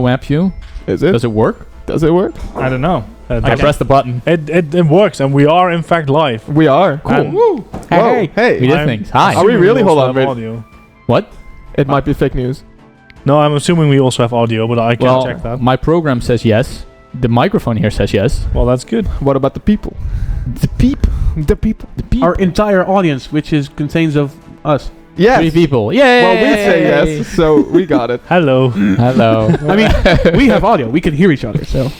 web you. Is it? Does it work? Does it work? I don't know. I pressed the button. It works, and we are in fact live. We are. Cool. Woo! Whoa, hey. We did things. Hi. Are we really? Hold on, wait. audio. What? It might be fake news. No, I'm assuming we also have audio, but I can't check that. My program says yes. The microphone here says yes. Well, that's good. What about the people? The people. The people. The people. Our entire audience, which contains of us. Yes. 3 people. Yay! Well, we say yes, so we got it. Hello. Hello. I mean, we have audio. We can hear each other, so.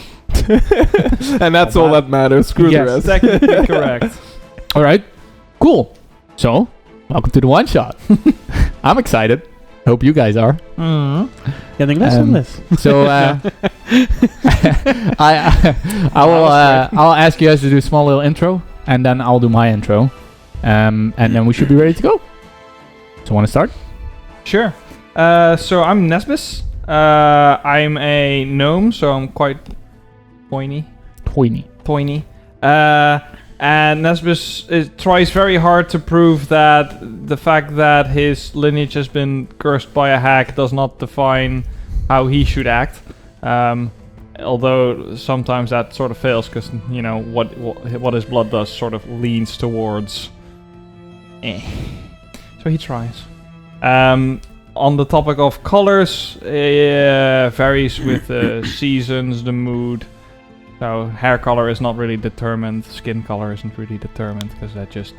And that's all that matters. Screw the rest. Technically correct. All right. Cool. So, welcome to the one shot. I'm excited. Hope you guys are. Getting less and less. So, I'll ask you guys to do a small little intro, and then I'll do my intro, and then we should be ready to go. So, want to start? Sure. So I'm Nesbis. I'm a gnome, so I'm quite pointy. And Nesbis tries very hard to prove that the fact that his lineage has been cursed by a hag does not define how he should act. Although sometimes that sort of fails, because you know what his blood does sort of leans towards. So he tries. On the topic of colors, varies with the seasons, the mood. So hair color is not really determined. Skin color isn't really determined because that just...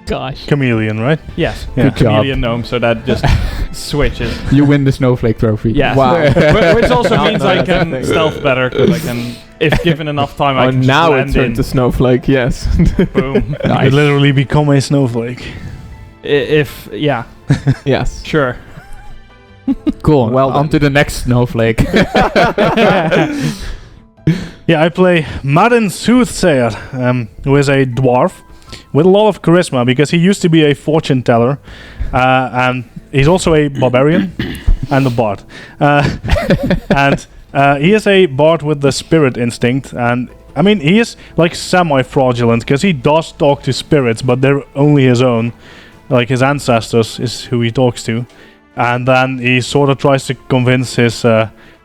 Gosh. Chameleon, right? Yes. Yeah. Good job. Chameleon gnome, so that just switches. You win the snowflake trophy. Yes. Wow. Which also No, means no, I that's can nothing. stealth better because I can, if given enough time, I Oh, can just now it blend turned in. to snowflake. Yes. Boom. You could literally become a snowflake. If yeah, Yes. sure. Cool. Well on done. to the next snowflake. Yeah, I play Marin Soothsayer, who is a dwarf with a lot of charisma because he used to be a fortune teller, and he's also a barbarian and a bard. And he is a bard with the spirit instinct, and I mean he is like semi-fraudulent because he does talk to spirits, but they're only his own, like his ancestors is who he talks to, and then he sort of tries to convince his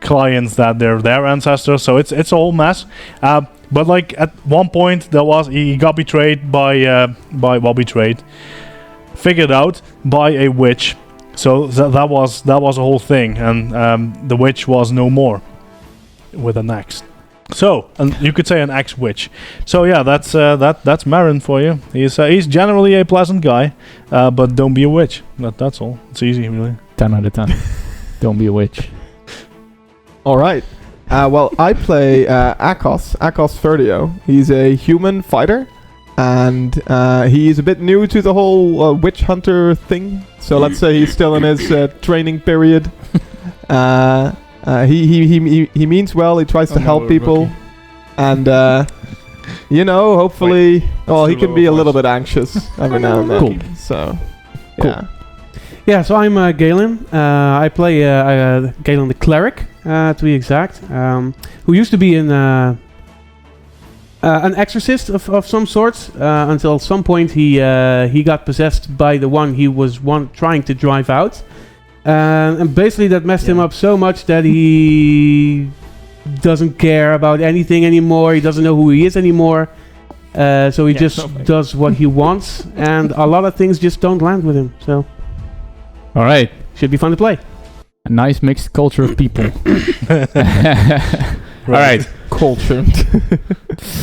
clients that they're their ancestors, so it's a whole mess. But like at one point he got betrayed figured out by a witch, so that was a whole thing, and the witch was no more with an axe. So, and you could say an axe witch. So yeah, that's Marin for you. He's generally a pleasant guy, but don't be a witch. That's all. It's easy, really. 10 out of 10. Don't be a witch. All right. Well, I play Akos Verdio. He's a human fighter, and he's a bit new to the whole witch hunter thing. So let's say he's still in his training period. He means well. He tries to help people, and hopefully, he can be a little bit anxious every now and then. Cool. So, Cool. yeah. Yeah, so I'm Galen. I play Galen the Cleric, to be exact, who used to be an exorcist of some sort, until at some point he got possessed by the one he was trying to drive out. And basically that messed him up so much that he doesn't care about anything anymore. He doesn't know who he is anymore. So he just does what he wants, and a lot of things just don't land with him. So... All right. should be fun to play. A nice mixed culture of people. All right. Culture.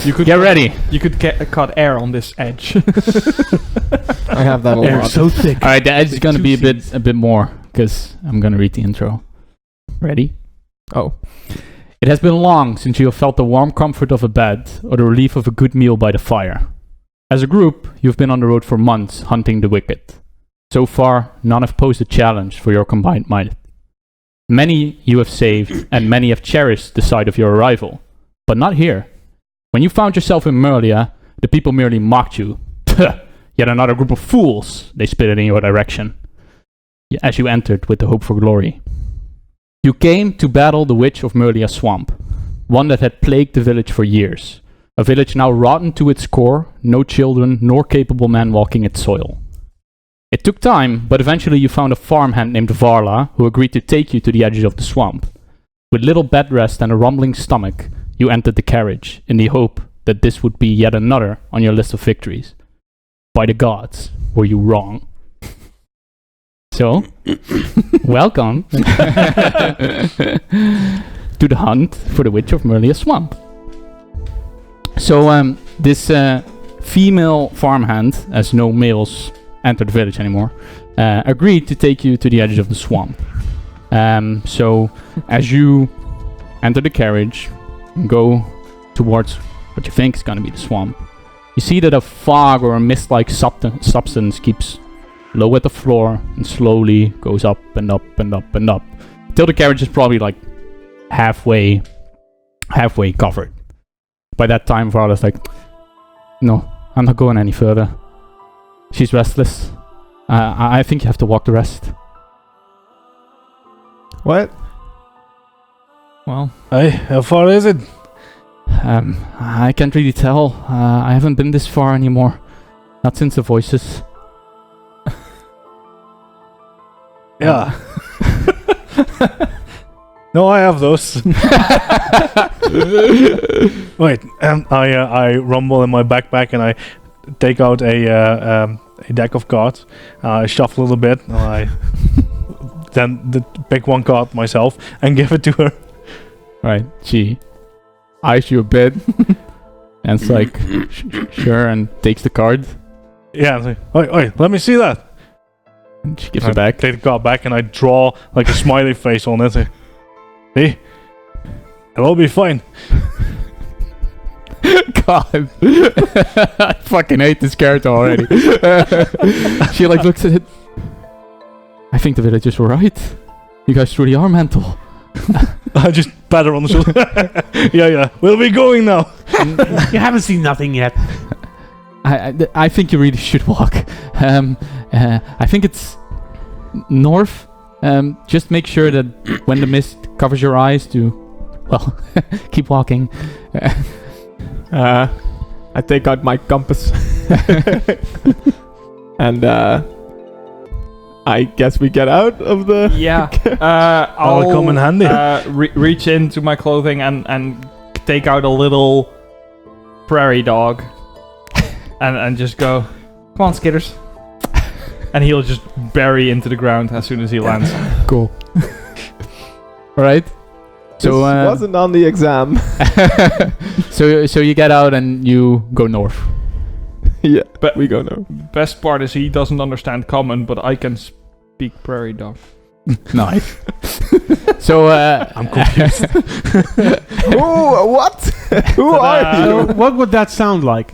You could Get ready. You could cut air on this edge. I have that a They're lot. so thick. All right. The edge is going to be a bit more because I'm going to read the intro. Ready? Oh. It has been long since you have felt the warm comfort of a bed or the relief of a good meal by the fire. As a group, you've been on the road for months hunting the wicked. So far, none have posed a challenge for your combined might. Many you have saved, and many have cherished the sight of your arrival. But not here. When you found yourself in Merlia, the people merely mocked you. Yet another group of fools, they spitted in your direction, as you entered with the hope for glory. You came to battle the witch of Merlia Swamp, one that had plagued the village for years. A village now rotten to its core, no children nor capable men walking its soil. It took time, but eventually you found a farmhand named Varla who agreed to take you to the edges of the swamp. With little bed rest and a rumbling stomach, you entered the carriage in the hope that this would be yet another on your list of victories. By the gods, were you wrong? So, welcome to the hunt for the Witch of Merlia Swamp. So, this female farmhand, as no males enter the village anymore, agreed to take you to the edge of the swamp. So, as you enter the carriage and go towards what you think is going to be the swamp, you see that a fog or a mist-like substance keeps low at the floor and slowly goes up and up and up and up till the carriage is probably like halfway covered. By that time, Varla's like, no, I'm not going any further. She's restless. I think you have to walk the rest. What? Well, Hey, how far is it? I can't really tell. I haven't been this far anymore. Not since the voices. Yeah. No, I have those. Wait, I rumble in my backpack and I take out a deck of cards. I shuffle a little bit. And I then pick one card myself and give it to her. Right. She eyes you a bit and it's like, sure, and takes the card. Yeah, I'm like, wait, let me see that. And she gives it back. Take the card back and I draw like a smiley face on it. See? It'll be fine. God. I fucking hate this character already. She like looks at it. I think the villagers were right. You guys truly are mental. I just pat her on the shoulder. Yeah. We'll be going now. You haven't seen nothing yet. I think you really should walk. I think it's north. Just make sure that when the mist covers your eyes well, keep walking. I take out my compass. And I guess we get out of the... yeah. I'll come in handy. Reach into my clothing and take out a little prairie dog. and just go, come on, Skitters. And he'll just bury into the ground as soon as he lands. Cool. Alright. So this wasn't on the exam. so you get out and you go north. Yeah, but we go now. Best part is he doesn't understand common, but I can speak prairie dog. Nice. So I'm confused. Oh, what? Who are you? What would that sound like?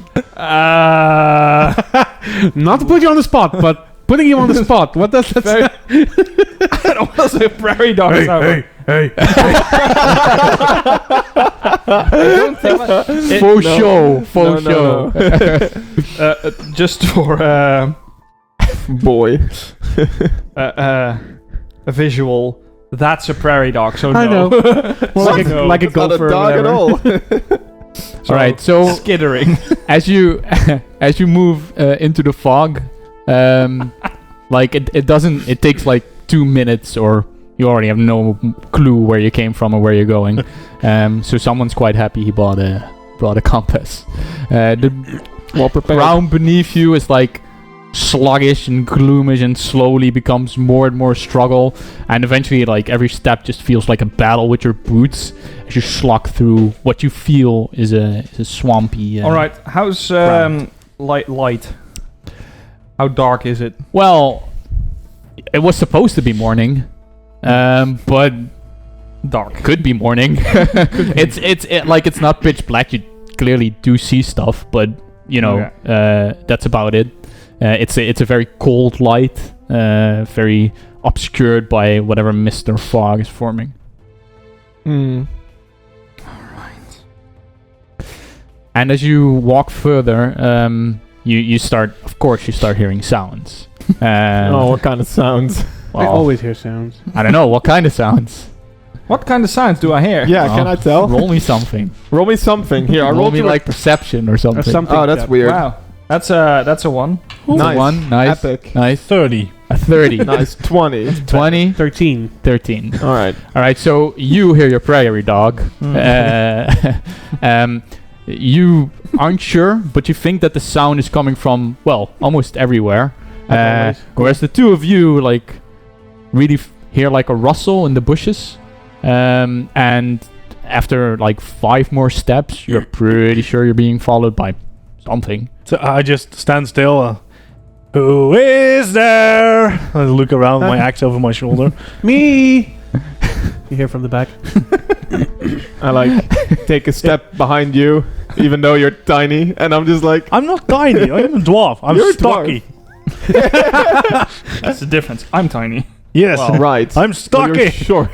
Not to put you on the spot, but putting you on the spot. What does that sound? I don't want to say prairie dog. Hey. Faux show. Just for Boy. a visual, that's a prairie dog. So I no. know. Well, like a It's not a gopher or dog at whatever. all. Alright, so skittering. as you move into the fog, like it takes like 2 minutes, or you already have no clue where you came from or where you're going. So someone's quite happy he brought a compass. The Well prepared. ground beneath you is like sluggish and gloomish and slowly becomes more and more struggle, and eventually like every step just feels like a battle with your boots as you slog through what you feel is a swampy All right, how's light? How dark is it? Well, it was supposed to be morning, but Dark. could be morning. It's not pitch black. You clearly do see stuff, but you know that's about it. It's a very cold light, very obscured by whatever mist or fog is forming. Mm. And as you walk further, you start hearing sounds. Oh, what kind of sounds? I Well, always hear sounds. I don't know what kind of sounds. What kind of sounds do I hear? Yeah, can I tell? Roll me something. Roll me something. Here, I Roll rolled me you like perception or something. Something Oh, like that's that. weird. Wow, that's a one. Nice. Nice. One, nice, Epic. nice. 30. A 30. Nice. 20. 20. 13. 13. All right. All right. So you hear your prairie dog. You aren't sure, but you think that the sound is coming from, well, almost everywhere. Whereas the two of you, like, really hear like a rustle in the bushes. And after like 5 more steps, you're pretty sure you're being followed by something. So I just stand still. Who is there? I look around with my axe over my shoulder. Me! You hear from the back. I like take a step behind you, even though you're tiny, and I'm just like, I'm not tiny. I'm a dwarf. I'm You're a stocky. That's the difference. I'm tiny. Yes. well, right. I'm Well, stocky. you're short.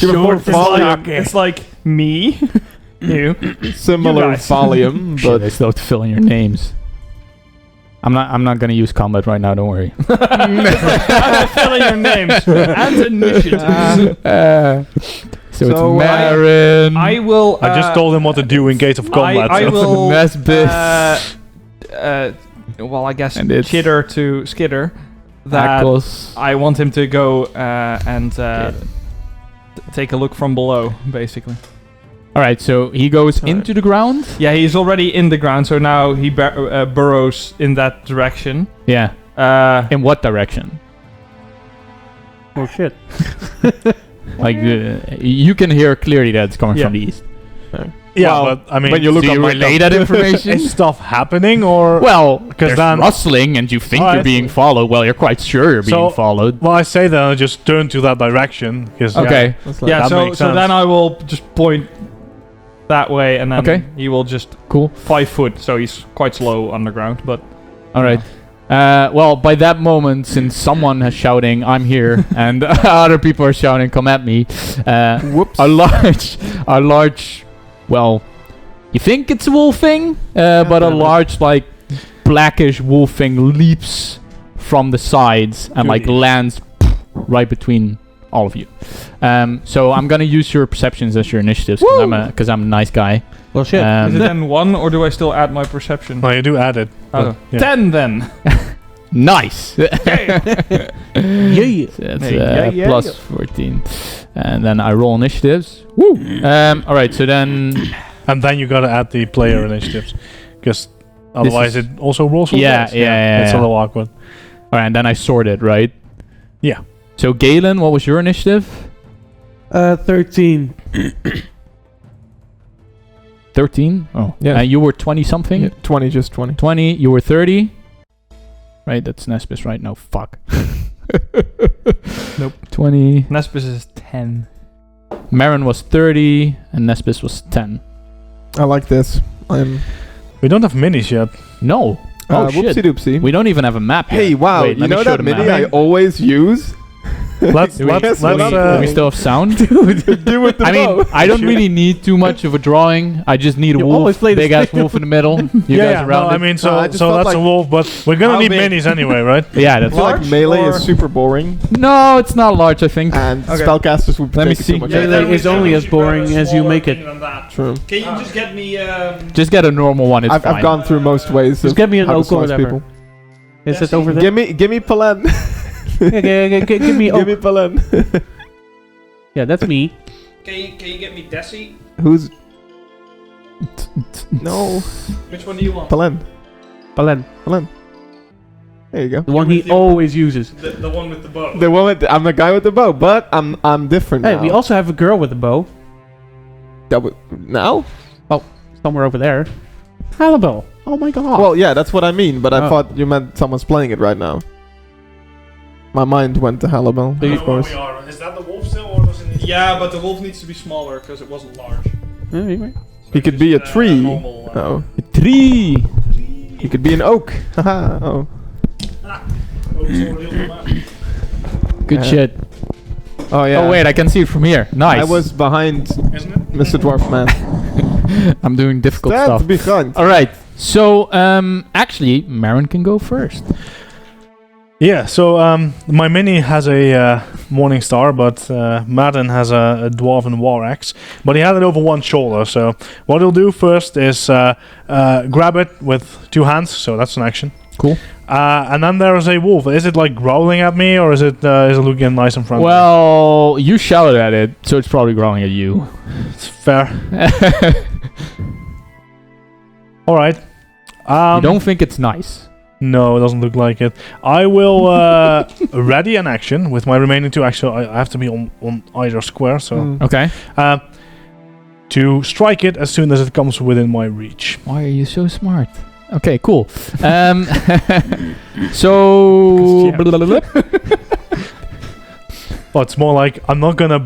You're more volume, It's like me, you. similar You guys. volume, Shit, but I still have to fill in your names. I'm not gonna use combat right now. Don't worry. I'm filling your names and initiatives. So So, it's Marin. I will. I just told him what to do in case of combat. I so. will. Nesbis. Well, I guess And it's- chitter to skitter. That Ackles. I want him to go and take a look from below, basically. All right, so he goes Alright. into the ground. Yeah, he's already in the ground, so now he burrows in that direction. Yeah. In what direction? Oh shit. Like you can hear clearly that it's coming Yeah. from the east. yeah, well, but I mean, when you look Do at you my relay dump- that information? is stuff happening or? Well, 'Cause there's then- rustling, and you think Alright. you're being followed. Well, you're quite sure you're being So- followed. Well, I say that I just turn to that direction. 'Cause, Okay. That's like- Yeah, That so makes so sense. then I will just point that way, and then Okay. he will just Cool. 5 foot, so he's quite slow underground. But All right. Well, by that moment, since someone is shouting, "I'm here," and other people are shouting, "Come at me!" Whoops. a large, well, you think it's a wolf thing, but a large, like, blackish wolf thing leaps from the sides and like Goody. lands right between all of you. So I'm gonna use your perceptions as your initiatives because I'm a nice guy. Well shit. is it then 1, or do I still add my perception? No, you do add it. Oh, but, yeah. 10 then. Nice. Yeah. So that's Yeah. plus 14, and then I roll initiatives. Woo! All right. So then, And then you gotta add the player initiatives, because otherwise is- it also rolls for Yeah, dice. yeah, It's a yeah. little awkward. all right, and then I sort it, right? Yeah. So Galen, what was your initiative? 13. 13. Oh, Yeah. You were 20 something. Yeah, 20, just 20. 20. You were 30. Right, that's Nespis right now. Fuck. Nope. 20. Nespis is 10. Marin was 30, and Nespis was 10. I like this. I'm. We don't have minis yet. No. Oh shit. Whoopsie doopsie. We don't even have a map. Hey, yet. wow! Wait, you let me know show that the mini map. I always use? Let's Do we, Guess do what we- I'm do we doing? still have sound? Do with the I mean, bow. I don't really need too much of a drawing. I just need a You wolf, always play the big ass same. wolf in the middle. You yeah, guys around no, it. I mean, No, I so just so felt that's like- a wolf, but we're gonna How need big? minis anyway, right? yeah, I that's feel Large like melee or- is super boring, no, it's not large. I think. and Okay. spellcasters would Let me take see. too much. Yeah, effort. that is only as boring as you make it. True. Can you just get me? Just get a normal one. It's I've fine. gone through most ways. Just of get me an how to oak or slice whatever. people. Is it over there? Give me Palen. Give me Give me oak. Palen. Yeah, that's me. Can you get me Desi? Who's no Which one do you want? Palen? Palen. There you go. The one he always uses. The one with the bow. The one with I'm a guy with the bow, but I'm different Hey, now. we also have a girl with a bow. Now? Somewhere over there. Hallibel. Oh my god. Well, yeah, that's what I mean. But I Oh. thought you meant someone's playing it right now. My mind went to Hallibel, of course. Is that the wolf still, or does it need Yeah, but the wolf needs to be smaller because it wasn't large. Anyway. He could be a tree. Normal, Oh, A tree. he could be an oak. Haha. Oh. Good Yeah. shit. Oh yeah. Oh wait, I can see it from here. Nice. I was behind Isn't it? Mr. Dwarf Man. I'm doing difficult Stand stuff. behind. All right. So, actually, Marin can go first. Yeah, so my mini has a Morning Star, but Madden has a Dwarven War Axe. But he had it over one shoulder, so what he'll do first is grab it with two hands, so that's an action. Cool. And then there is a wolf. Is it like growling at me, or is it looking nice and friendly? Well, you shouted at it, so it's probably growling at you. It's fair. All right. You don't think it's nice? No, it doesn't look like it. I will ready an action with my remaining 2 actions. I have to be on either square, so Okay. to strike it as soon as it comes within my reach. Why are you so smart? Okay, cool. So... But it's more like I'm not gonna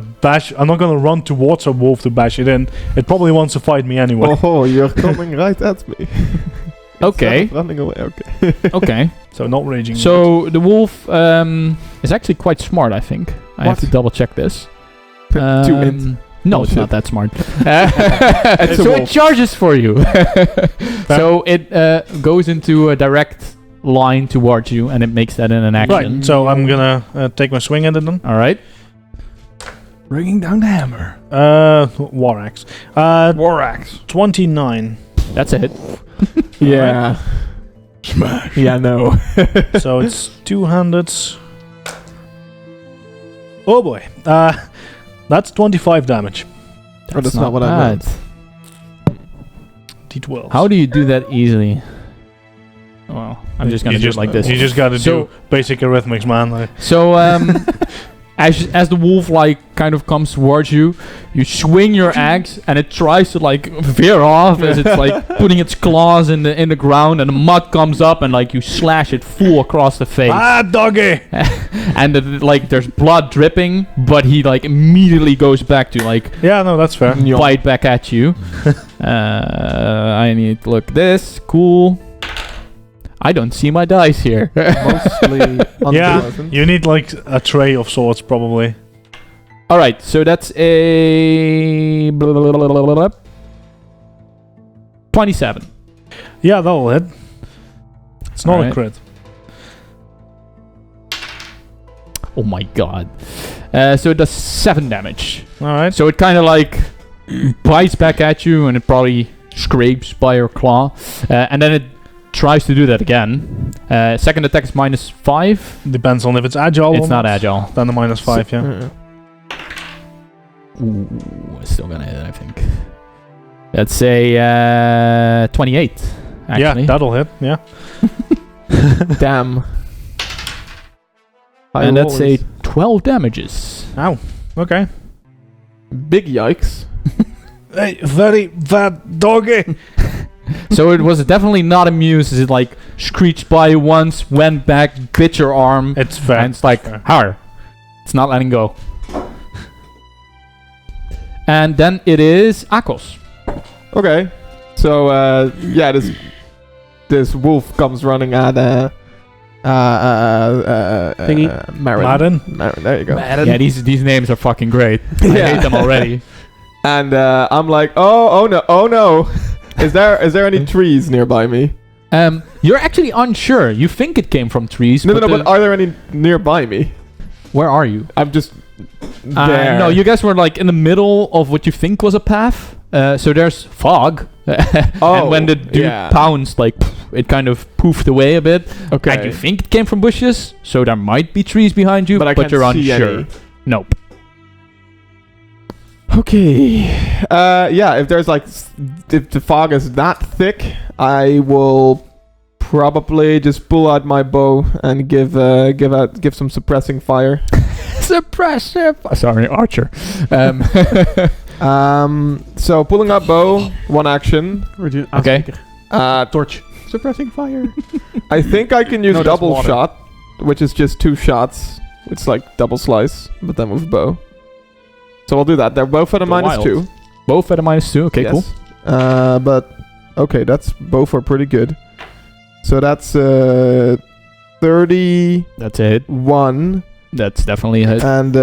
run towards a wolf to bash it in. It probably wants to fight me anyway. Oh, you're coming right at me. Okay. Instead of running away. Okay. Okay. So not raging. So the wolf is actually quite smart, I think. I have to double check this. 2 int. No, Oh, it's shit. not that smart. It's a So it wolf. charges for you. So it goes into a direct line towards you, and it makes that in an action. Right. So I'm gonna take my swing at it then. All right. Bringing down the hammer. War axe. War axe. 29. That's a hit. Yeah. Smash. Yeah, no. So it's 200. Oh boy. That's 25 damage. That's not what I meant. D12. How do you do that easily? Well, I'm just gonna do it like this. You just gotta So- do basic arithmetics, man. So, as the wolf kind of comes towards you, you swing your axe, and it tries to veer off as it's putting its claws in the ground, and the mud comes up, and you slash it full across the face, Doggy! and there's blood dripping, but he immediately goes back to Yeah, no, that's fair. bite back at you. I need to look this cool. I don't see my dice here. Mostly Yeah, unpleasant. you need a tray of sorts, probably. All right, so that's a 27. Yeah, that'll hit. It's not Alright. a crit. Oh my god. So it does 7 damage. Alright. So it kind of bites back at you, and it probably scrapes by your claw. And then it tries to do that again. Second attack is -5. Depends on if it's agile or It's not agile. Then the -5, yeah. Ooh, it's still gonna hit, I think. That's a 28, actually. Yeah, that'll hit, yeah. Damn. And that's a 12 damages. Ow. Okay. big yikes. Hey, very bad doggy! So it was definitely not amused as it screeched by you once, went back, bit your arm, It's fair. and it's fair. har. It's not letting go. And then it is Akos. Okay. So yeah, this wolf comes running at Thingy? Marin. Madden? There you go. Yeah, these names are fucking great. I Yeah. hate them already. And I'm like, oh no. Is there any trees nearby me? You're actually unsure. You think it came from trees. No, but are there any nearby me? Where are you? I'm just there. No, you guys were in the middle of what you think was a path. So there's fog. And when the dude pounced, it kind of poofed away a bit. Okay. And you think it came from bushes, so there might be trees behind you, But I can't you're see unsure. any. Nope. Okay. Yeah, if there's if the fog is that thick, I will probably just pull out my bow and give some suppressing fire. Suppressive. Sorry, Archer. So pulling out bow, one action. Okay. Torch. Suppressing fire. I think I can use No, that's double water. shot, which is just 2 shots. It's double slice, but then with bow. So I'll do that. They're both at a The wild. -2. Both at a -2. Okay, cool. But okay, both are pretty good. So that's 31 That's a hit. That's definitely a hit. and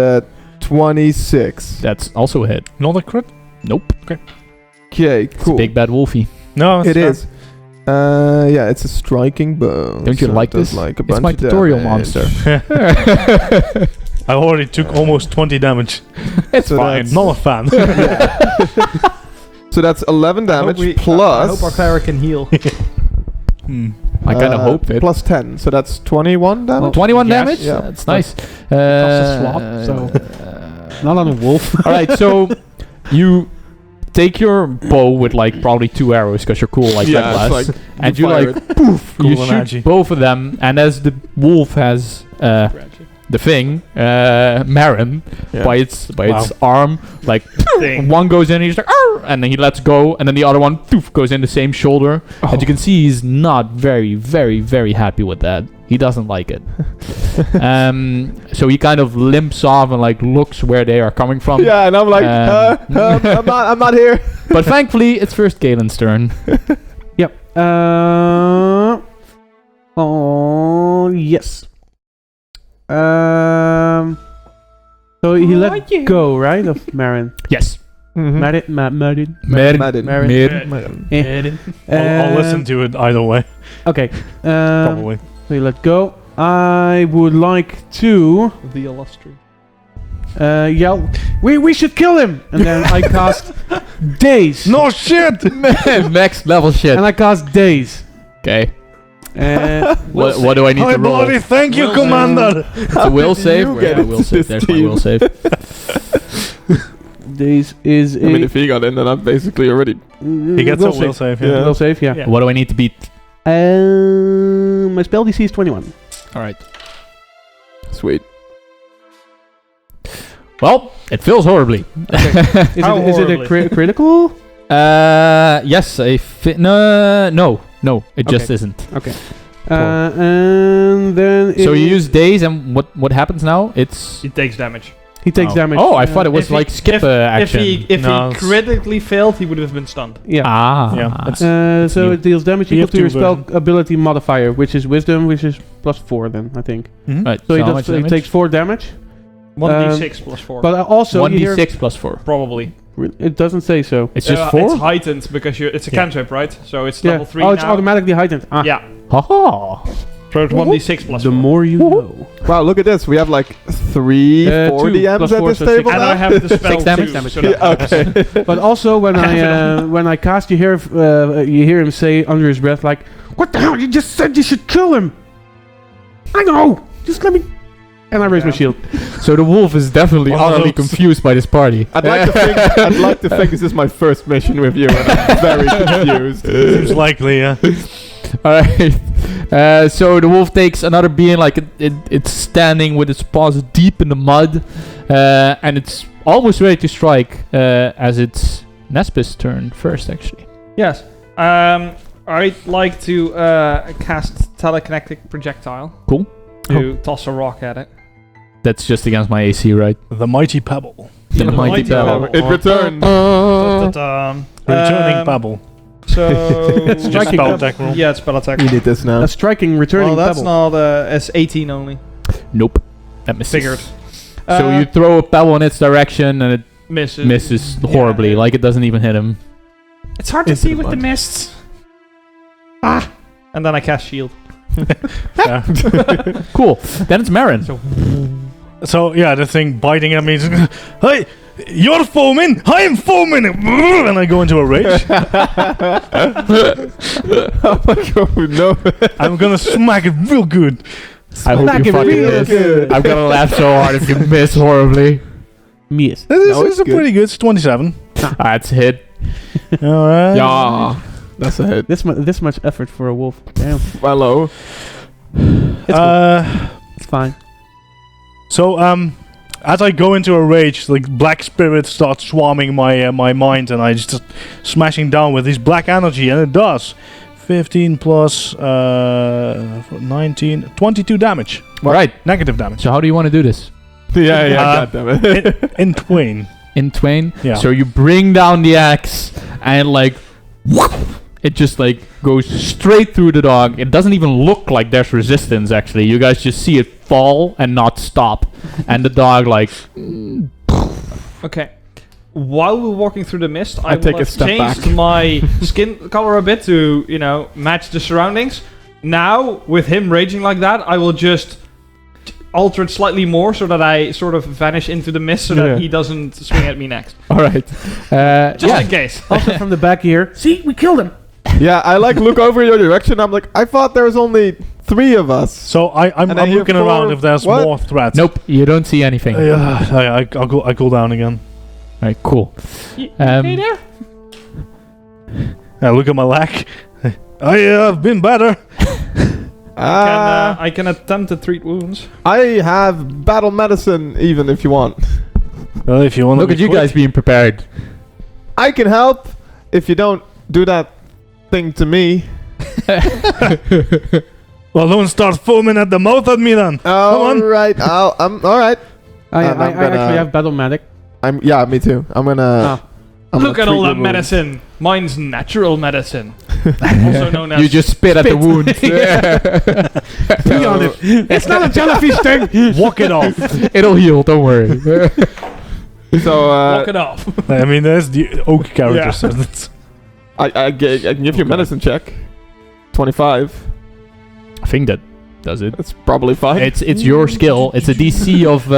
26. That's also a hit. Not a crit? Nope. Okay, It's cool. a big bad wolfie. No, It fair. is. Yeah, it's a striking bow. Don't you so like it does this? a It's bunch my of tutorial damage. monster. I already took almost 20 damage. It's So fine. that's- Not a fan. So that's 11 damage plus. I hope our cleric can heal. I kind of hoped it. Plus 10, so that's 21 damage. 21 Yes. damage? Yeah. That's nice. costs a swap, so not on a wolf. Alright, so you take your bow with like probably 2 arrows because you're cool like Yeah, Legolas, it's and you fire like poof, you Cool shoot analogy. both of them, and as the wolf has the thing, Marin, Yeah. by its Wow. arm, like Thing. one goes in, he's like, "Arr!" And then he lets go, and then the other one poof, goes in the same shoulder. And you can see he's not very, very, very happy with that. He doesn't like it. So he kind of limps off and like looks where they are coming from. Yeah, and I'm like, Um, I'm not here. But thankfully, it's first Galen's turn. Yep. Oh yes. So he let go, right, of Marin. Yes. Marin. Madden. Marin. Eh. I'll listen to it either way. Okay. Probably. So he let go. I would like to The illustrious. yell, we should kill him! And then I cast Daze. No shit! Next level shit. And I cast Daze. Okay. We'll What do I need Hi, to roll? bloody thank you, Will Commander! It's a will save? you get Yeah, it will to save. this There's my team? will save. Daze is I mean, if he got in, then I'm basically already. He gets a will save, yeah. Yeah. Will save, yeah. Yeah. What do I need to beat? My spell DC is 21. Alright. Sweet. Well, it feels horribly. How Is it a horribly? critical? Yes, no, it just Okay. isn't. Okay. And then So you use daze, and what happens now? It's He takes damage. he takes oh. damage. Oh, I thought it was If he- like skip if- action. If No, he it's- critically failed, he would have been stunned. Yeah. Ah, Yeah, that's- So new. it deals damage You equal have to your two spell versions. ability modifier, which is wisdom, which is +4 then, I think. Mhm. Right. So he, how does, much he damage? takes 4 damage. 1d6 plus 4. But also, you hear- 1d6 plus 4. Probably. it doesn't say so. It's just It's 4? heightened because it's a Yeah. cantrip, right? So it's Yeah. level 3 Oh, now. it's automatically heightened. Ah. Yeah. Haha. So it's 1d6 plus The 4. more you know. Wow, look at this. We have like 3, 4 2 DMs plus at 4, this so 6. table And now. I have the spell 6 damage? too, Damage. so that Yeah, helps. okay. But also when I cast, you hear him say under his breath like, "What the hell? You just said you should kill him." I know. Just let me. And I raise my Yeah. shield. So the wolf is definitely Also- utterly confused by this party. I'd like to think this is my first mission with you, and I'm very confused. Seems likely, yeah. Alright. So the wolf takes another being, like it's standing with its paws deep in the mud, and it's almost ready to strike as it's Nespis' turn first, actually. Yes. I'd like to cast telekinetic projectile. Cool. To toss a rock at it. That's just against my AC, right? The mighty pebble. The mighty pebble. It returned. Ta-ta-ta. Returning pebble. So Striking Spell pebble. attack roll. yeah, it's spell attack. We need this now. A striking returning Well, that's pebble. not. It's 18 only. Nope. That misses. Figured. So you throw a pebble in its direction and it misses. misses horribly. Yeah. Like it doesn't even hit him. It's hard to Into see the with the mud. mists. And then I cast shield. Yeah. Cool. Then it's Marin. So yeah, the thing biting at me is, hey, you're foaming, I'm foaming, and I go into a rage. Oh my god, no. I'm gonna smack it real good. I hope Smack you it fucking real miss. good. I'm gonna laugh so hard if you miss horribly. Miss. This No, is it's good. pretty good. It's 27. That's a hit. All right. Yeah. That's a hit. This much effort for a wolf. Damn. Hello. It's fine. So as I go into a rage, like black spirits start swarming my mind, and I just smashing down with this black energy, and it does 15 plus 19, 22 damage, Right. negative damage So how do you want to do this? Yeah, Uh, goddammit. in twain. In twain? Yeah. So you bring down the axe and like it just like goes straight through the dog. It doesn't even look like there's resistance actually. You guys just see it fall and not stop. And the dog like Okay. While we're walking through the mist, I take will a have step changed back. my skin color a bit to, match the surroundings. Now, with him raging like that, I will just alter it slightly more so that I sort of vanish into the mist so Yeah. that he doesn't swing at me next. alright. Just Yeah. in case. Also from the back here. See, we killed him. Yeah, I like look over your direction. I'm like, I thought there was only 3 of us. So I'm And I hear looking around 4. if there's What? more threats. Nope, you don't see anything. I cool down again. Alright, cool. Hey Um, there. Look at my leg. I have been better. I can attempt to treat wounds. I have battle medicine, even if you want. Well, if you want to look at you guys being prepared. I can help if you don't do that thing to me. Well, don't start foaming at the mouth at me then. All right. I'm all right. I I'm gonna- actually have battle medic. Yeah, me too. I'm gonna. I'm Look gonna at all treat that your wounds. medicine. Mine's natural medicine. Also known as... You just spit at the wound. Be on it. It's not a jellyfish thing. Walk it off. It'll heal, don't worry. So Walk it off. I mean, there's the oak character. Yeah. So that's I can give you a medicine check. 25. I think that does it. That's probably fine. It's your skill. It's a DC of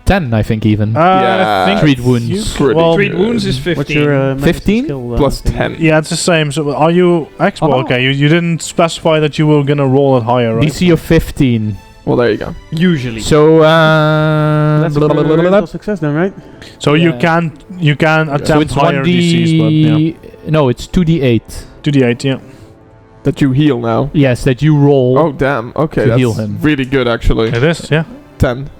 10, I think even. Yeah. I think Treat wounds. Pretty well, Treat good. wounds is 15. What's your medicine 15 skill, plus thing? 10. yeah, it's the same. So are you expert? Oh. Okay, you didn't specify that you were gonna roll it higher, right? DC of 15. Well, there you go. Usually. So That's blah, blah, blah, blah, blah, blah. a success then, right? So you can So attempt it's higher 1d. DCs, but yeah, No, it's 2d8. 2d8, yeah. That you heal now. Yes, that you roll. Oh damn. Okay, To that's heal him. really good actually. It is, yeah. 10.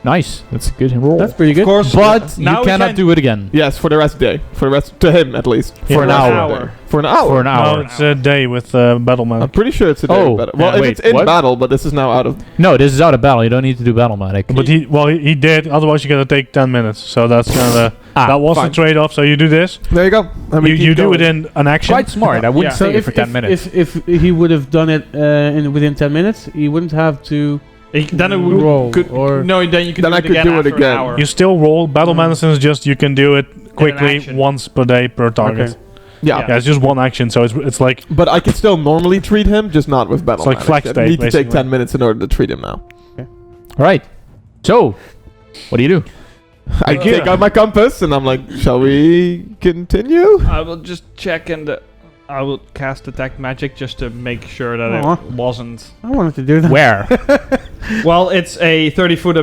Nice. That's a good roll. That's pretty Of good. course. But now you we cannot can- do it again. Yes, for the rest of the day. For the rest, to him at least. Yeah. For an an hour. hour. For an hour. For an hour. No, it's a day with battle man. I'm pretty sure it's a day. Oh, but, well, yeah, if wait, it's in what? battle, but this is now out of. No, this is out of battle. You don't need to do battle magic. But he did. Otherwise, you're gonna take 10 minutes. So that's kind of Ah, that was fine. the trade-off. So you do this. There you go. And we keep You do going. it in an action. quite smart. I wouldn't Yeah. say So it for 10 minutes. if he would have done it within 10 minutes, he wouldn't have to Then it would... roll could- or No, then you could Then do I it could again do it after again. an hour. You still roll. Battle medicine is just you can do it quickly action. once per day per target. Okay. Yeah. Yeah. Yeah, it's just one action. So it's like But I can still normally treat him, just not with battle. It's like magic. flex I state, need to take basically. 10 minutes in order to treat him now. All right. So, what do you do? I take out my compass and I'm like, shall we continue? I will just check I will cast detect magic just to make sure that Aw. it wasn't. I wanted to do that. Where? Well, it's a 30-foot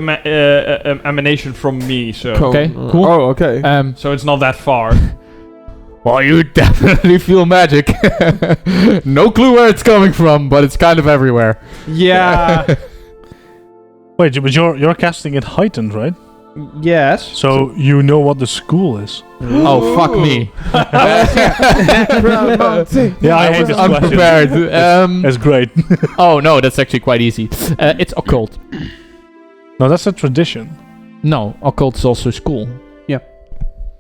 emanation from me, so Okay, cool. Oh, okay. so it's not that far. Well, you definitely feel magic. No clue where it's coming from, but it's kind of everywhere. Yeah. wait, but you're casting it heightened, right? Yes. So you know what the school is. Oh, fuck me. Yeah, I hate this question. unprepared. That's great. Oh, no, that's actually quite easy. It's occult. No, that's a tradition. No, occult is also school.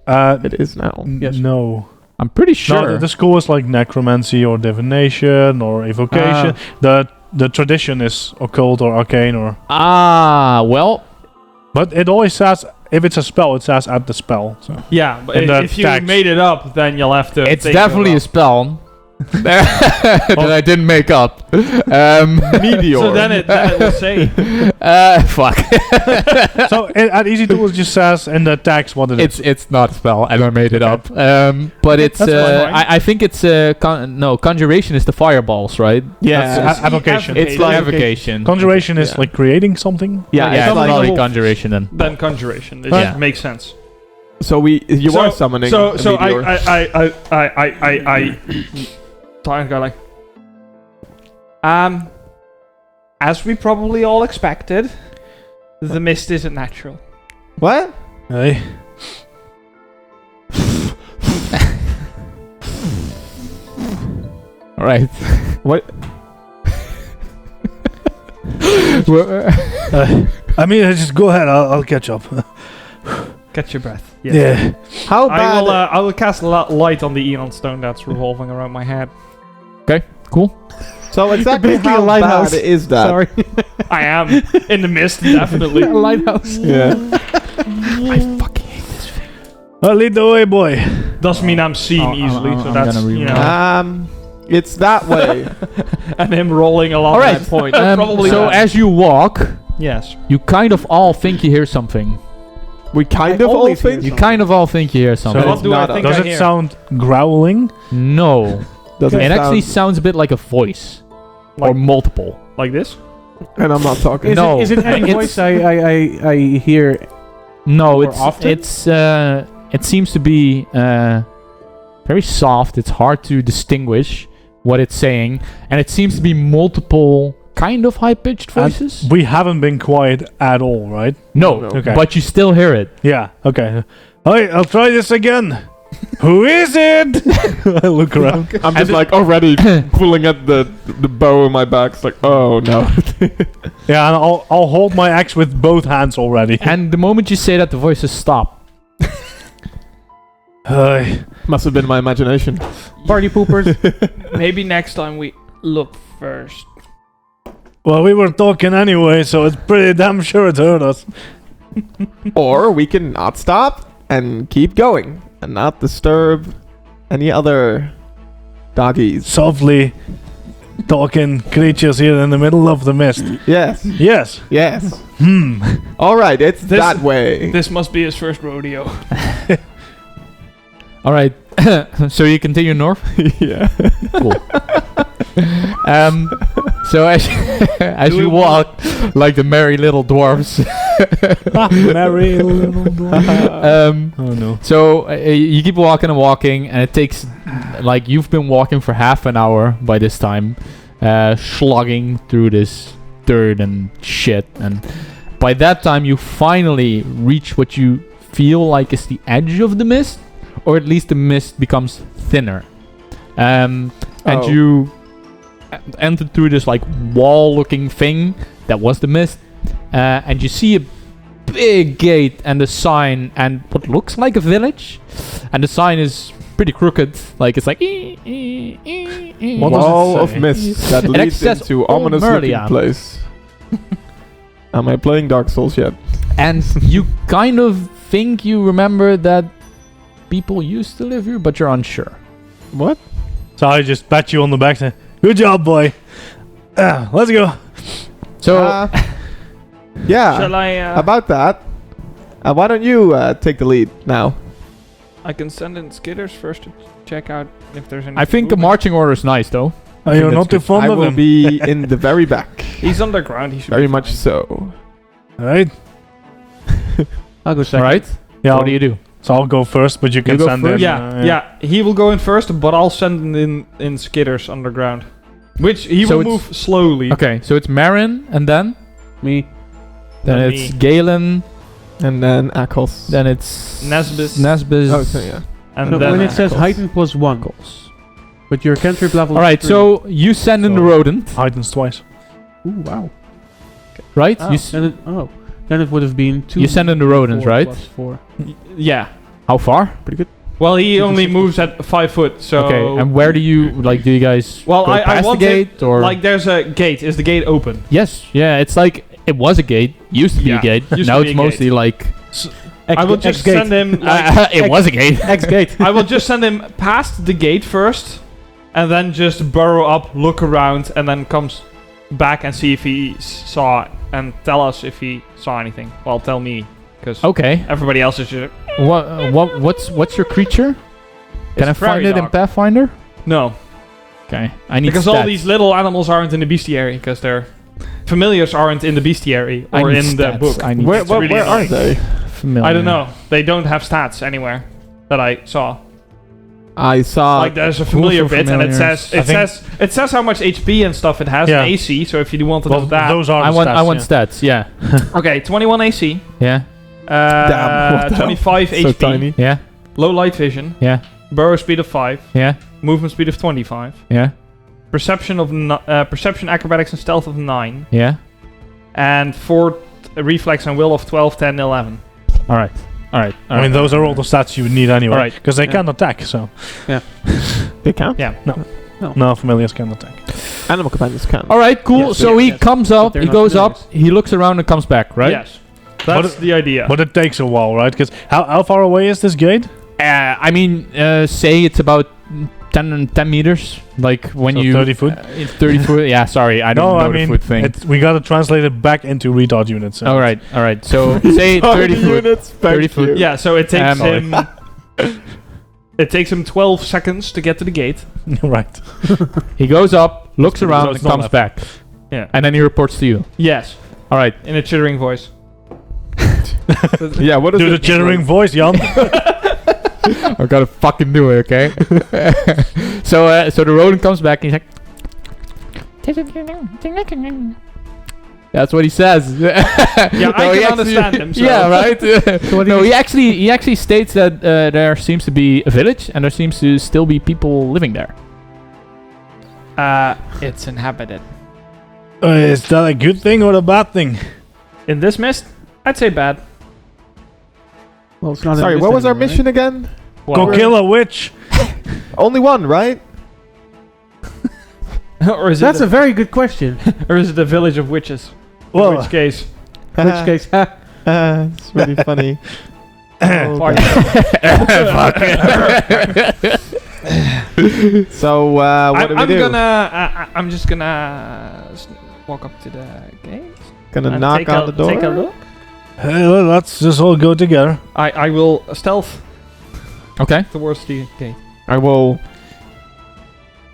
It is now. Yes. No. I'm pretty No, sure. the school is like necromancy or divination or evocation. The tradition is occult or arcane or. Well, But it always says if it's a spell, it says at the spell. So. Yeah, but And the if you text. made it up, then you'll have to. it's think definitely a about- spell that I didn't make up. Meteor. So then it will say. Fuck. So at Easy Tools it just says in the text what it is. It's not a spell, and I made it up. But it's That's fine. I think it's conjuration is the fireballs, right? Yeah. That's evocation. It's like evocation. Conjuration is Yeah. like creating something. Yeah, Yeah, it's it's like, probably conjuration then. Then conjuration. This Yeah. makes sense. so you are summoning. So a so meteor. I Tired guy like. As we probably all expected, the mist isn't natural. What? Hey. All right. What? I mean, just go ahead. I'll catch up. Catch your breath. Yes. Yeah. How bad? I will cast light on the Eon stone that's revolving around my head. Cool. So exactly Basically a how lighthouse. bad is that? Sorry. I am in the mist, definitely. Lighthouse. Yeah. I fucking hate this thing. Well, lead the way, boy. Doesn't mean I'm seen Oh, easily, so I'm that's gonna you reroll. know. It's that way. And him rolling along All right. that point. So Probably as you walk, yes. you kind of all think you hear something. We kind I of all always hear think. You kind of all think you hear something. So But what it's do I not think Does I it hear? sound growling? No. Does It it actually sound- sounds a bit like a voice. or Like- multiple. Like this? And I'm not talking. No. Is it any It's- voice I hear? No, More it's often? it seems to be very soft. It's hard to distinguish what it's saying, and it seems to be multiple kind of high-pitched And voices. We haven't been quiet at all, right? No, No. Okay. but you still hear it. Yeah, okay. Alright, I'll try this again. Who is it? I look around. I'm just like already pulling at the bow in my back. It's like, oh no. Yeah, and I'll hold my axe with both hands already. And the moment you say that, the voices stop. Must have been my imagination. Party poopers. Maybe next time we look first. Well, we were talking anyway, so it's pretty damn sure it hurt us. Or we can not stop and keep going and not disturb any other doggies. Softly talking creatures here in the middle of the mist. Yes. Yes. Yes. Hmm. All right. It's This- that way. This must be his first rodeo. All right, so you continue north. Yeah. Cool. So as you walk like the merry little dwarves. Merry little dwarf. Oh no. So you keep walking and walking, and it takes like you've been walking for half an hour by this time, slogging through this dirt and shit, and by that time you finally reach what you feel like is the edge of the mist, or at least the mist becomes thinner, and Oh. you enter through this like wall-looking thing that was the mist, and you see a big gate and a sign and what looks like a village, and the sign is pretty crooked, like it's like What does it Wall say? of mist that It leads says into ominous looking Merlia. place. Am I playing Dark Souls yet? and you kind of think you remember that people used to live here, but you're unsure. What? So I just pat you on the back and say, good job, boy. Let's go. So Yeah. Shall I? About that, why don't you take the lead now? I can send in skitters first to check out if there's any. I think a marching order is nice though. Are you think not that's too good. fond I of will him? be in the very back. He's underground. He should. Very be much fine. so. Right? I'll go All second. right. Yeah. What do you do? So I'll go first, but you can go send first? in. Yeah. He will go in first, but I'll send in skitters underground, which he So will it's- move slowly. Okay, so it's Marin, and then Me. then And it's me. Galen, And then Akos. then it's Nesbis. Nesbis. Oh, so yeah. And No, then when it says Akos. heighten +1, but your cantrip level. All is right, 3. so you send in the So- rodent, Heightens twice. Ooh, wow. right? Oh. Then it would have been 2. You send in the rodents, 4 right? +4. yeah. How far? Well, he You can only shift moves at 5 foot. So Okay, and where do you like? Do you guys Well, go I past the want it- gate or like there's a gate. Is the gate open? Yes, yeah. It's like it was a gate, used to be Yeah, a gate. used Now to be it's a mostly like I will just X-gate. send him. Like, it was a gate. X-gate. I will just send him past the gate first, and then just burrow up, look around, and then comes back and see if he saw and tell us if he saw anything. Well, tell me, because Okay. everybody else is just What's your creature? Can I It's a prairie find it in dog. Pathfinder? No, Okay, I need because stats. all these little animals aren't in the bestiary, because their familiars aren't in the bestiary I or need in the stats. book. I need Where, It's where, really where are annoying. they? familiar. I don't know. They don't have stats anywhere that I saw. I saw. Like there's a familiar for bit, and it familiars. says it says how much HP and stuff it has, Yeah. and AC. So if you want to know Well, that, those are I the want stats, I want yeah. stats. Yeah, okay, 21 AC, yeah, Damn, what the hell? 25 so HP, tiny. yeah, low light vision, yeah, burrow speed of 5, yeah, movement speed of 25, yeah, perception, acrobatics, and stealth of 9, yeah. and 4 reflex and will of 12, 10, 11. All right, all right. I mean, those are all the stats you would need anyway. Alright. Because they Yeah. can attack, so. They count. Yeah. No, familiars can attack. Animal companions count. All right, cool. Yes, so yes, he yes. comes But up, they're he not goes up, familiars. he looks around and comes back, right? Yes. That's the idea. But it takes a while, right? Because how far away is this gate? I mean, say it's about 10 meters. Like when So you 30 foot? 30 foot. Yeah, sorry, I don't know the foot thing. We gotta translate it back into retard units. So All right. So say 30 foot. units, 30 thank foot. you. Yeah, so it takes Sorry. him. It takes him 12 seconds to get to the gate. right. He goes up, looks around, it's and not comes left. back, Yeah. and then he reports to you. Yes, All right. in a chittering voice. Yeah, what is Do the it? chittering voice, Jan. I gotta fucking do it, okay? So the rodent comes back and he's like, that's what he says. Yeah, I can understand him. So. Yeah, right. what No, do you- he actually states that there seems to be a village and there seems to still be people living there. It's inhabited. Is that a good thing or a bad thing? In this mist, I'd say bad. Well, it's not Sorry, a what was our anymore, mission again? Go kill a witch. Only one, right? or is That's it a very good question. or is it a village of witches? In Well, which case, In which case, It's really funny. Oh, Fuck. So, what do we do? I'm just gonna walk up to the gate. Gonna and knock take on the door? Take a look. well, let's just all go together. I will stealth Okay. towards the gate. I will...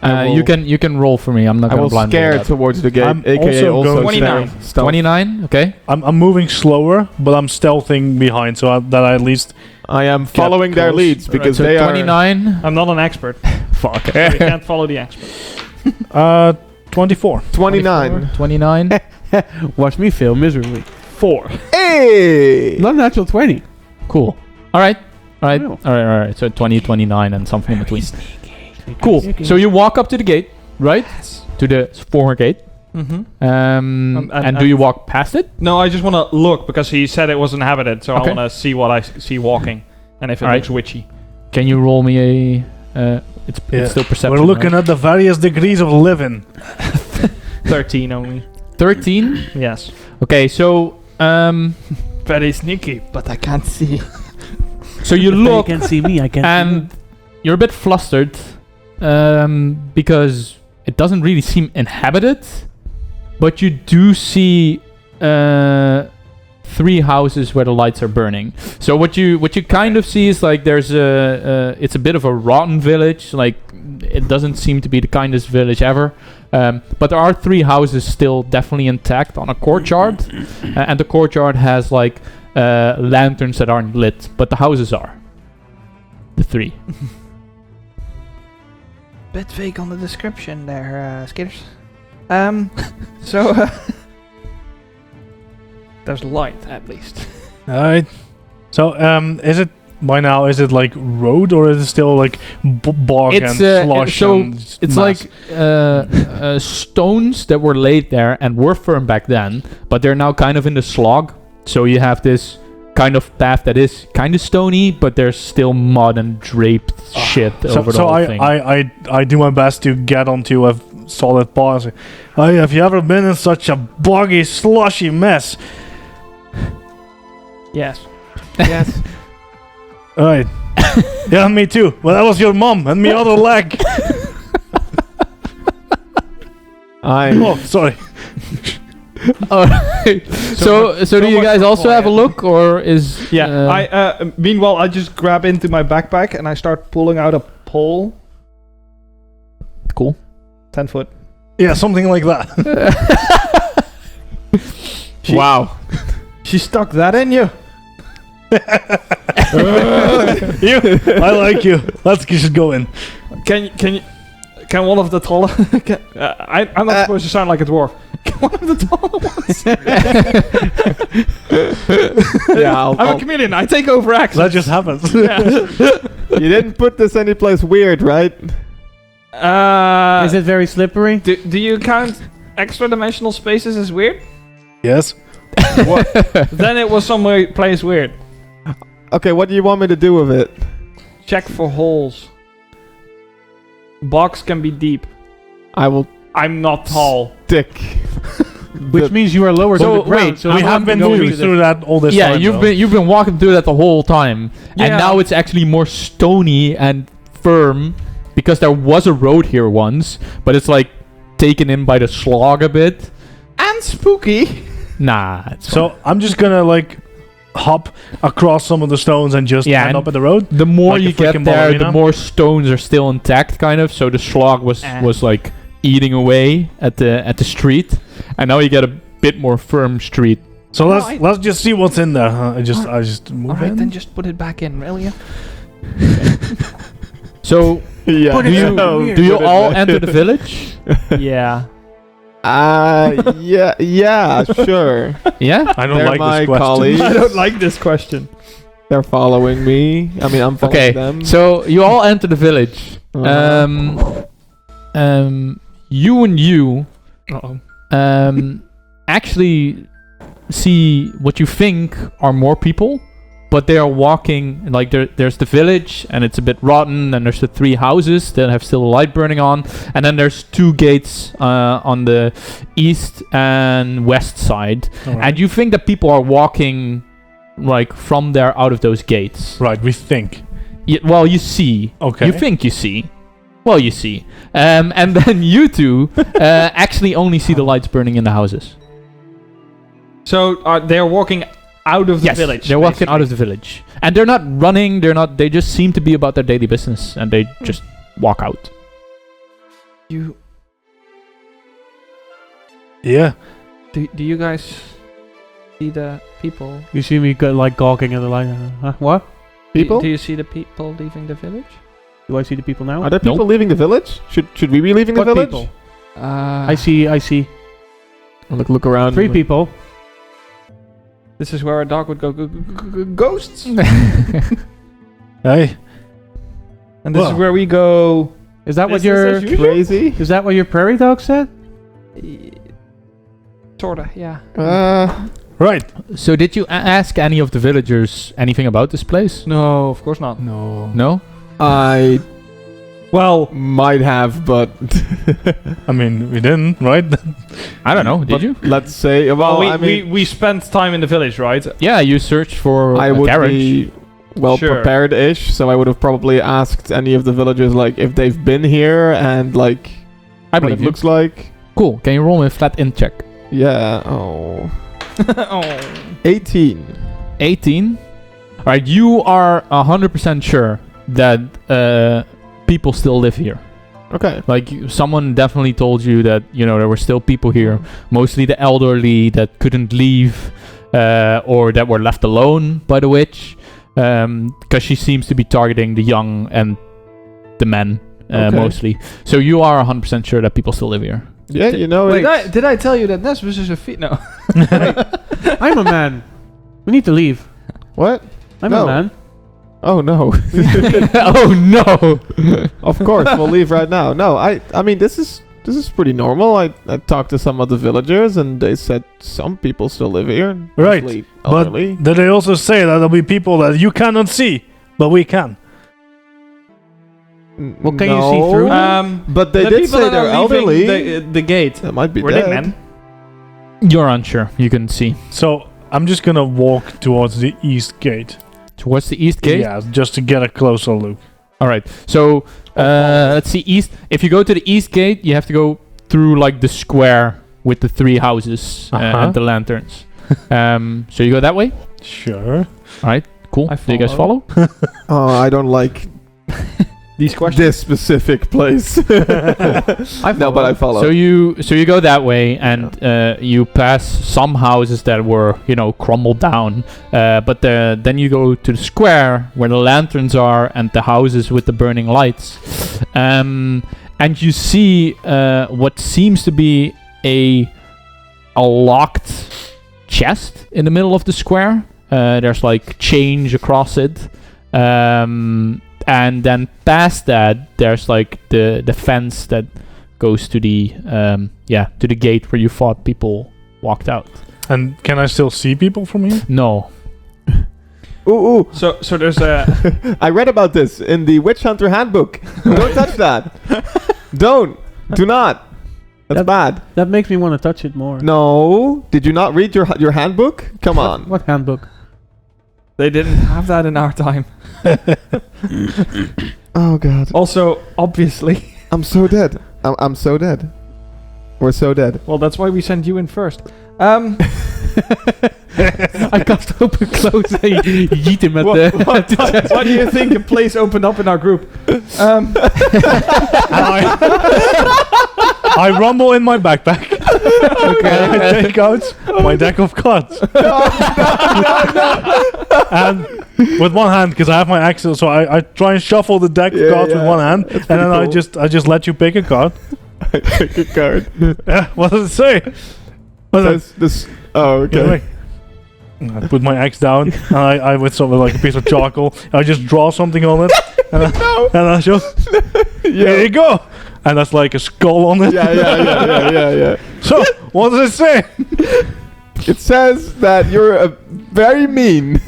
You can roll for me. I'm not I gonna will blind scare roll that. towards the gate, I'm aka also also going 29. stealth. 29. Okay. I'm moving slower, but I'm stealthing behind, so that I at least. I am following their close. leads because so they 29. I'm not an expert. Fuck. So you can't follow the expert. 24. are 29. 29. watch me fail miserably. 4. Hey! Not natural 20. Cool. All right. All right. Wow. All right. So 20, 29, and something in between. Cool. So you walk up to the gate, right? To the former gate. Mm-hmm. And do you walk past it? No, I just want to look because he said it was inhabited, so Okay. I want to see what I see walking and if it Alright. looks witchy. Can you roll me a? It's still perception. We're looking at the various degrees of living. 13 only. 13. Yes. Okay. So Very sneaky, but I can't see. so you You look can see me, I can see and you're a bit flustered because it doesn't really seem inhabited, but you do see 3 houses where the lights are burning. So what you kind of see is like there's it's a bit of a rotten village. Like it doesn't seem to be the kindest village ever. But there are 3 houses still definitely intact on a courtyard, and the courtyard has like lanterns that aren't lit, but the houses are. The 3. Bit vague on the description there, Skitters. So there's light at least. Alright. So, is it by now? Is it like road or is it still like bog It's, and slush? so and It's mess? like stones that were laid there and were firm back then, but they're now kind of in the slog. So you have this kind of path that is kind of stony, but there's still mud and draped shit over the whole thing. I do my best to get onto a solid path. Hey, have you ever been in such a boggy, slushy mess? Yes. Yes. Alright. Yeah, me too. Well, that was your mom and me other leg. Oh, sorry. Alright. So do you much guys for also have a quiet. look, or is Yeah. Meanwhile, I just grab into my backpack and I start pulling out a pole. Cool. 10 foot. Yeah, something like that. Wow. She stuck that in you. You, I like you. Let's just go in. Can one of the taller? I'm not supposed to sound like a dwarf. Can one of the taller ones? Yeah, I'm a chameleon. I take over accents. That just happens. Yeah. you didn't put this anyplace weird, right? Is it very slippery? Do you count extra dimensional spaces as weird? Yes. Then it was some place weird. Okay, what do you want me to do with it? Check for holes. Box can be deep. I will I'm not tall. stick. Which means you are lower So, than the ground. wait, So We how have am I been going moving to through that all this yeah, time. you've been walking through that the whole time, and Yeah. now it's actually more stony and firm. because there was a road here once, but it's like taken in by the slog a bit. And spooky. Nah. It's So I'm just gonna like hop across some of the stones and just Yeah, end and up at the road. the more like you a get freaking there, the ballerina? more stones are still intact, kind of. So the slog was like eating away at the street, and now you get a bit more firm street. So Alright. let's just see what's in there. I just move Alright, in. then just put it back in, will you? So Yeah. Put it do you so do you Put it all back. enter the village? Yeah. Yeah, sure. Yeah. I don't They're like my this question. colleagues. I don't like this question. They're following me. I mean, I'm following Okay. them. So you all enter the village. You and you Uh-oh. actually see what you think are more people, but they are walking like there's the village and it's a bit rotten, and there's the 3 houses that have still a light burning on, and then there's 2 gates on the east and west side, Alright. and you think that people are walking like from there out of those gates. Right, we think. Well, you see. Okay. You think you see. Well, you see. And then you two actually only see the lights burning in the houses. So they're walking out of the Yes, village. they're walking out of the village. And they're not running, they just seem to be about their daily business, and they just walk out. You Yeah. do you guys see the people? You see me like gawking at the light. What? People? Do you see the people leaving the village? Do I see the people now? Are there people Nope. leaving the village? Should we be leaving What the village? people? I I see. Look around. 3 people. This is where a dog would go. Ghosts. Hey. And this is Well. where we go. Is that what Business your as usual? Crazy. Is that what your prairie dog said? Sorta, yeah. Right. So did you ask any of the villagers anything about this place? No, of course not. No. No? I Well, might have, but I mean, we didn't, right? I don't know. Did but you? let's say. Well, we, I mean, we spent time in the village, right? Yeah, you searched for I a would garage. be well Sure. prepared-ish, so I would have probably asked any of the villagers like if they've been here and like I what believe it you. looks like. Cool. Can you roll me a flat int check? Yeah. Oh. Oh. 18. 18. Alright, you are 100% sure that people still live here. Okay. Like, someone definitely told you that, there were still people here. Mostly the elderly that couldn't leave, or that were left alone by the witch. Because she seems to be targeting the young and the men, Okay. mostly. So you are 100% sure that people still live here. Yeah, you know Wait, it. did I tell you that Nesbus is a feet? No. I'm a man. We need to leave. What? I'm No. a man. Oh no. Oh no! Of course, we'll leave right now. No, I mean this is pretty normal. I talked to some of the villagers and they said some people still live here. Right, mostly But elderly. did they also say that there'll be people that you cannot see, but we can? Well, can you see No. through them? But they the did people say that are they're leaving elderly. the gate. That might be Were dead. they men? You're unsure. You can see. So I'm just gonna walk towards the east gate. Towards the east gate? Yeah, just to get a closer look. Alright, so let's see, east. If you go to the east gate, you have to go through like the square with the 3 houses and the lanterns. So you go that way? Sure. Alright, cool. I Do you guys follow? Oh, I don't like These questions. this specific place. No, but I follow. So you go that way, and you pass some houses that were crumbled down, but then you go to the square where the lanterns are and the houses with the burning lights, and you see what seems to be a locked chest in the middle of the square. There's like change across it. And then past that, there's like the fence that goes to the to the gate where you thought people walked out. And can I still see people from here? No. Ooh. So there's a. I read about this in the Witch Hunter Handbook. Don't touch that. Do not. That's bad. That makes me want to touch it more. No. Did you not read your handbook? Come on. What handbook? They didn't have that in our time. Oh god. Also, obviously. I'm so dead. I'm so dead. We're so dead. Well, that's why we sent you in first. I cast open close and yeet him at What do you think a place opened up in our group? I rumble in my backpack. Okay, I take out my deck of cards. And with one hand, because I have my axe, so I try and shuffle the deck of cards with one hand, and then I just let you pick a card. I pick a card. Yeah, what does it say? This. Oh, okay. Anyway, I put my axe down, and I with something like a piece of charcoal, I just draw something on it, and I just here you go, and that's like a skull on it. Yeah. So what does it say? It says that you're very mean.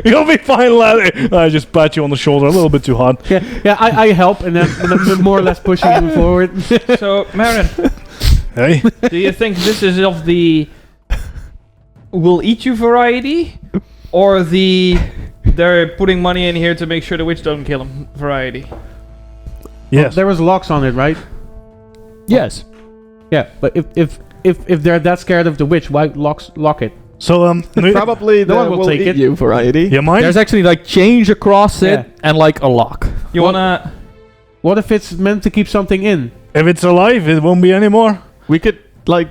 You'll be fine, laddie. I just pat you on the shoulder a little bit too hard. Yeah, I help and then more or less pushing him forward. So, Marin, Hey, do you think this is of the "we'll eat you" variety, or the "they're putting money in here to make sure the witch don't kill him" variety? yes. There was locks on it, right? Yes. Yeah, but if they're that scared of the witch, why lock it? So Probably the one will will take eat it. you variety. you mind? There's actually like change across it Yeah. and like a lock. You wanna? What if it's meant to keep something in? If it's alive, it won't be anymore. We could like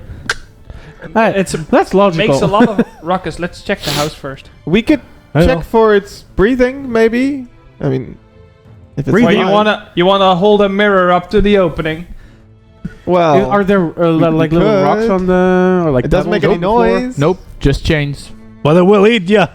That's logical. Makes a lot of ruckus. Let's check the house first. we could I check know. for its breathing, maybe. I mean, if it's Or alive. you wanna hold a mirror up to the opening? Well, Are there like little could. rocks on the or like it doesn't make pebbles any on the floor? noise. Nope, just chains. But it will eat ya.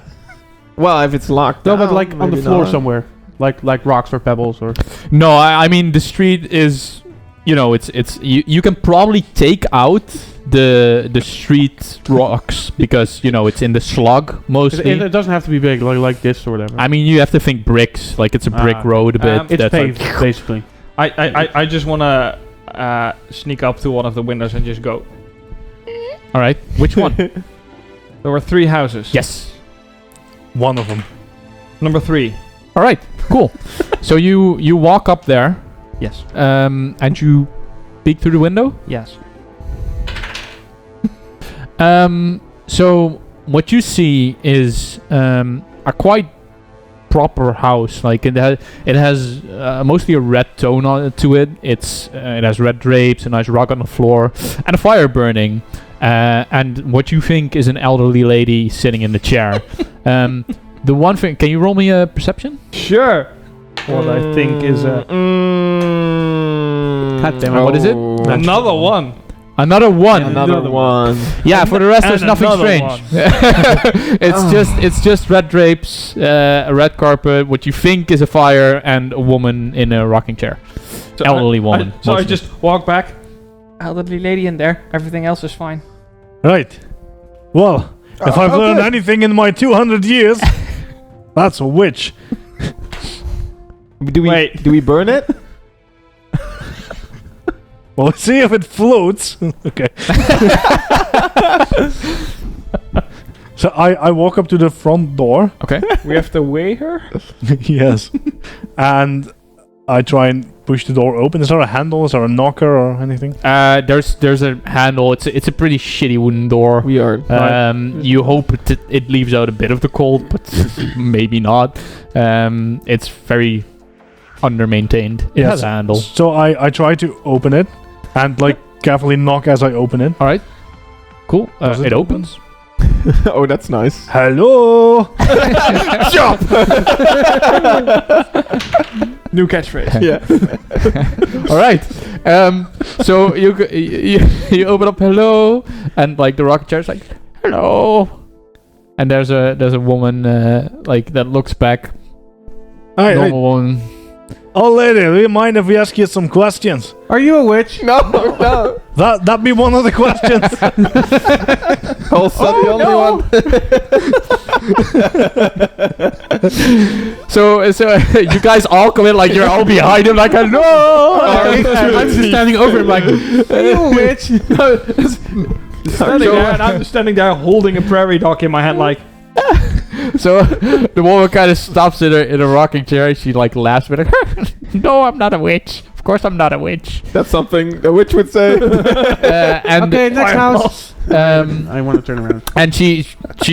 Well, if it's locked. No, but down, like on the maybe floor not. somewhere, like rocks or pebbles or. No, I mean the street is, it's you can probably take out the street rocks because it's in the slug mostly. It doesn't have to be big, like this or whatever. I mean you have to think bricks, like it's a brick road a bit. It's that's paved like, basically. I just wanna sneak up to one of the windows and just go. all right, which one? There were 3 houses. Yes. One of them. Number 3. All right, cool. So you walk up there, Yes. and you peek through the window. Yes. So what you see is a quite proper house. Like it has mostly a red tone to it. It has red drapes, a nice rug on the floor, and a fire burning. And what you think is an elderly lady sitting in the chair. The one thing, can you roll me a perception? Sure. What I think is a God damn it. What is it? another one. Another one. Another one. Yeah, for the rest And there's nothing another strange. one. it's just red drapes, a red carpet, what you think is a fire, and a woman in a rocking chair. So Elderly woman. So I mostly. just walk back. Elderly lady in there. Everything else is fine. Right. Well, if I've learned good. anything in my 200 years, that's a witch. Do Wait. we burn it? Well, let's see if it floats. Okay. So I walk up to the front door. Okay. We have to weigh her. Yes. And I try and push the door open. Is there a handle? Is there a knocker or anything? There's a handle. It's a pretty shitty wooden door. We are. You hope it leaves out a bit of the cold, but maybe not. It's very under-maintained. It has a handle. So I try to open it and carefully knock as I open it. All right. Cool. Does It opens. Oh, that's nice. Hello. New catchphrase. Yeah. All right. So you open up hello, and the rocket chair's like hello, and there's a woman that looks back. Hi, Normal woman. old lady, do you mind if we ask you some questions? Are you a witch? No, no. That be one of the questions. Also the only one. So you guys all come in you're all behind him hello. I'm just standing over him are you a witch? Standing there, and I'm just standing there holding a prairie dog in my hand So the woman kind of stops in a rocking chair. And she like laughs with her. No, I'm not a witch. Of course, I'm not a witch. That's something a witch would say. And Okay, next house. I want to turn around. And she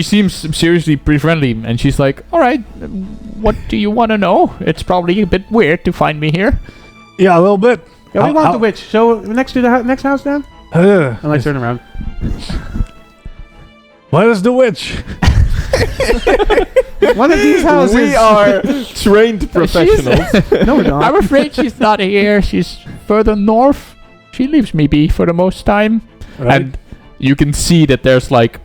seems seriously pretty friendly, and she's like, "All right, what do you want to know? It's probably a bit weird to find me here." Yeah, a little bit. Yeah, we want the witch. So next to the next house, then. And I turn around. Where is the witch? One of these houses. We are trained professionals. No, we're not. I'm afraid she's not here. She's further north. She leaves me be for the most time. Right. And you can see that there's like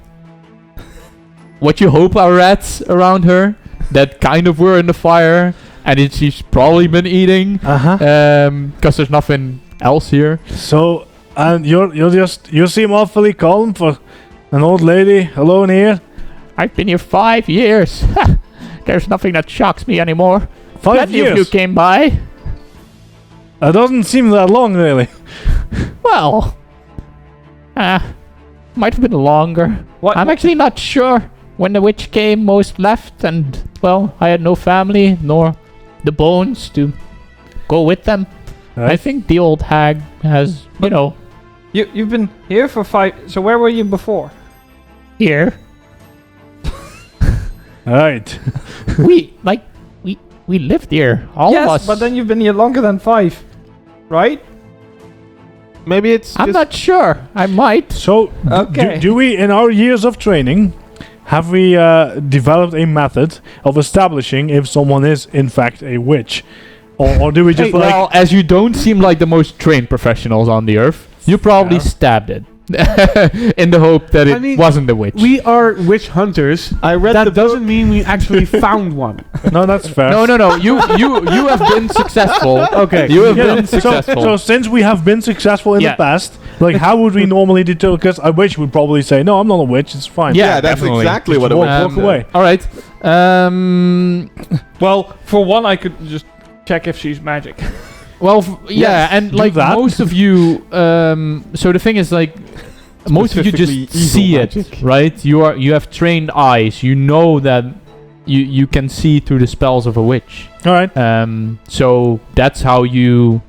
what you hope are rats around her that kind of were in the fire, and she's probably been eating because there's nothing else here. So, and you seem awfully calm for an old lady alone here. I've been here 5 years. There's nothing that shocks me anymore. 5 Plenty of you years. came by. It doesn't seem that long, really. Well, might have been longer. What? I'm actually not sure. When the witch came, most left, and well, I had no family nor the bones to go with them. Right. I think the old hag has, You've been here for 5. So where were you before? here. Right. we lived here, all of us. Yes, but then you've been here longer than 5, right? Maybe it's I'm just not sure. I might. So, Okay. do we, in our years of training, have we developed a method of establishing if someone is in fact a witch, or do we just Well, as you don't seem like the most trained professionals on the earth, you probably Yeah. stabbed it in the hope that it I mean, wasn't the witch. We are witch hunters. I read That the doesn't mean we actually found one. No, that's fair. No. You have been successful. Okay. You have Yeah, been successful. So since we have been successful in Yeah. the past, like how would we normally determine? Because a witch would probably say, "No, I'm not a witch. It's fine." Yeah, that's definitely. exactly Just what it walk, was. walk away. All right. Well, for one, I could just check if she's magic. Well, yeah, Yes, and do like that. most of you, so the thing is like, most of you just Specifically evil see magic. it, right? You have trained eyes. You know that you can see through the spells of a witch. All right. So that's how you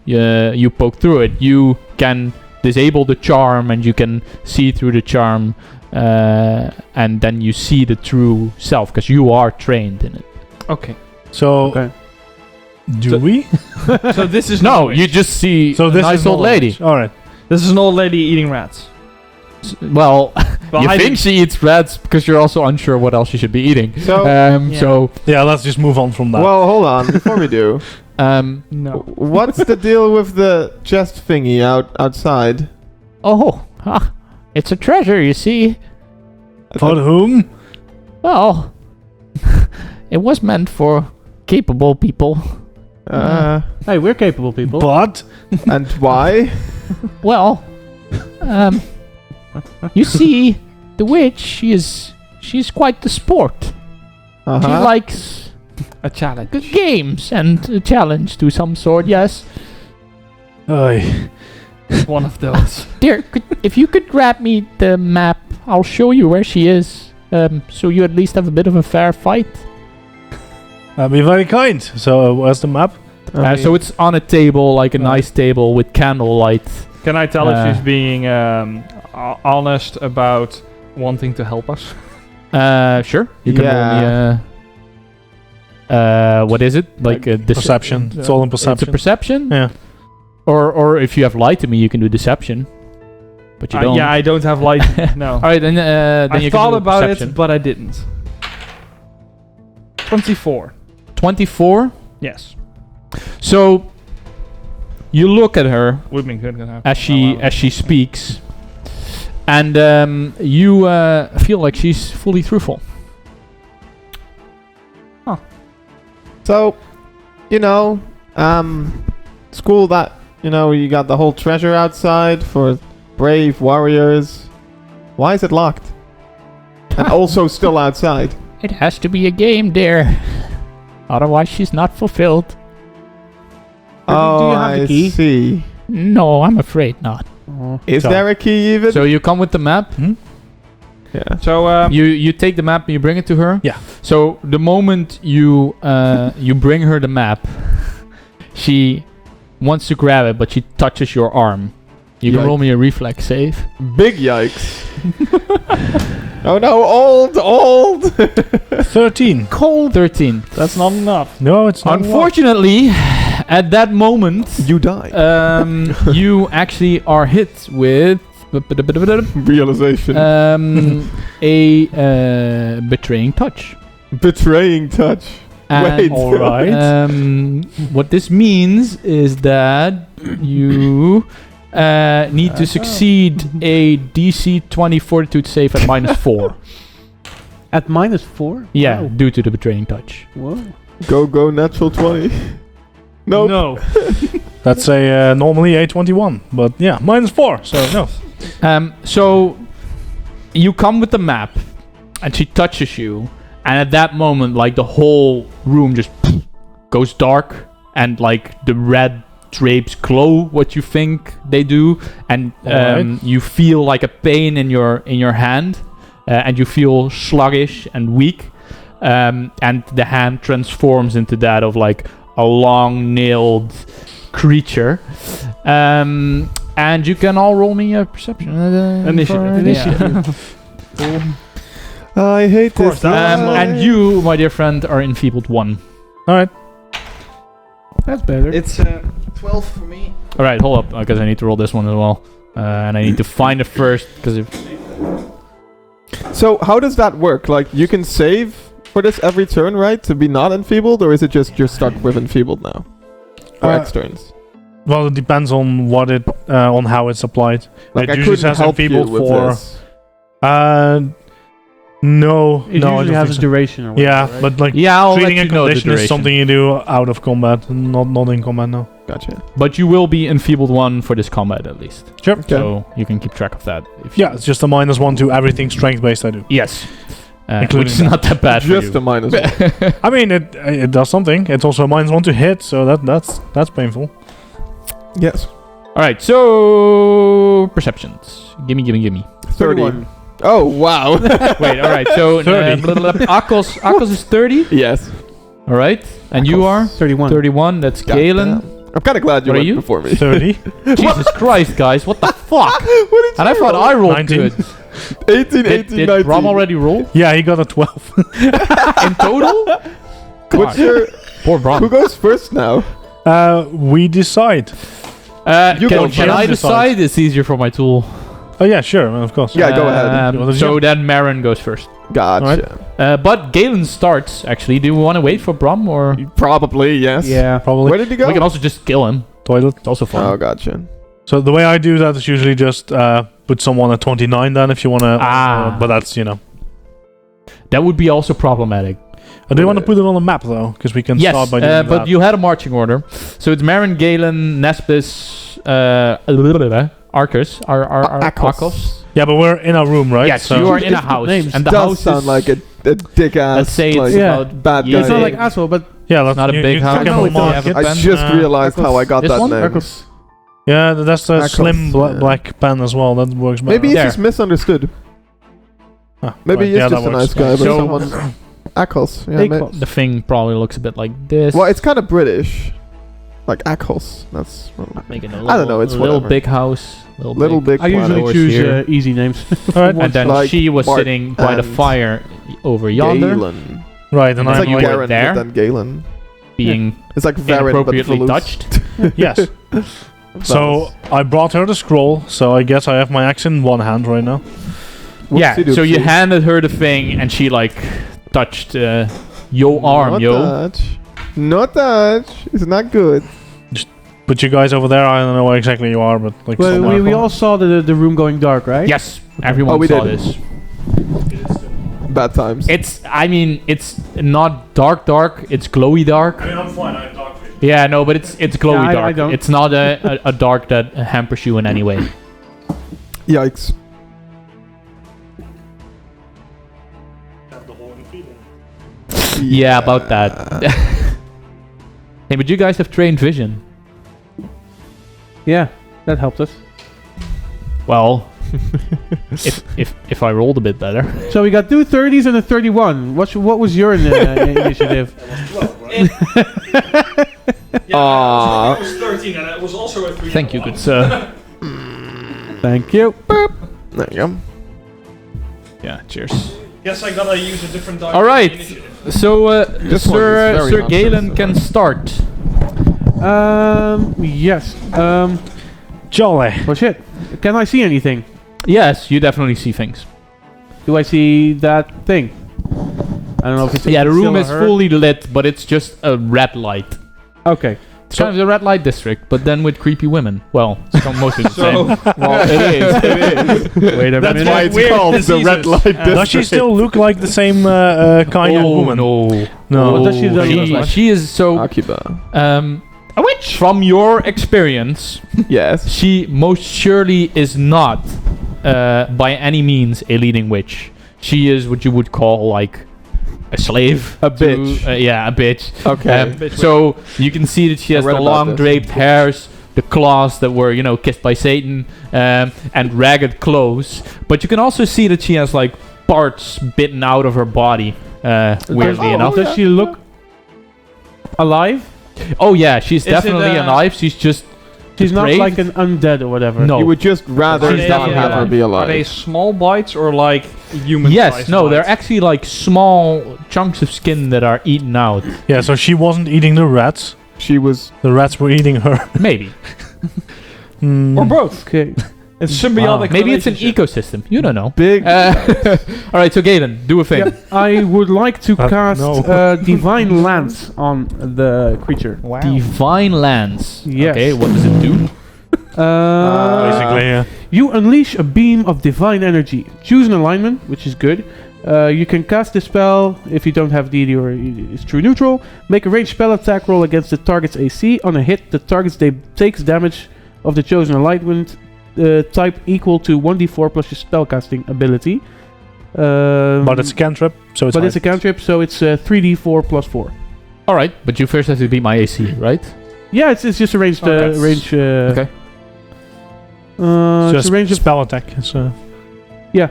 poke through it. You can disable the charm, and you can see through the charm, and then you see the true self because you are trained in it. Okay. So, Okay. do So- we? So this is No, not you just see So a this nice is old not a lady. witch. All right. This is an old lady eating rats. Well, Well, you I think she eats rats because you're also unsure what else she should be eating. So, Yeah. So, Yeah, let's just move on from that. well, hold on. Before we do, No. what's the deal with the chest thingy outside? it's a treasure, you see. For whom? Well, it was meant for capable people. Hey, we're capable people. But And why? Well, you see, the witch, she's quite the sport. She Uh-huh. likes A challenge. games and a challenge to some sort, yes. Oy. One of those. Dear, if you could grab me the map, I'll show you where she is. So you at least have a bit of a fair fight. That'd be very kind. So, where's the map? So it's on a table, like a Right. nice table with candlelight. Can I tell if Uh, she's being honest about wanting to help us? Sure. You can roll me what is it? Like a Perception. It's all in It's a perception. perception? Yeah. Or if you have lied to me, you can do deception. But you don't. Yeah, I don't have light. No. All right, then I you thought can do about perception. it, but I didn't. 24. 24. Yes. So you look at her Would have been good. Gonna have as she speaks, and you feel like she's fully truthful. So, school that, you got the whole treasure outside for brave warriors. Why is it locked? And also still outside. It has to be a game, dear. Otherwise, she's not fulfilled. Do you Oh, have the I key? see. No, I'm afraid not. Is So- there a key even? So you come with the map. Yeah. So You take the map and you bring it to her. Yeah. So the moment you bring her the map, she wants to grab it, but she touches your arm. You can Yikes. roll me a reflex save. Big yikes. Oh no, old. 13. Cold. 13. that's not enough. No, it's not. Unfortunately, at that moment, You die. you actually are hit with Realization. a betraying touch. Betraying touch. And Wait. All right. what this means is that you need to succeed a DC 20 Fortitude save at -4. At -4? Yeah, Wow. due to the betraying touch. Whoa. Go natural 20. Nope. No. That's a normally a 21, but yeah, -4. So no. So you come with the map, and she touches you, and at that moment, like the whole room just goes dark, and like the red drapes glow what you think they do, and Alright. you feel like a pain in your hand, and you feel sluggish and weak, and the hand transforms into that of like a long-nailed creature. And you can all roll me a perception. Initiative. I hate course, this. that was And you, my dear friend, are enfeebled 1. All right. That's better. It's 12 for me. All right, hold up, because I need to roll this one as well, and I need to find it first because if So how does that work? Like you can save for this every turn, right? To be not enfeebled, or is it just you're stuck with enfeebled now? Or X turns? Well, it depends on what it on how it's applied. Like It I usually couldn't says help you enfeebled with for- this. No, It no, I usually don't has think a so. duration or whatever, Yeah, right? but like yeah, I'll treating let a you know the condition is duration. something you do out of combat, not in combat. No. Gotcha. But you will be enfeebled 1 for this combat at least, Sure. Okay. so you can keep track of that. If Yeah, it's just a -1 to everything strength based I do. Yes, Including which is that. not that bad for Just you. a -1. I mean, it does something. It's also a -1 to hit, so that's painful. Yes. All right, so perceptions. Gimme. 30. Oh wow. Wait, all right. So 30. Akos is 30. Yes. All right, and you are 31. 31. That's God Galen. damn. I'm kind of glad you What are went you? before me. 30. Jesus Christ, guys, what the fuck? What did And I you thought roll? I rolled 19. good. 18, Did 18, 19. Brom already roll Yeah, he got a 12. in total? What's God, your, poor Brom. who goes first now? We decide. You go Can first. I decide? It's easier for my tool. Oh yeah, sure, of course. Yeah, go ahead. You wanna So jump? then Marin goes first. Gotcha. But Galen starts, actually. Do you want to wait for Brom, or Probably, yes. Yeah. Probably Where did you go? we can also just kill him? toilet. It's also fun. Oh, gotcha. So the way I do that is usually just put someone at 29 then if you want to. But that's, That would be also problematic. I do want to put it on the map though, because we can Yes, start by doing but that. you had a marching order. So it's Marin, Galen, Nespis, Arcus, Akos. Yeah, but we're in a room, right? Yes, So you are in a Different house. names. And the Does house sound is, like a dick ass. let's say it's like, Yeah. about bad Yeah, It's guy. not big. like asshole, but Yeah, that's not a big house. You No, can it mark does. it I then, just realized Akos. how I got This that one? name. Akos. Yeah, that's the Akos, slim yeah. black pen as well. That works better. Maybe he's There. just misunderstood. Ah, Maybe right, he is yeah, just that a nice works. guy, but So- someone... Akos. Yeah, Akos. The thing probably looks a bit like this. well, it's kind of British. Like Akos. That's... Making a I don't know, it's little whatever. big house. Little big I planet. usually Doors choose here. easy names. Alright. And then Like she was Bart sitting by the and fire over yonder, Galen. Right, and It's It's I'm like you like, were Garen, there? but then Galen. being It's like Varen, but inappropriately Veloos. touched. yes. So I brought her the scroll, so I guess I have my axe in one hand right now. Yeah, so you Whoopsie-doopsie. handed her the thing and she like touched your arm, Not yo. touch. Not touch. It's not good. Put you guys over there. I don't know where exactly you are, but like Well, somewhere. we all saw the room going dark, right? Yes, everyone Oh, we saw did. this. Bad times. It's not dark, it's glowy dark. I'm fine. I have dark vision. Yeah, no, but it's glowy Yeah, I dark. don't. It's not a dark that hampers you in any way. Yikes. Yeah, about that. Hey, but you guys have trained vision. Yeah, that helped us. Well, if I rolled a bit better. So we got 2 30s and a 31. What was your initiative? Aww. It was 13 and it was also a 3. Thank you, good sir. Thank you. There you go. Yeah, cheers. Guess I gotta use a different die. All right. So, This one is Sir very Sir hot, Galen so- can start. Yes. Jolly. Well, shit. Can I see anything? Yes, you definitely see things. Do I see that thing? I don't know if it's Yeah, the room still is her. fully lit, but it's just a red light. Okay. It's kind of the red light district, but then with creepy women. Well, it's mostly the same. Well, it is. Wait a That's minute. why it's Weird called the red diseases. light district. Does she still look like the same kind of woman? No. No. What does she look like? She is so... Akiba. A witch! From your experience, Yes. she most surely is not, by any means, a leading witch. She is what you would call, like, a slave. A bitch. Yeah, a bitch. Okay. So you can see that she has I read the about long this. draped hairs, the claws that were, kissed by Satan, and ragged clothes. But you can also see that she has, like, parts bitten out of her body, weirdly enough. Does she look alive? Oh yeah, she's Is it, definitely alive. She's just She's not depraved. like an undead or whatever. No. You would just rather She's not definitely have her alive. be Are they alive. small bites or like human Yes, sized no, they're bites? actually like small chunks of skin that are eaten out. Yeah, so she wasn't eating the rats. She was. The rats were eating her. Maybe. Hmm. Or both. Okay. It's symbiotic. Maybe it's an relationship. ecosystem. You don't know. Big. All right, so Galen, do a thing. Yeah, I would like to cast no. Divine Lance on the creature. Wow. Divine Lands. Yes. Okay, what does it do? Basically, yeah. You unleash a beam of divine energy. Choose an alignment, which is good. You can cast the spell if you don't have deity or it's true neutral. Make a ranged spell attack roll against the target's AC. On a hit, the target takes damage of the chosen alignment type equal to 1d4 plus your spellcasting ability. But it's a cantrip, so it's. It's a cantrip, so it's 3d4 plus 4. All right, but you first have to beat my AC, right? Yeah, it's just a ranged Okay. range. Okay. It's just a range of spell attack. It's yeah.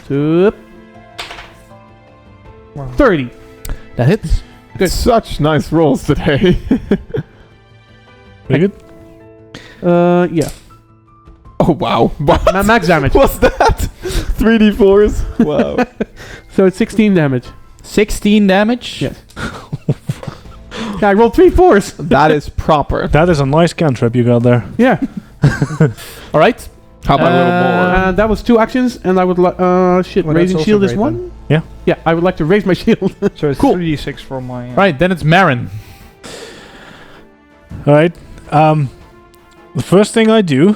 So, 30. That hits. Good. Such nice rolls today. pretty good. Yeah. Oh wow. What? Max damage. What's that? 3d4s. Wow. So it's 16 damage. 16 damage. Yes. Yeah, I rolled 3 4s. That is proper. That is a nice cantrip you got there. Yeah. All right. How about a little more? That was 2 actions, and I would like. Shit, Well, raising that's shield also is great 1? Yeah. Yeah, I would like to raise my shield. So it's Cool. 3d6 for my. All right, then it's Marin. All right. The first thing I do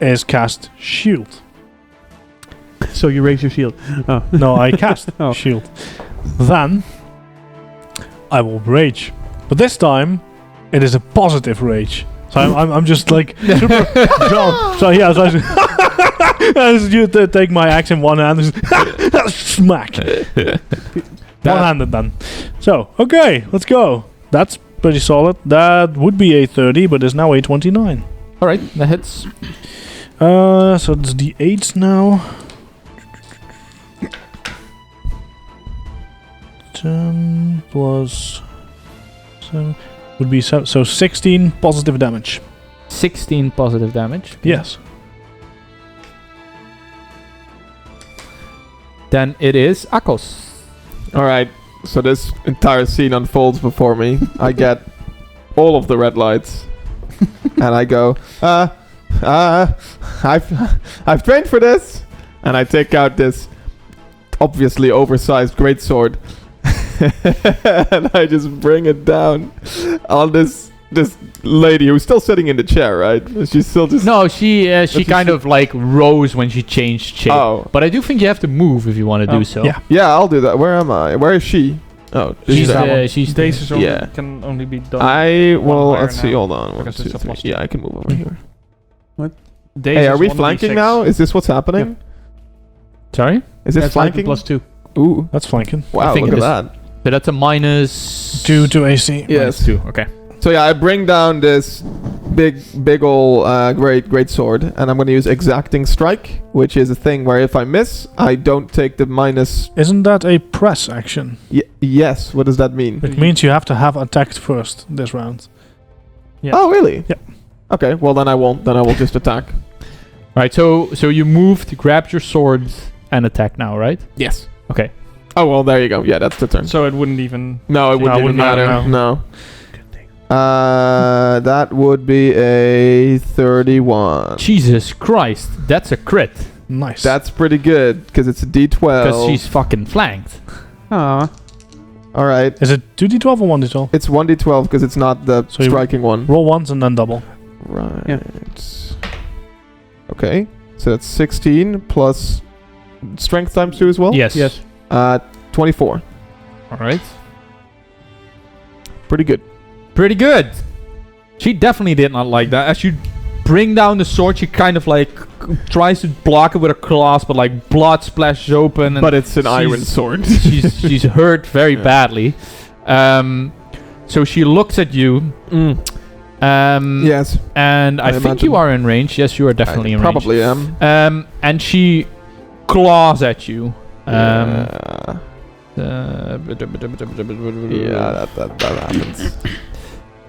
is cast shield. So you raise your shield. Oh. No, I cast Oh. shield. Then I will rage, but this time it is a positive rage. So I'm just like super jump. So yeah, so I just take my axe in one hand, and just smack. One-handed then. So okay, let's go. That's pretty solid. That would be a 30, but it's now a 29. All right, that hits. So it's the 8s now. 10 plus 7 would be so 16 positive damage. 16 positive damage. Yes. Then it is Akos. All right. So this entire scene unfolds before me. I get all of the red lights, and I go, I've trained for this, and I take out this obviously oversized greatsword, and I just bring it down on this lady who's still sitting in the chair, right? She's still just No, she she kind of like rose when she changed shape. Oh. But I do think you have to move if you want to do so. Yeah. Yeah, I'll do that. Where am I? Where is she? Oh, She's that one. she's Stasis only Yeah. can only be done. I one well, higher let's see. now, Hold on. 1, because 2, it's a 3. plus Yeah, 2. I can move over here. Days Hey, are is we 1d6. flanking now? Is this what's happening? Sorry? Is this That's like flanking? +2. Ooh, That's flanking. wow! think Look it at is. that. So that's a minus 2 to AC. Yes. minus 2. Okay. So yeah, I bring down this big ol' great sword, and I'm gonna use exacting strike, which is a thing where if I miss, I don't take the minus. Isn't that a press action? Yes. What does that mean? It means you have to have attacked first this round. Yeah. Oh, really? Yeah. Okay. Well, then I won't. Then I will just attack. Right, so you moved, grabbed your sword, and attack now, right? Yes. Okay. Oh well, there you go. Yeah, that's the turn. So it wouldn't even. No, it wouldn't even matter. No. That would be a 31. Jesus Christ, that's a crit. Nice. That's pretty good because it's a D12. Because she's fucking flanked. Aw. All right. Is it 2d12 or 1d12? It's 1d12 because it's not the So you striking one. Roll once and then double. Right. Yeah. Okay. So that's 16 plus strength times 2 as well? Yes. Yes. 24. Alright. Pretty good. Pretty good. She definitely did not like that. As you bring down the sword, she kind of like tries to block it with her claws, but like blood splashes open. And But it's an iron she's- sword. she's hurt very badly. So she looks at you. Yes. And I think imagine. you are in range. Yes, you are definitely I in range. probably am. And she claws at you. Yeah, It's that happens.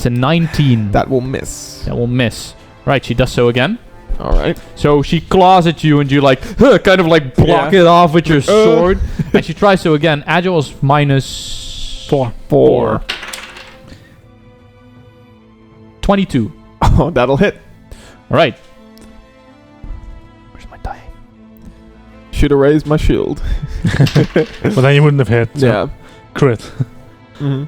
a 19. That will miss. That will miss. Right, she does so again. All right. So she claws at you and you like kind of like block it off with your sword. And she tries so again. Agile is minus 4. 22. Oh, that'll hit. Alright. Where's my die? Should have raised my shield. But then you wouldn't have hit. So Yeah. Crit. Mm-hmm.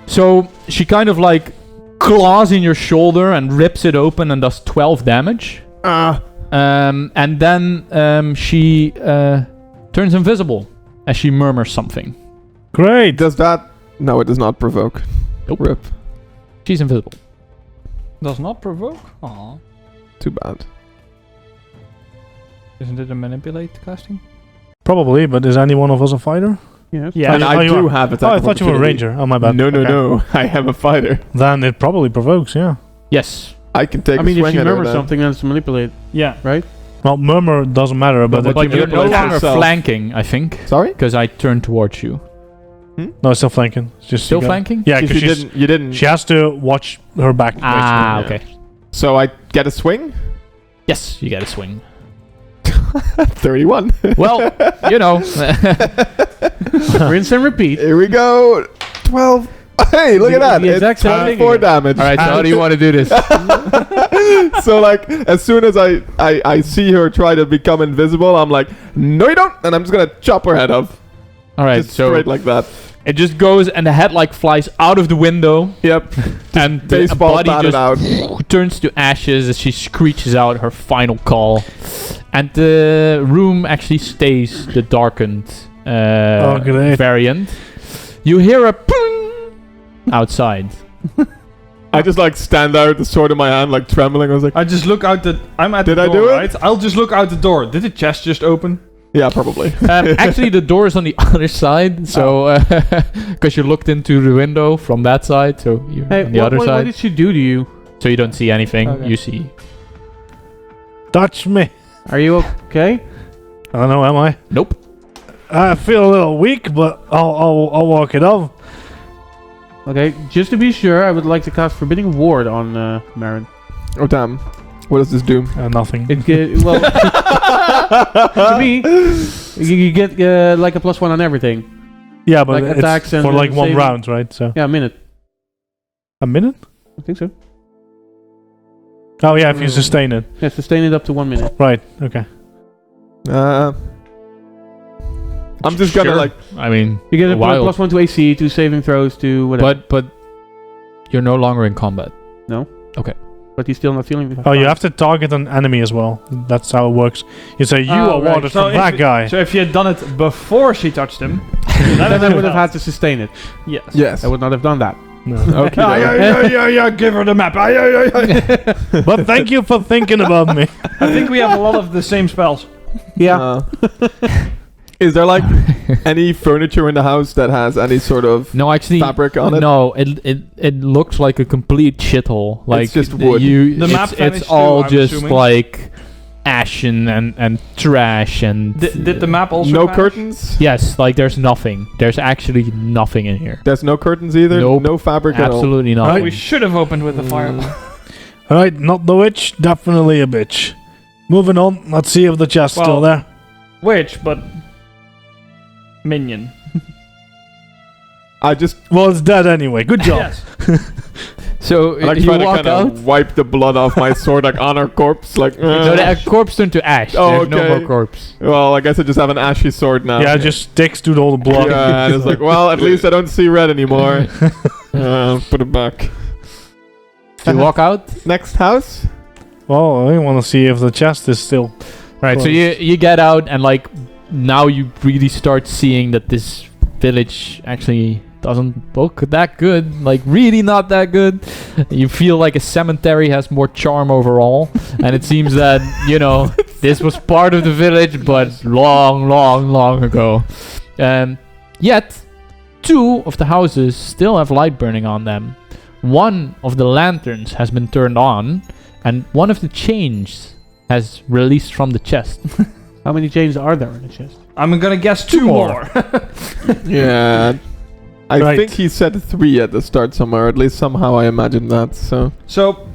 So she kind of like claws in your shoulder and rips it open and does 12 damage. And then she turns invisible as she murmurs something. Great. Does that? No, it does not provoke. Nope. Rip. She's invisible. Does not provoke? Aw. Too bad. Isn't it a manipulate casting? Probably, but is any one of us a fighter? Yes. Yeah. And Oh, I you do are. have attack. Oh, I of thought you were a opportunity. ranger. Oh, my bad. No, Okay. no. I am a fighter. Then it probably provokes, yeah. Yes. I can take I mean, a if swing you at her remember then. something, then it's manipulate, Yeah. right? Well, murmur doesn't matter, but, But But you you're no manipulate longer yourself. flanking, I think. Sorry? Because I turned towards you. no, it's still flanking. It's just Still you got- flanking? Yeah, You because you didn't. she has to watch her back. Ah, basically, okay. So I get a swing. Yes, you get a swing. 31. Well, you know. Rinse and repeat. Here we go. 12. Hey, look at that. The It's exact same thing 24 again. damage. Alright, so how do you want to do this? So like, as soon as I see her try to become invisible, I'm like, no you don't, and I'm just gonna chop her head off. Alright, Just so straight like that. it just goes and the head like flies out of the window Yep. and the Baseball body batted just out. turns to ashes as she screeches out her final call. And the room actually stays the darkened great. variant. You hear a ping outside. I just like stand there with the sword in my hand, like trembling. I was like, I just look out the. I'm at Did the I door, do it? right? I'll just look out the door. Did the chest just open? yeah, probably. Actually, the door is on the other side, so because you looked into the window from that side, so you're Hey, on the what, other what side, did she do to you? so you don't see anything. Okay. You see. Touch me. Are you okay? I don't know, am I? Nope. I feel a little weak, but I'll walk it off. Okay, just to be sure, I would like to cast Forbidding Ward on Marin. Oh damn. What does this do? Nothing. Well, to me, you get like a +1 on everything. Yeah, but like it's attacks and, for like one saving. round, right? So Yeah, a minute. a minute? I think so. Oh yeah, if you sustain it. Yeah, sustain it up to 1 minute. Right. Okay. I'm just gonna Sure. like. I mean, You get a wild. +1 to AC, to saving throws, to whatever. but you're no longer in combat. But he's still not feeling. Oh, you have to target an enemy as well. That's how it works. You say you Oh, are right. wanted So from if that it- guy. So if you had done it before she touched him, then I would have had to sustain it. yes. Yes. I would not have done that. No. Okay. Yeah. Give her the map. But thank you for thinking about me. I think we have a lot of the same spells. Yeah. Is there like any furniture in the house that has any sort of No, actually, fabric on it? no. It looks like a complete shithole. Like just wood. The map vanished it's all too, I'm just assuming. like ashen and trash and. Did the map also No vanish? curtains? Yes, like there's nothing. There's actually nothing in here. There's no curtains either? Nope. No fabric at all? Absolutely Oh, nothing. we should have opened with the fireball. Alright, not the witch, definitely a bitch. Moving on, let's see if the chest's still Well- there. Witch, but minion. I just Well, it's dead anyway. Good job. Yes. So like you try to walk kind out. of wipe the blood off my sword like on our corpse. Like, No, the corpse turned to ash. Oh, There's no okay. more corpse. well, I guess I just have an ashy sword now. Yeah, it just sticks to all the blood. Yeah, and it's like, well, at least I don't see red anymore. Put it back. So you walk out. Next house? Well, I want to see if the chest is still. Right. So you get out and like now you really start seeing that this village actually doesn't look that good. Like really not that good. You feel like a cemetery has more charm overall, and it seems that this was part of the village, but long ago. Yet, 2 of the houses still have light burning on them. One of the lanterns has been turned on, and one of the chains has released from the chest. How many chains are there in the chest? I'm gonna guess 2 more. Yeah. I Right. think he said 3 at the start somewhere. At least somehow I imagined that. So So,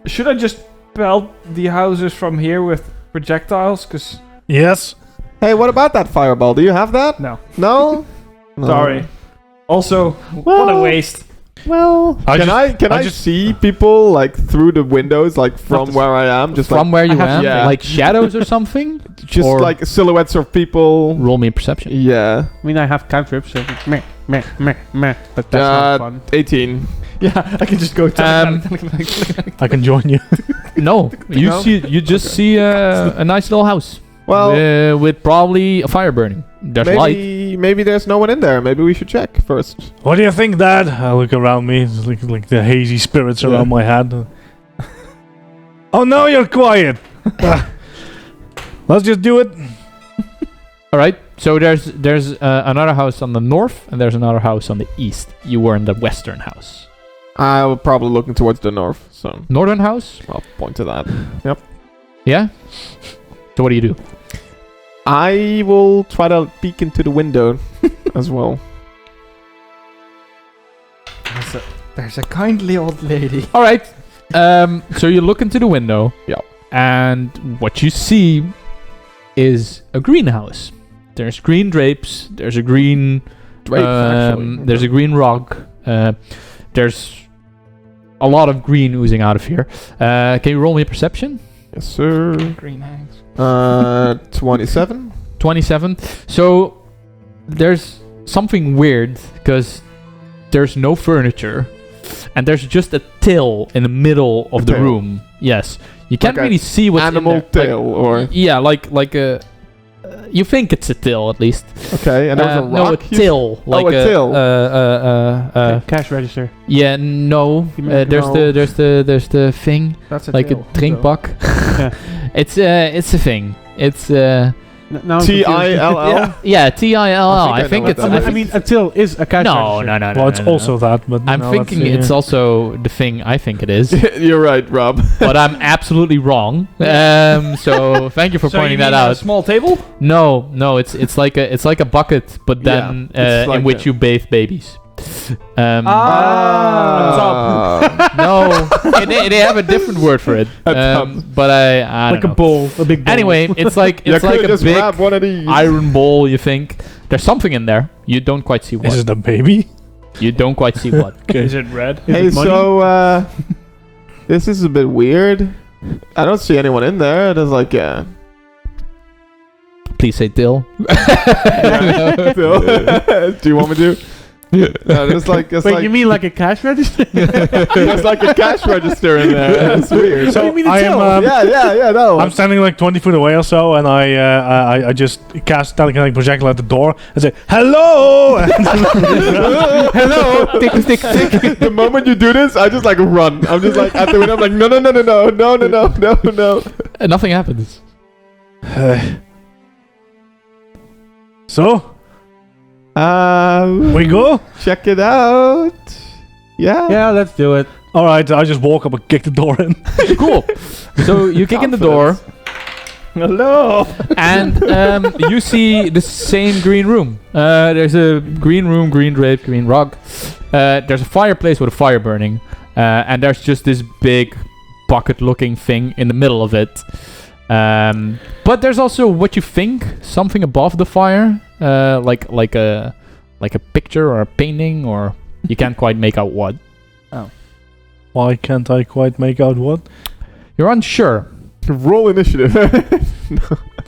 should I just pelt the houses from here with projectiles? Because Yes. hey, what about that fireball? Do you have that? No. No? No. Sorry. Also, what a waste. Well, can I I just see people like through the windows, like from where I am, just From where you I have am, yeah. like shadows or something. just or- like silhouettes of people. Roll me a perception. Yeah, I mean, I have cantrips, so meh, but that's not fun. 18. Yeah, I can just go I can join you. No, you No? you just see a nice little house. Well, With probably a fire burning. There's light. maybe there's no one in there. Maybe we should check first. What do you think, Dad? I look around me, it's like the hazy spirits Yeah. around my head. Oh no, you're quiet. Let's just do it. All right. So there's another house on the north and there's another house on the east. You were in the western house. I will probably looking towards the north, so Northern house? I'll point to that. Yeah. So what do you do? I will try to peek into the window as well. There's a kindly old lady. All right. So you look into the window. Yeah. And what you see is a greenhouse. There's green drapes. There's a green. Actually. There's a green rug. There's a lot of green oozing out of here. Can you roll me a perception? Yes, sir. Green hangs. 27. 27. So there's something weird because there's no furniture and there's just a till in the middle of A the tail. room. Yes. You can't Like a really see what's Animal in there. tail, or Yeah, like a. You think it's a till at least. okay, and there's a rock. No, a till. Like a till. Cash register. Yeah, no. You mean- There's no. there's the thing That's a like tail. a drinkbak. It's a thing. It's Now I'm confused. TILL. yeah, TILL. I I think think I know it's. what that I mean, a till is a cash no, register. no, no, no. Well, it's no, no. also that, but I'm no, thinking let's see. it's also the thing I think it is, You're right, Rob. but I'm absolutely wrong. So thank you for So pointing you that mean a out. small table? No, it's like a bucket, but then it's like in which a- you bathe babies. No, they have a different word for it. A tub. But I Like don't a know. bowl, a big bowl. Anyway, it's like You it's like could a just big grab one of these. iron bowl. You think there's something in there. You don't quite see Is what. it a baby? You don't quite see what. Is it red? Is Hey, it money? so this is a bit weird. I don't see anyone in there. There's like Please say Dill. Phil, do you want me to? No, there's like it's Wait, like you mean like a cash register? there's like a cash register in there. It's weird. So you mean a I am. till? Yeah. No. I'm standing like 20 feet away or so, and I just cast telekinetic projectile at the door and say, "Hello!" Hello. Tick, tick, tick. The moment you do this, I just like run. I'm just like at the window. I'm like, no. Nothing happens. So, we go? Check it out. Yeah. Yeah, let's do it. Alright, I just walk up and kick the door in. Cool. So you kick in the door, Hello. and you see the same green room. There's a green room, green drape, green rug. There's a fireplace with a fire burning, and there's just this big bucket-looking thing in the middle of it. But there's also what you think something above the fire, like a picture or a painting, or you can't quite make out what. Why can't I quite make out what? You're unsure. Roll initiative.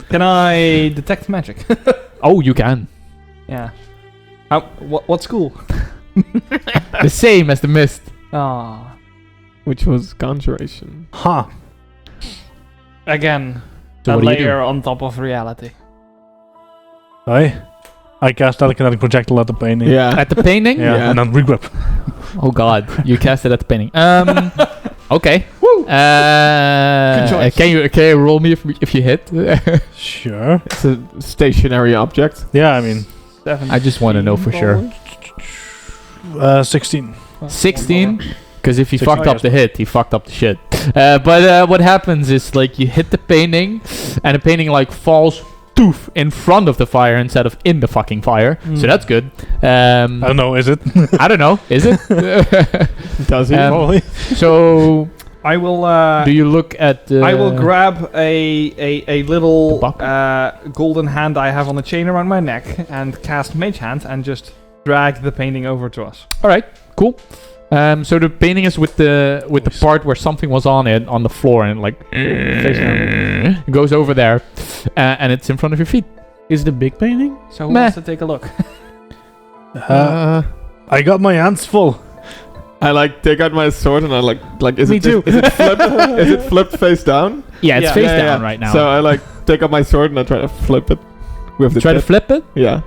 Can I detect magic? Oh, you can. Yeah. What school? The same as the mist. Ah. Which was conjuration. Ha! Again, So a what do you do? layer on top of reality. I cast telekinetic projectile at the painting. Yeah. At the painting? Yeah. And then regrip. Oh god, you cast it at the painting. Okay. Woo. Good choice. Can you roll me if you hit? Sure. It's a stationary object. Yeah, I mean, I just want to know for sure. 16. 16? Because if he 16, fucked up the hit, he fucked up the shit. But what happens is like you hit the painting, and the painting like falls toof in front of the fire instead of in the fucking fire. So that's good. I don't know, is it? I don't know. Is it? Does he? Probably. So I will. do you look at? I will grab a little The golden hand I have on the chain around my neck and cast Mage Hand and just drag the painting over to us. All right. Cool. So the painting is with the part where something was on it on the floor, and like it goes over there, and it's in front of your feet. Is it a big painting? So who Meh. wants to take a look? I got my hands full. I like take out my sword and I like is Me it too. Is it flipped? Is it flipped face down? Yeah, it's Yeah. face Yeah, down yeah. right now. So I like take out my sword and I try to flip it with the try to tip. flip it. Yeah.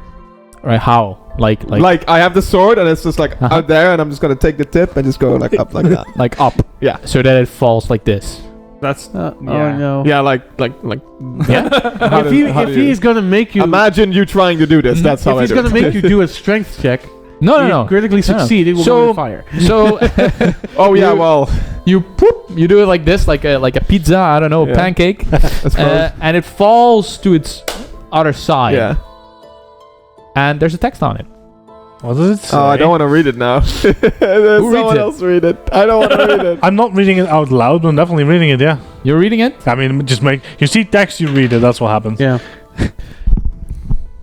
Right? How? Like I have the sword and it's just like Uh-huh. out there and I'm just gonna take the tip and just go like up like that. like up. Yeah. So that it falls like this. That's Oh Yeah. no. Yeah, like Yeah. How If, do- how if do he you- is gonna make you, Imagine you trying to do this. Mhm. That's how if I he's do gonna it. make you do a strength check, No, you no, no. critically No, no. succeed, it will So- go in fire. So Oh yeah, You- well, you you do it like this, like a pizza. I don't know, a Yeah. pancake, I suppose. and it falls to its other side. yeah. And there's a text on it. What does it say? Oh, I don't want to read it now. reads Someone it? else read it. I don't want to read it. I'm not reading it out loud, but I'm definitely reading it, yeah. You're reading it. I mean, just make... You see text, you read it, that's what happens. Yeah.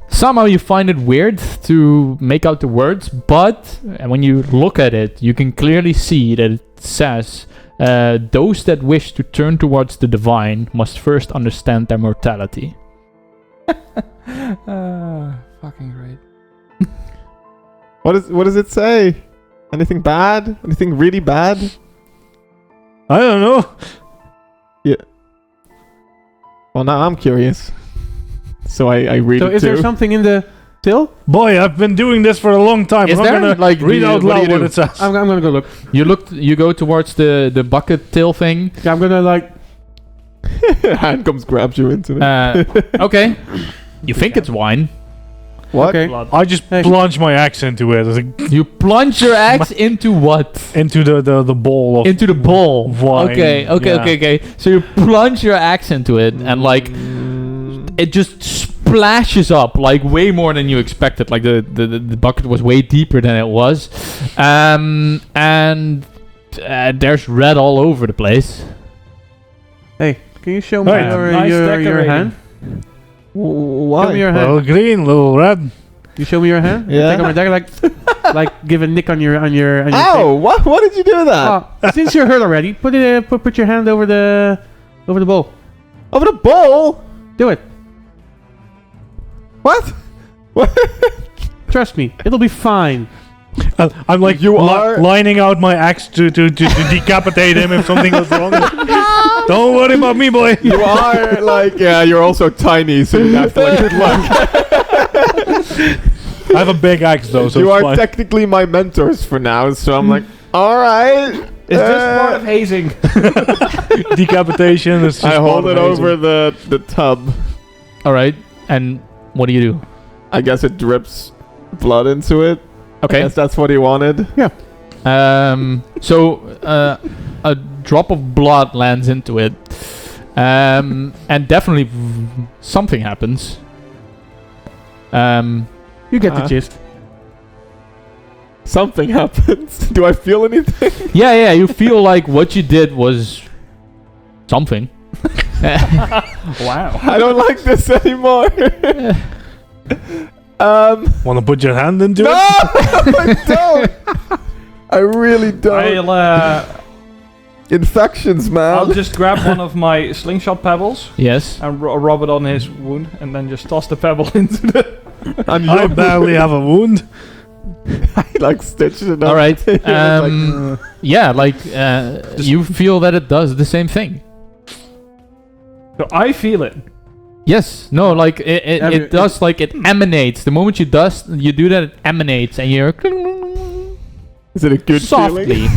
Somehow you find it weird to make out the words, but when you look at it, you can clearly see that it says, those that wish to turn towards the divine must first understand their mortality. fucking great. What does it say? Anything bad? Anything really bad? I don't know. Well, now I'm curious. So I read So it is too. there something in the till? Boy, I've been doing this for a long time. Is I'm there? not gonna Like, read out what do you loud what do? it says. I'm gonna go look. You go towards the bucket till thing. Yeah, I'm gonna like. Hand comes, grabs you into it. Okay. You think it's wine. What? Okay. Blood. I just Hey. plunge my axe into it. It's like, You plunge your axe into what? into the bowl of... Into the bowl. Wine, Okay. yeah. So you plunge your axe into it, and like it just splashes up like way more than you expected. Like the bucket was way deeper than it was, and there's red all over the place. Hey, can you show me Right. Nice your decorating. hand? Why? Show me your hand. Little green, little red. You show me your hand. Yeah. Take out my dagger, like give a nick on your Ow! What did you do with that? Oh, since you're hurt already, put it put your hand over the bowl. Over the bowl? Do it. What? What? Trust me, it'll be fine. I'm like You are- lining out my axe to decapitate him if something goes wrong. Don't worry about me, boy. You are like, yeah, you're also tiny, so you have to like, good luck. I have a big axe though, so You it's are fine. technically my mentors for now, so I'm like, alright. Is this part of hazing? Decapitation is just I hold part it of hazing. over the tub. All right. And what do you do? I guess it drips blood into it. I Okay. guess that's what he wanted. So a drop of blood lands into it, and definitely something happens. You get the gist. Something happens. Do I feel anything? Yeah, you feel like what you did was something. Wow. I don't like this anymore. Want to put your hand into No, it? I don't. I really don't. Infections, man. I'll just grab one of my slingshot pebbles Yes. and rub it on his wound, and then just toss the pebble into the. I'm I barely have a wound. I like stitched it up. All right. It's You feel that it does the same thing. So I feel it. Yes. No. Like it does. Like it emanates. The moment you do that, it emanates, and you're Is it a good softly, feeling?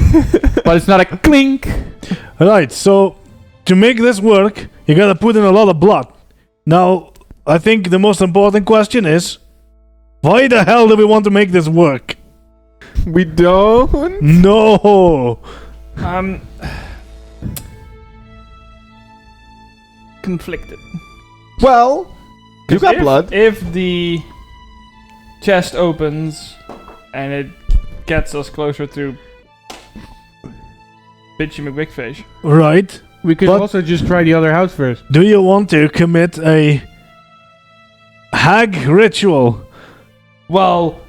but it's not a clink. Alright, so to make this work, you gotta put in a lot of blood. Now, I think the most important question is, why the hell do we want to make this work? We don't. No! Conflicted. Well, you got blood. If the chest opens and it gets us closer to Bitchy McBigfish. Right. We could But- also just try the other house first. Do you want to commit a hag ritual? Well,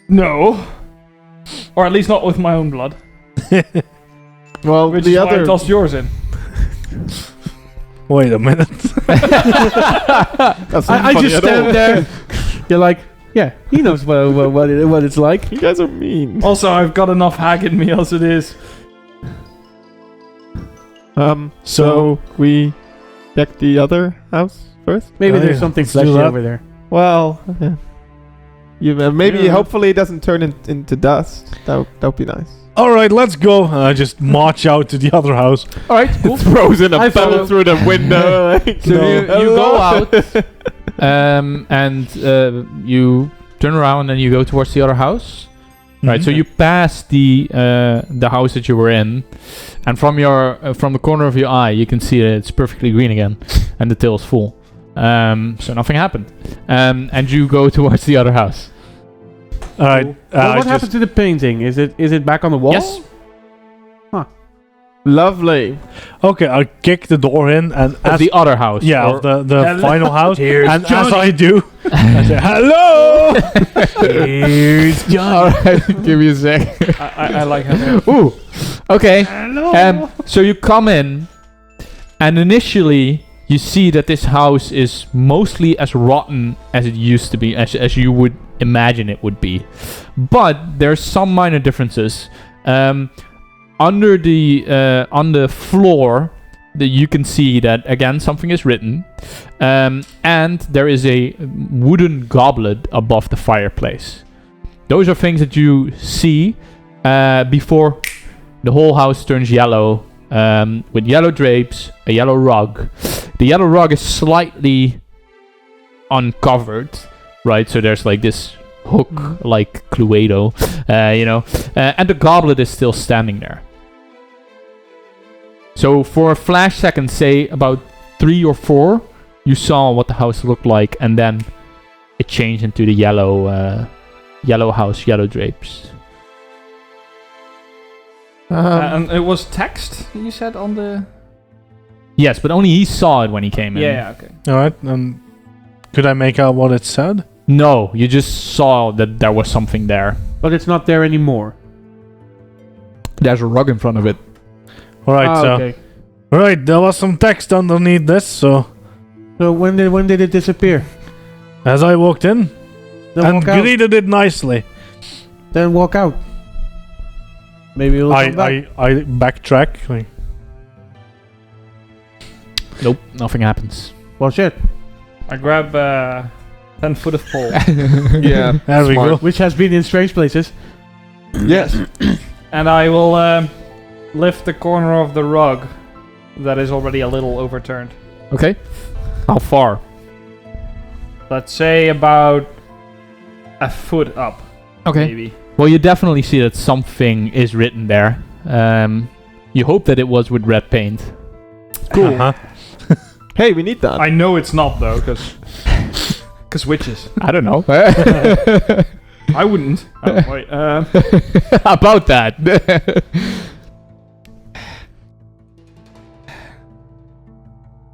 no. Or at least not with my own blood. Well, Which the is why I other. tossed yours in. Wait a minute. That's not I funny just at all. stand there. You're like, yeah, he knows what it's like. You guys are mean. Also, I've got enough hag in me as it is. So we check the other house first. Maybe Oh, there's yeah. something Let's do fleshy that. over there. Well, maybe Yeah. hopefully it doesn't turn into dust. That would be nice. Alright, let's go. And I just march out to the other house. All right. Cool. Throws in a I pebble follow. through the window. Like, So no. you go out, and you turn around and you go towards the other house. Right. So Mhm. you pass the house that you were in, and from the corner of your eye, you can see that it's perfectly green again, and the tail is full. So nothing happened. And you go towards the other house. Alright. What happened to the painting? Is it back on the wall? Yes. Lovely. Okay, I'll kick the door in and Of the other house. yeah, or- of the Hello. final house. Here's And as Johnny. I do, I say, hello! Here's John. All right. Give me a sec. I like having. Ooh. Okay. Hello. So you come in, and initially you see that this house is mostly as rotten as it used to be, as you would imagine it would be. But there's some minor differences. Under the on the floor, you can see that again something is written, and there is a wooden goblet above the fireplace. Those are things that you see before the whole house turns yellow, with yellow drapes, a yellow rug. The yellow rug is slightly uncovered, right? So there's like this hook, like Cluedo, and the goblet is still standing there. So for a flash second, say about 3 or 4, you saw what the house looked like, and then it changed into the yellow house, yellow drapes. And it was text, you said, on the... Yes, but only he saw it when he came in. Yeah, okay. Alright, could I make out what it said? No, you just saw that there was something there. But it's not there anymore. There's a rug in front of it. Alright, so Okay. right, there was some text underneath this, so So when did it disappear? as I walked in Then and walk out. greeted it nicely, Then walk out. Maybe it'll come back. I backtrack. Like, Nope, nothing happens. Well, shit. I grab 10 foot of pole. Yeah. there we smart. go. Which has been in strange places. Yes. And I will lift the corner of the rug that is already a little overturned. Okay. How far? Let's say about a foot up. Okay. Maybe. Well, you definitely see that something is written there. You hope that it was with red paint. Cool. Uh-huh. Hey, we need that. I know it's not though, because witches. I don't know. I wouldn't. Oh, wait. About that.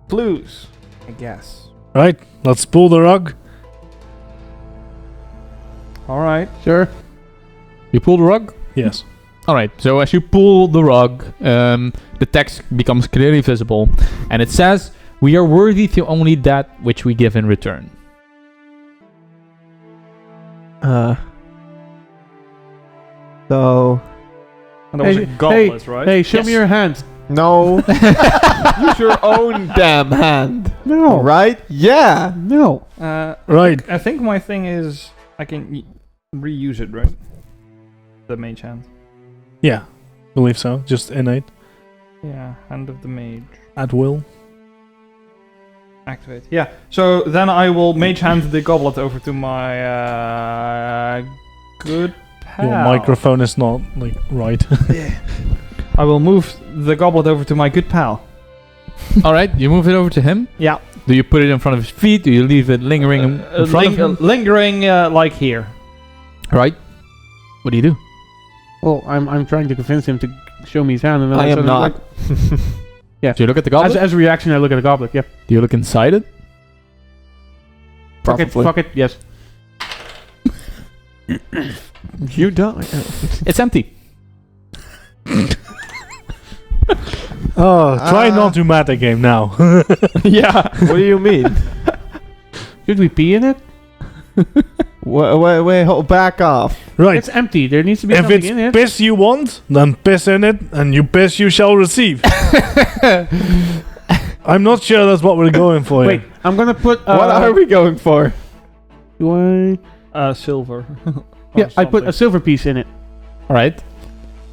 Clues, I guess. Right, let's pull the rug. All right. Sure. You pull the rug? Yes. Alright, so as you pull the rug, the text becomes clearly visible, and it says, "We are worthy to only that which we give in return." So And there was a goblet, right? Hey, show Yes. me your hand. no. Use your own damn hand. No. Right? Yeah. No. Right. I think my thing is I can reuse it, right? The mage hand. Yeah, believe so. Just innate. Yeah, hand of the mage. At will. Activate. Yeah. So then I will mage hand the goblet over to my good pal. Your microphone is not, like, right. I will move the goblet over to my good pal. Alright, you move it over to him. Yeah. Do you put it in front of his feet? Do you leave it lingering in front of him? Lingering like here. Right. What do you do? Well, I'm trying to convince him to show me his hand, and then I am sort of not. So you look at the goblet? As a reaction, I look at the goblet. Yeah. Do you look inside it? Fuck it. Probably. Fuck it. Yes. You don't. It's empty. Oh, try not to metagame now. Yeah. What do you mean? Should we pee in it? Wait, hold, back off. Right. It's empty. There needs to be If something it's in it. piss you want, then piss in it, and you piss you shall receive. I'm not sure that's what we're going for Wait, here. I'm gonna put. What are we going for? Do I? Silver. Yeah, I put a silver piece in it. Alright.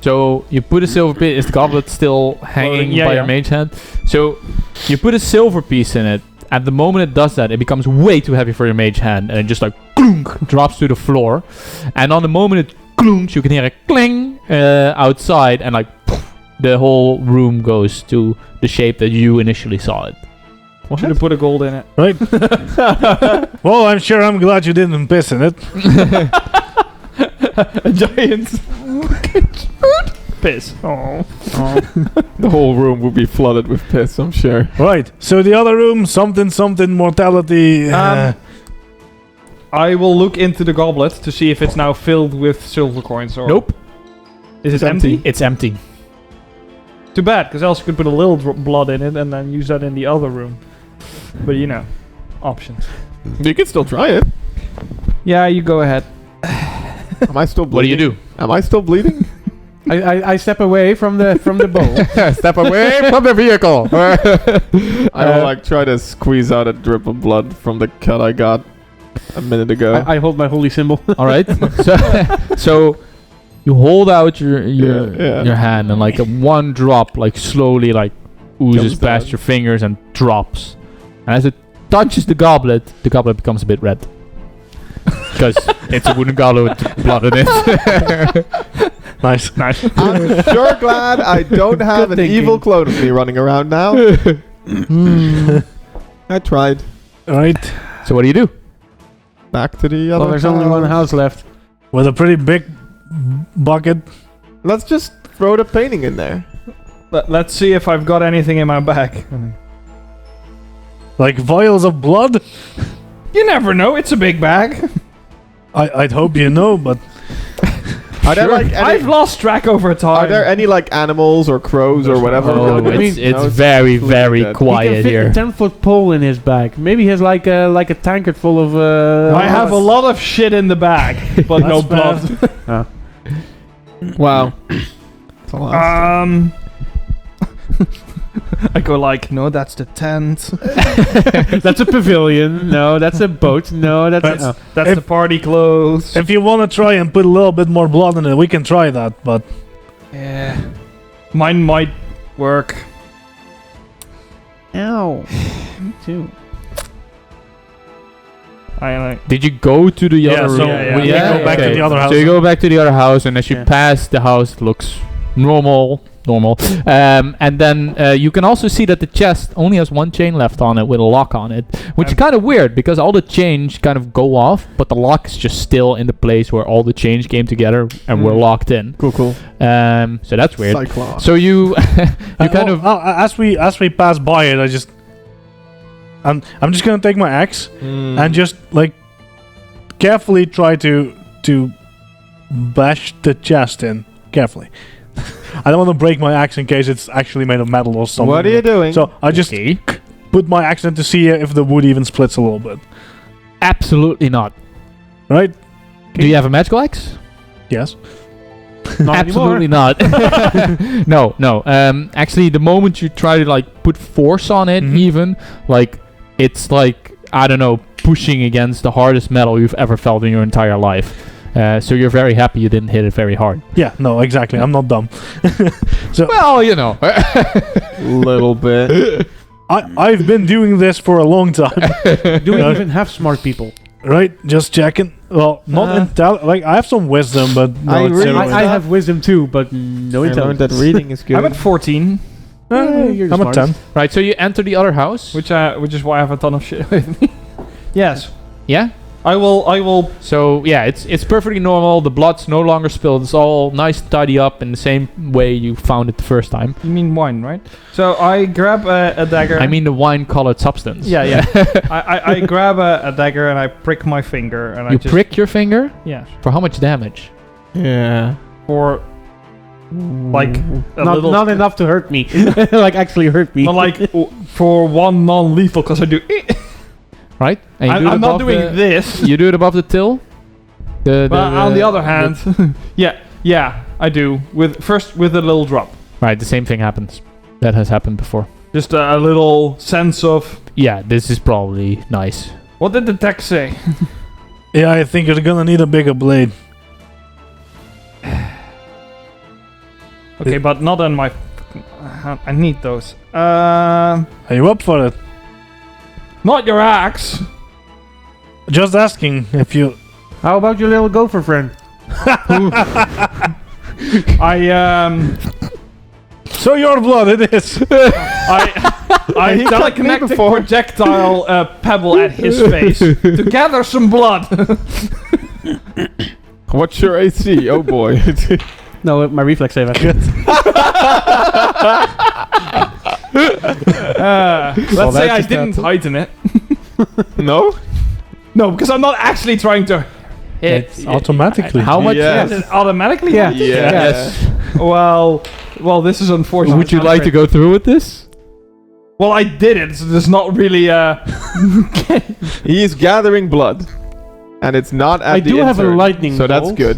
So you put a silver piece. Is the goblet still hanging yeah, by yeah. your mage hand? So you put a silver piece in it. At the moment it does that, it becomes way too heavy for your mage hand, and it just like clunk, drops to the floor. And on the moment it clunks, you can hear a cling outside, and like poof, the whole room goes to the shape that you initially saw it. Should have put a gold in it. Right? Well, I'm glad you didn't piss in it. A giant. Piss. Oh. The whole room would be flooded with piss, I'm sure. Right. So the other room, something mortality. I will look into the goblet to see if it's now filled with silver coins or. Nope. Is it It's empty? empty. It's empty. Too bad, because else you could put a little blood in it and then use that in the other room. But you know, options. You can still try it. Yeah, you go ahead. Am I still What do you bleeding? do? Am I still bleeding? I step away from the bowl. Step away from the vehicle. I will like try to squeeze out a drip of blood from the cut I got a minute ago. I hold my holy symbol. Alright. So you hold out your Yeah. your hand, and like a one drop like slowly like oozes Comes past down. your fingers and drops. And as it touches the goblet becomes a bit red. Because it's a wooden goblet with blood in it. Nice. Nice. I'm sure glad I don't have Good an thinking. evil clone of me running around now. I tried. Right. So what do you do? Back to the other Well, there's only one house left. With a pretty big bucket. Let's just throw the painting in there. Let's see if I've got anything in my bag. Like vials of blood. You never know, it's a big bag. I'd hope you know, but Are there like I've any, lost track over time. are there any like animals or crows or whatever? Oh, I mean, it's no, very, completely very dead. He quiet can fit here. a 10-foot pole in his bag. Maybe he has like a tankard full of. I have a lot of shit in the bag, but no That's blood. Wow. That's a lot. I go like, no, that's the tent. That's a pavilion. No, that's a boat. No, that's. That's If- the party clothes. if you want to try and put a little bit more blood in it, we can try that. But Yeah. Mine might work. Ow. Me too. Did you go to the Yeah, other so room? we go back to the other house. So you go back to the other house, and as you Yeah. pass the house, it looks normal. And then you can also see that the chest only has one chain left on it with a lock on it, which is kind of weird because all the chains kind of go off, but the lock is just still in the place where all the chains came together and were locked in. Cool. So that's weird. Cyclops. So you as we pass by it, I'm just gonna take my axe and just like carefully try to bash the chest in carefully. I don't want to break my axe in case it's actually made of metal or something. What are you doing? So I just put my axe in to see if the wood even splits a little bit. absolutely not. Right? Do you have a magical axe? Yes. Not Absolutely anymore. not. No. Actually, the moment you try to like put force on it, Mhm. even like it's like I don't know, pushing against the hardest metal you've ever felt in your entire life. So you're very happy you didn't hit it very hard. Yeah, no, exactly. I'm not dumb. Well, you know. Little bit. I've been doing this for a long time. Do we even have smart people? Right? Just checking. Well, not like I have some wisdom, but no, I it's really- zero. I have wisdom too, but no I learned intelligence. that reading is good. I'm at 14, You're the I'm at 10. smartest. Right. So you enter the other house. which is why I have a ton of shit with me. Yes, Yeah. I will. So yeah, it's perfectly normal. The blood's no longer spilled. It's all nice and tidy up in the same way you found it the first time. You mean wine, right? So I grab a dagger. I mean the wine-colored substance. Yeah. I grab a dagger and I prick my finger and I You just prick your finger Yeah. for how much damage? Yeah. For like a Not, little. not enough to hurt me. Like actually hurt me. Not like for one non-lethal because I do. Right? And you do it I'm not above doing the- this. You do it above the till. But on the other hand, yeah, I do. First with a little drop. right, the same thing happens. That has happened before. Just a little sense of Yeah, this is probably nice. what did the text say? Yeah, I think you're gonna need a bigger blade. Okay, but not on my. I need those. Are you up for it? Not your axe. Just asking if you. How about your little gopher friend? So your blood it is. I He cut me telekinetic before. projectile pebble at his face to gather some blood. What's your AC? Oh boy. No, my reflex save. Let's Well, say that's I just didn't that. heighten it. No? No, because I'm not actually trying to hit. It's automatically. How much? Yes. Is it automatically? Yeah. Yes. Well, this is unfortunate. Would you It's not like to great. go through with this? Well, I did it, so there's not really He is gathering blood. And it's not at I the do have a insert, lightning so that's bolt. good.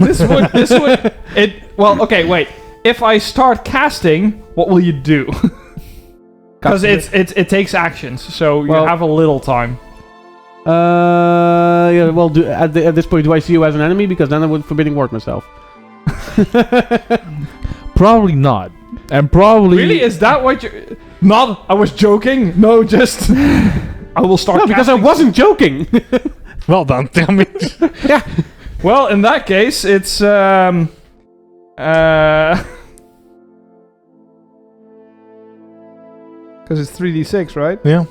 this would well, okay, wait. If I start casting, what will you do? Because it takes actions, so you Well- have a little time. Yeah. Well, at this point, do I see you as an enemy? Because then I would forbidding ward myself. Probably not. And probably Really? Is that what you? Not. I was joking. No, just. I will start. No, because I casting. wasn't joking. Well done, tell me. Well, in that case, it's because it's 3d6, right? Yeah.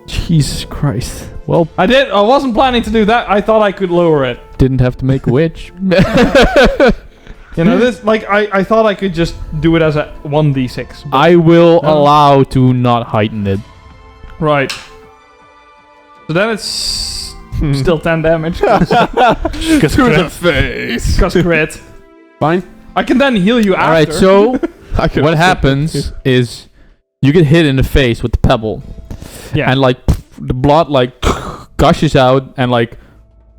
Jesus Christ. Well, I wasn't planning to do that. I thought I could lower it. didn't have to make a witch. You know, this like I thought I could just do it as a 1d6. I will allow to not heighten it. Right. So then it's still 10 damage. To the face. Because crit. Fine. I can then heal you after. Alright, so I can what also- happens is you get hit in the face with the pebble. Yeah. And like the blood like gushes out and like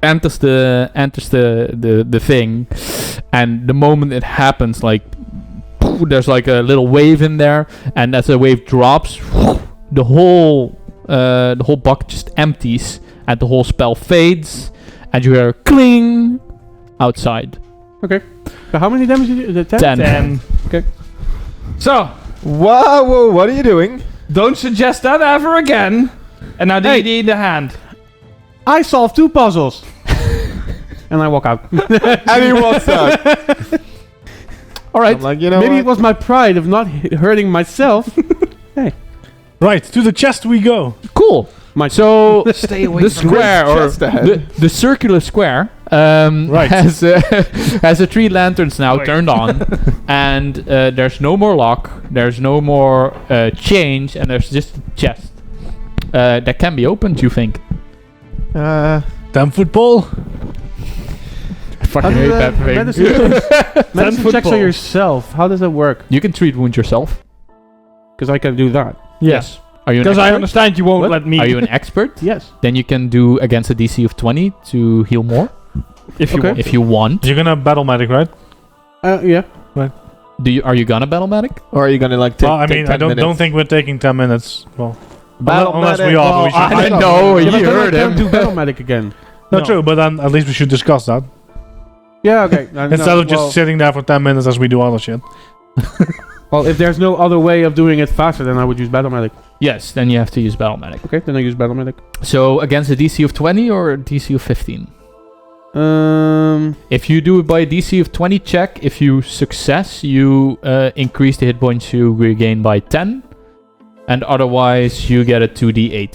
enters the thing, and the moment it happens, like there's like a little wave in there, and as the wave drops, the whole bucket just empties, and the whole spell fades, and you hear cling outside. Okay. So how many damage did you? 10? 10. Okay. So, Whoa, what are you doing? don't suggest that ever again. And now D&D in the hand. I solved 2 puzzles. And I walk out. And he walks out. All right. I'm like, you know Maybe what? it was my pride of not hurting myself. Right, to the chest we go. Cool. So Stay away the from square or chest ahead. the circular square Right. has has the 3 lanterns now turned on, and there's no more lock, there's no more change, and there's just a chest that can be opened. You think? 10-foot pole. I fucking hate that thing. Medicine checks on yourself. How does that work? You can treat wound yourself. Because I can do that. Yes. Are you an Because I expert? understand you won't What? let me. Are you an expert? Yes. Then you can do against a DC of 20 to heal more if you Okay. want. if you want. You're gonna battle medic, right? Yeah. Are you gonna battle medic? Or are you gonna like take? Well, I take mean, 10 I don't minutes? think we're taking 10 minutes. Well, Battle unless we medic. are. but we Well, should I don't don't know. Yeah, You but then heard I can't him. do Battle Medic again. No, No. true, but then at least we should discuss that. Yeah, okay. Instead of just sitting there for 10 minutes as we do other shit. Well, if there's no other way of doing it faster, then I would use Battle Medic. Yes, then you have to use battle medic. Okay, then I use Battle Medic. So against a DC of 20 or a DC of 15? Um, If you do it by a DC of 20 check, if you success, you increase the hit points you regain by 10. And otherwise, you get a 2d8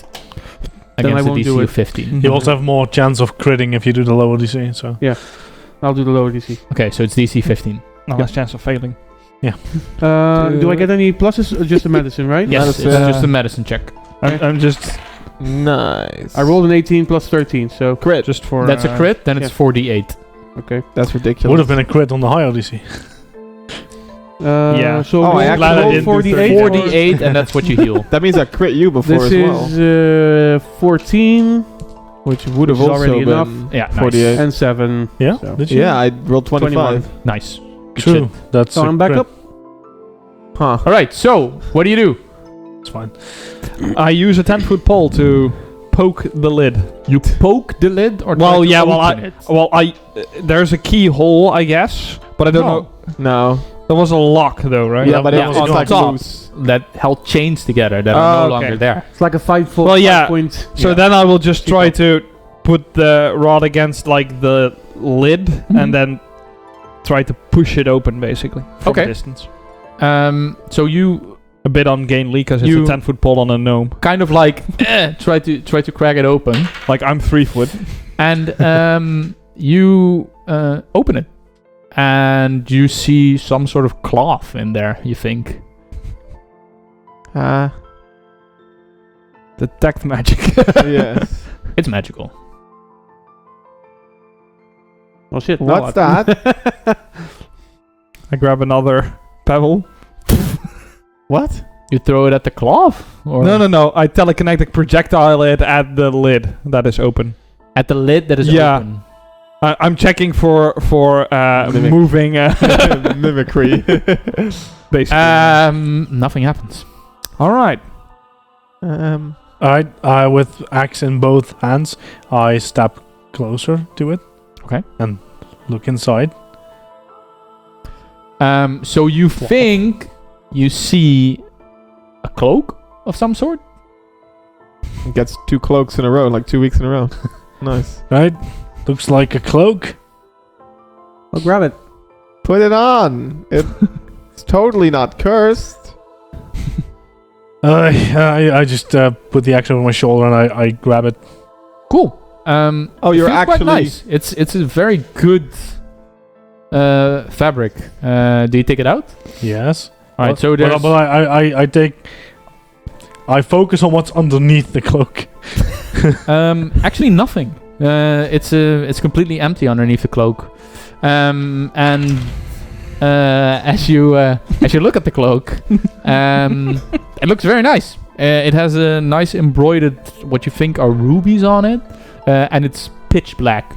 Then I against a won't do DC it. of 15. You also have more chance of critting if you do the lower DC. So I'll do the lower DC. Okay, so it's DC 15. No, less chance of failing. Do I get any pluses or just the medicine, right? Yes, Medicine. it's just a medicine check. I'm just Nice. I rolled an 18 plus 13, so crit. just for. That's a crit, then it's 4d8. okay. That's ridiculous. would have been a crit on the higher DC. Yeah. So Oh, I roll, actually glad I roll didn't do 48. 4d8, and that's what you heal. That means I crit you before This as well. is 14 Which would have which is also already been enough. Yeah, nice. 48. and 7. Yeah? So. Did you? Yeah, I rolled 25. Nice. Good True. shit. That's So a I'm back crit. up. Huh. All right, so what do you do? It's fine. I use a 10-foot pole to poke the lid. You poke the lid or try Well, to yeah. open it? There's a keyhole, I guess, but I don't know. No. There was a lock though, right? Yeah, but yeah, it was on like top. loose. That held chains together that are Oh, no okay. longer there. It's like a 5 Well, yeah. point. So then I will just try to put the rod against like the lid and then try to push it open basically from Okay. a distance. So you A bit ungainly because it's You- a 10-foot pole on a gnome. kind of like try to crack it open, Like I'm 3 foot. and you open it, and you see some sort of cloth in there. You think Detect magic. Yes. it's magical. Oh shit. What's now that? I grab another pebble. What? You throw it at the cloth, or No. I telekinetic projectile it at the lid that is open. at the lid that is Yeah. open. I'm checking for Mimic. moving Mimicry. basically. Nothing happens. All right. I with axe in both hands, I step closer to it. Okay. And look inside. So you think you see a cloak of some sort? Gets 2 cloaks in a row, like 2 weeks in a row. Nice. Right? Looks like a cloak. I'll grab it. Put it on. It's totally not cursed. I just put the axe over my shoulder and I grab it. Cool. Oh, it you're feels quite actually. nice. It's a very good fabric. Do you take it out? Yes. All right. So But there's I take. I focus on what's underneath the cloak. actually nothing. It's completely empty underneath the cloak. And as you look at the cloak, it looks very nice. It has a nice embroidered what you think are rubies on it, and it's pitch black.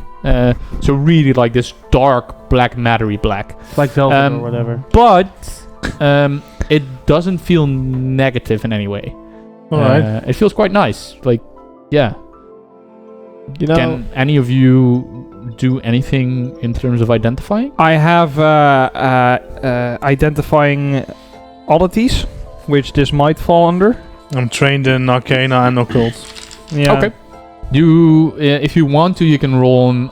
So really like this dark black mattery black. It's like velvet Um, or whatever. But it doesn't feel negative in any way. All right. It feels quite nice. Like, yeah. You know, Can any of you do anything in terms of identifying? I have identifying oddities, which this might fall under. I'm trained in arcana and occult. Yeah. Okay. If you want to, you can roll an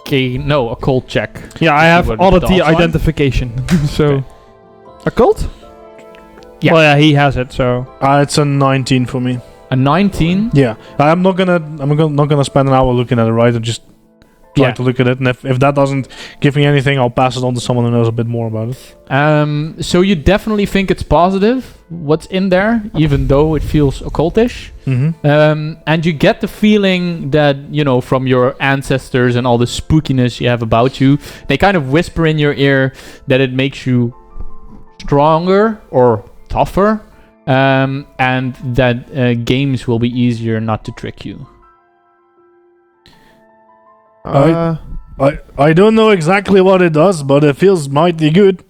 occult check. Yeah, I have what the oddity odds are. identification. So, Okay. occult? Yeah. Well, yeah, he has it. So It's a 19 for me. A 19. Yeah, I'm not gonna spend an hour looking at it, right? I just try Yeah. to look at it, and if that doesn't give me anything, I'll pass it on to someone who knows a bit more about it. So you definitely think it's positive what's in there, even though it feels occultish. Mm-hmm. And you get the feeling that, from your ancestors and all the spookiness you have about you, they kind of whisper in your ear that it makes you stronger or tougher, and that games will be easier not to trick you. I don't know exactly what it does, but it feels mighty good.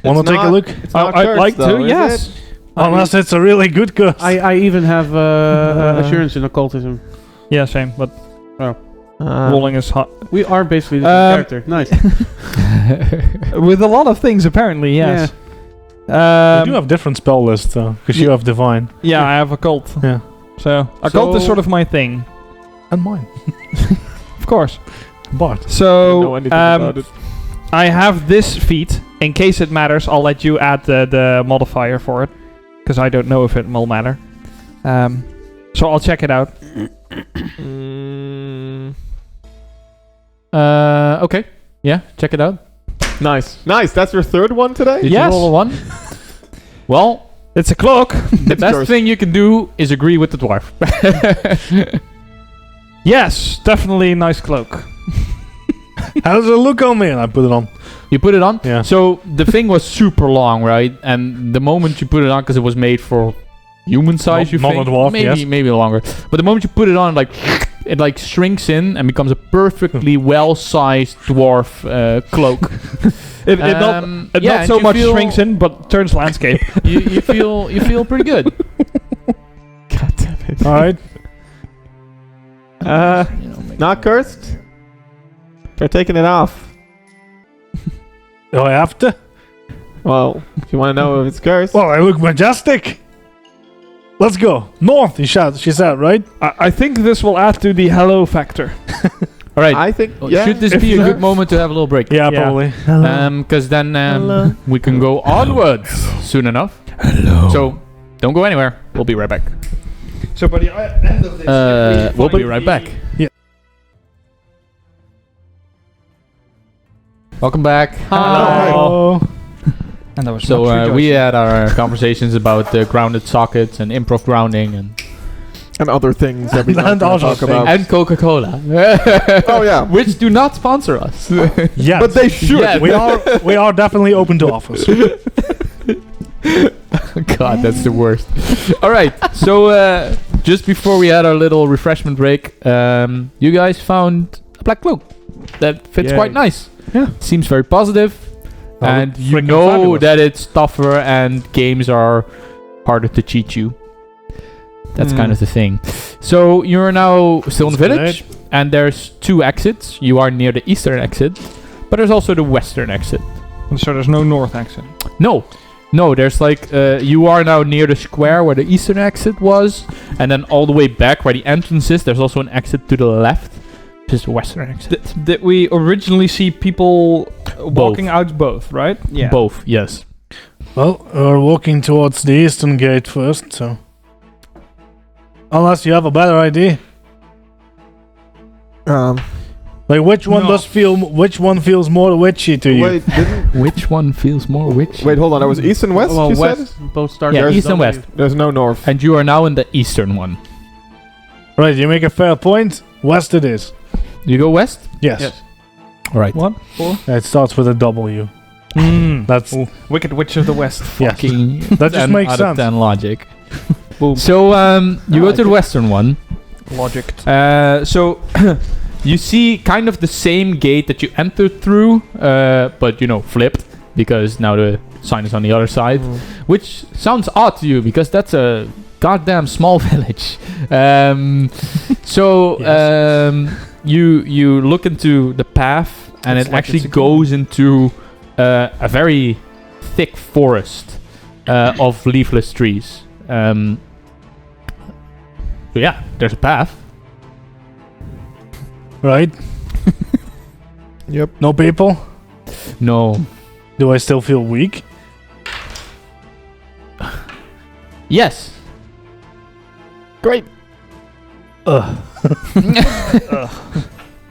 Want to take a look? It's not I'd cursed, like though, to. is Yes. it? Unless it's a really good curse. I even have assurance in occultism. Yeah, same. But Uh, rolling is hot. We are basically the same character. Nice. With a lot of things, apparently. Yes. You do have different spell lists, though, because you have divine. Yeah, I have occult. Yeah. So occult is So- sort of my thing, And mine. of course. Bart. know So anything about it. I have this feat. In case it matters, I'll let you add the modifier for it, because I don't know if it will matter. So I'll check it out. Mm, Okay. Yeah, check it out. nice. That's your third one today? Did Yes. you roll a 1? Well, It's a cloak. the best cursed. thing you can do is agree with the dwarf. Yes, definitely nice cloak. How does it look on me? And I put it on. You put it on? Yeah. So the thing was super long, right? And the moment you put it on, because it was made for human size, Not- you not think? a dwarf, maybe, yes. maybe longer. But the moment you put it on, it shrinks in and becomes a perfectly well-sized dwarf cloak. It not and so you much feel- shrinks in, but turns landscape. you feel pretty good. God damn it. All right. Not cursed? They're taking it off. Do I have to? Well, if you want to know if it's cursed. Well, I look majestic. Let's go. North, she said, right? I think this will add to the hello factor. All right. I think, yeah. Should this be a good moment to have a little break? Yeah, Yeah. probably. Because then Hello. we can go onwards soon enough. Hello. So don't go anywhere. We'll be right back. So by the end of this, We'll be right back. Yeah. Welcome back. Hello. And that was So much we rejoicing. had our conversations about grounded sockets and improv grounding And other things that we And don't other talk about. and Coca-Cola. Oh, yeah. Which do not sponsor us. Yes. But they should. Yeah. we are definitely open to offers. God, that's the worst. All right. So just before we had our little refreshment break, you guys found a black cloak that fits Yay. quite nice. Yeah. Seems very positive. And you freaking know fabulous. that it's tougher and games are harder to cheat you. That's kind of the thing. So you're now still in the village, and there's 2 exits. You are near the eastern exit, but there's also the western exit. So there's no north exit. No, there's you are now near the square where the eastern exit was, and then all the way back where the entrance is, there's also an exit to the left, which is the western exit. Did we originally see people walking out both, right? Yeah. Both, yes. Well, we're walking towards the eastern gate first, so. Unless you have a better idea. Like which one which one feels more witchy to you? Wait, Which one feels more witchy? wait, hold on. That was east and west, Well, you west. said? Both start. Yeah, There's east and west. There's no north. And you are now in the eastern one. Right, you make a fair point. West it is. You go west? Yes. Yes. All right. What? It starts with a W. That's Wicked Witch of the West. yes. Fucking That just 10 makes out sense. of 10 logic. Boom. So you go to the western one. Logic. So you see kind of the same gate that you entered through, but flipped because now the sign is on the other side, which sounds odd to you because that's a goddamn small village. You look into the path and It's it like actually it's a goes into a very thick forest of leafless trees. So yeah, there's a path. Right? Yep. No people? No. Do I still feel weak? Yes. Great. Ugh.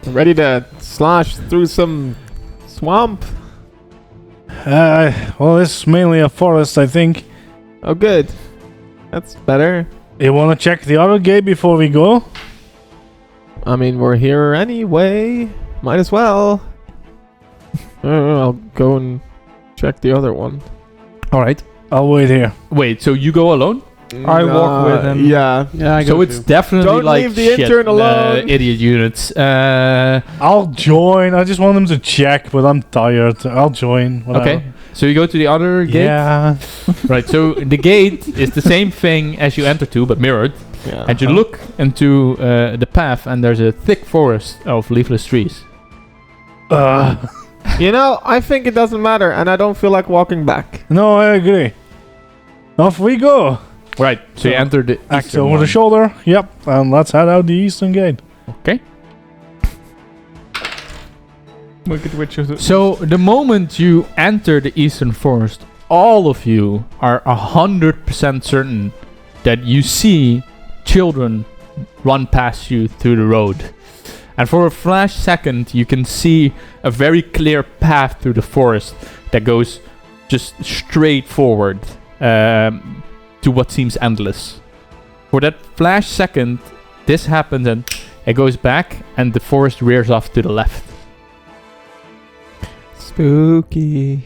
Ready to slash through some swamp? Well, it's mainly a forest, I think. Oh, good. That's better. You want to check the other gate before we go? I mean, we're here anyway. Might as well. I'll go and check the other one. All right. I'll wait here. Wait, so you go alone? I walk with him. Yeah. Yeah, I So go it's too. definitely Don't like leave the shit, intern alone. idiot units. I'll join. I just want them to check, but I'm tired. I'll join. Whatever. Okay. So you go to the other gate? Yeah. Right, so the gate is the same thing as you enter to, but mirrored. Yeah. And you look into the path, and there's a thick forest of leafless trees. You know, I think it doesn't matter, and I don't feel like walking back. No, I agree. Off we go. Right, so you enter the Axe eastern over the one. shoulder. Yep. And let's head out the eastern gate. Okay. Wicked Witches. So the moment you enter the eastern forest, all of you are 100% certain that you see children run past you through the road. And for a flash second, you can see a very clear path through the forest that goes just straight forward to what seems endless. For that flash second, this happens and it goes back and the forest rears off to the left. Spooky.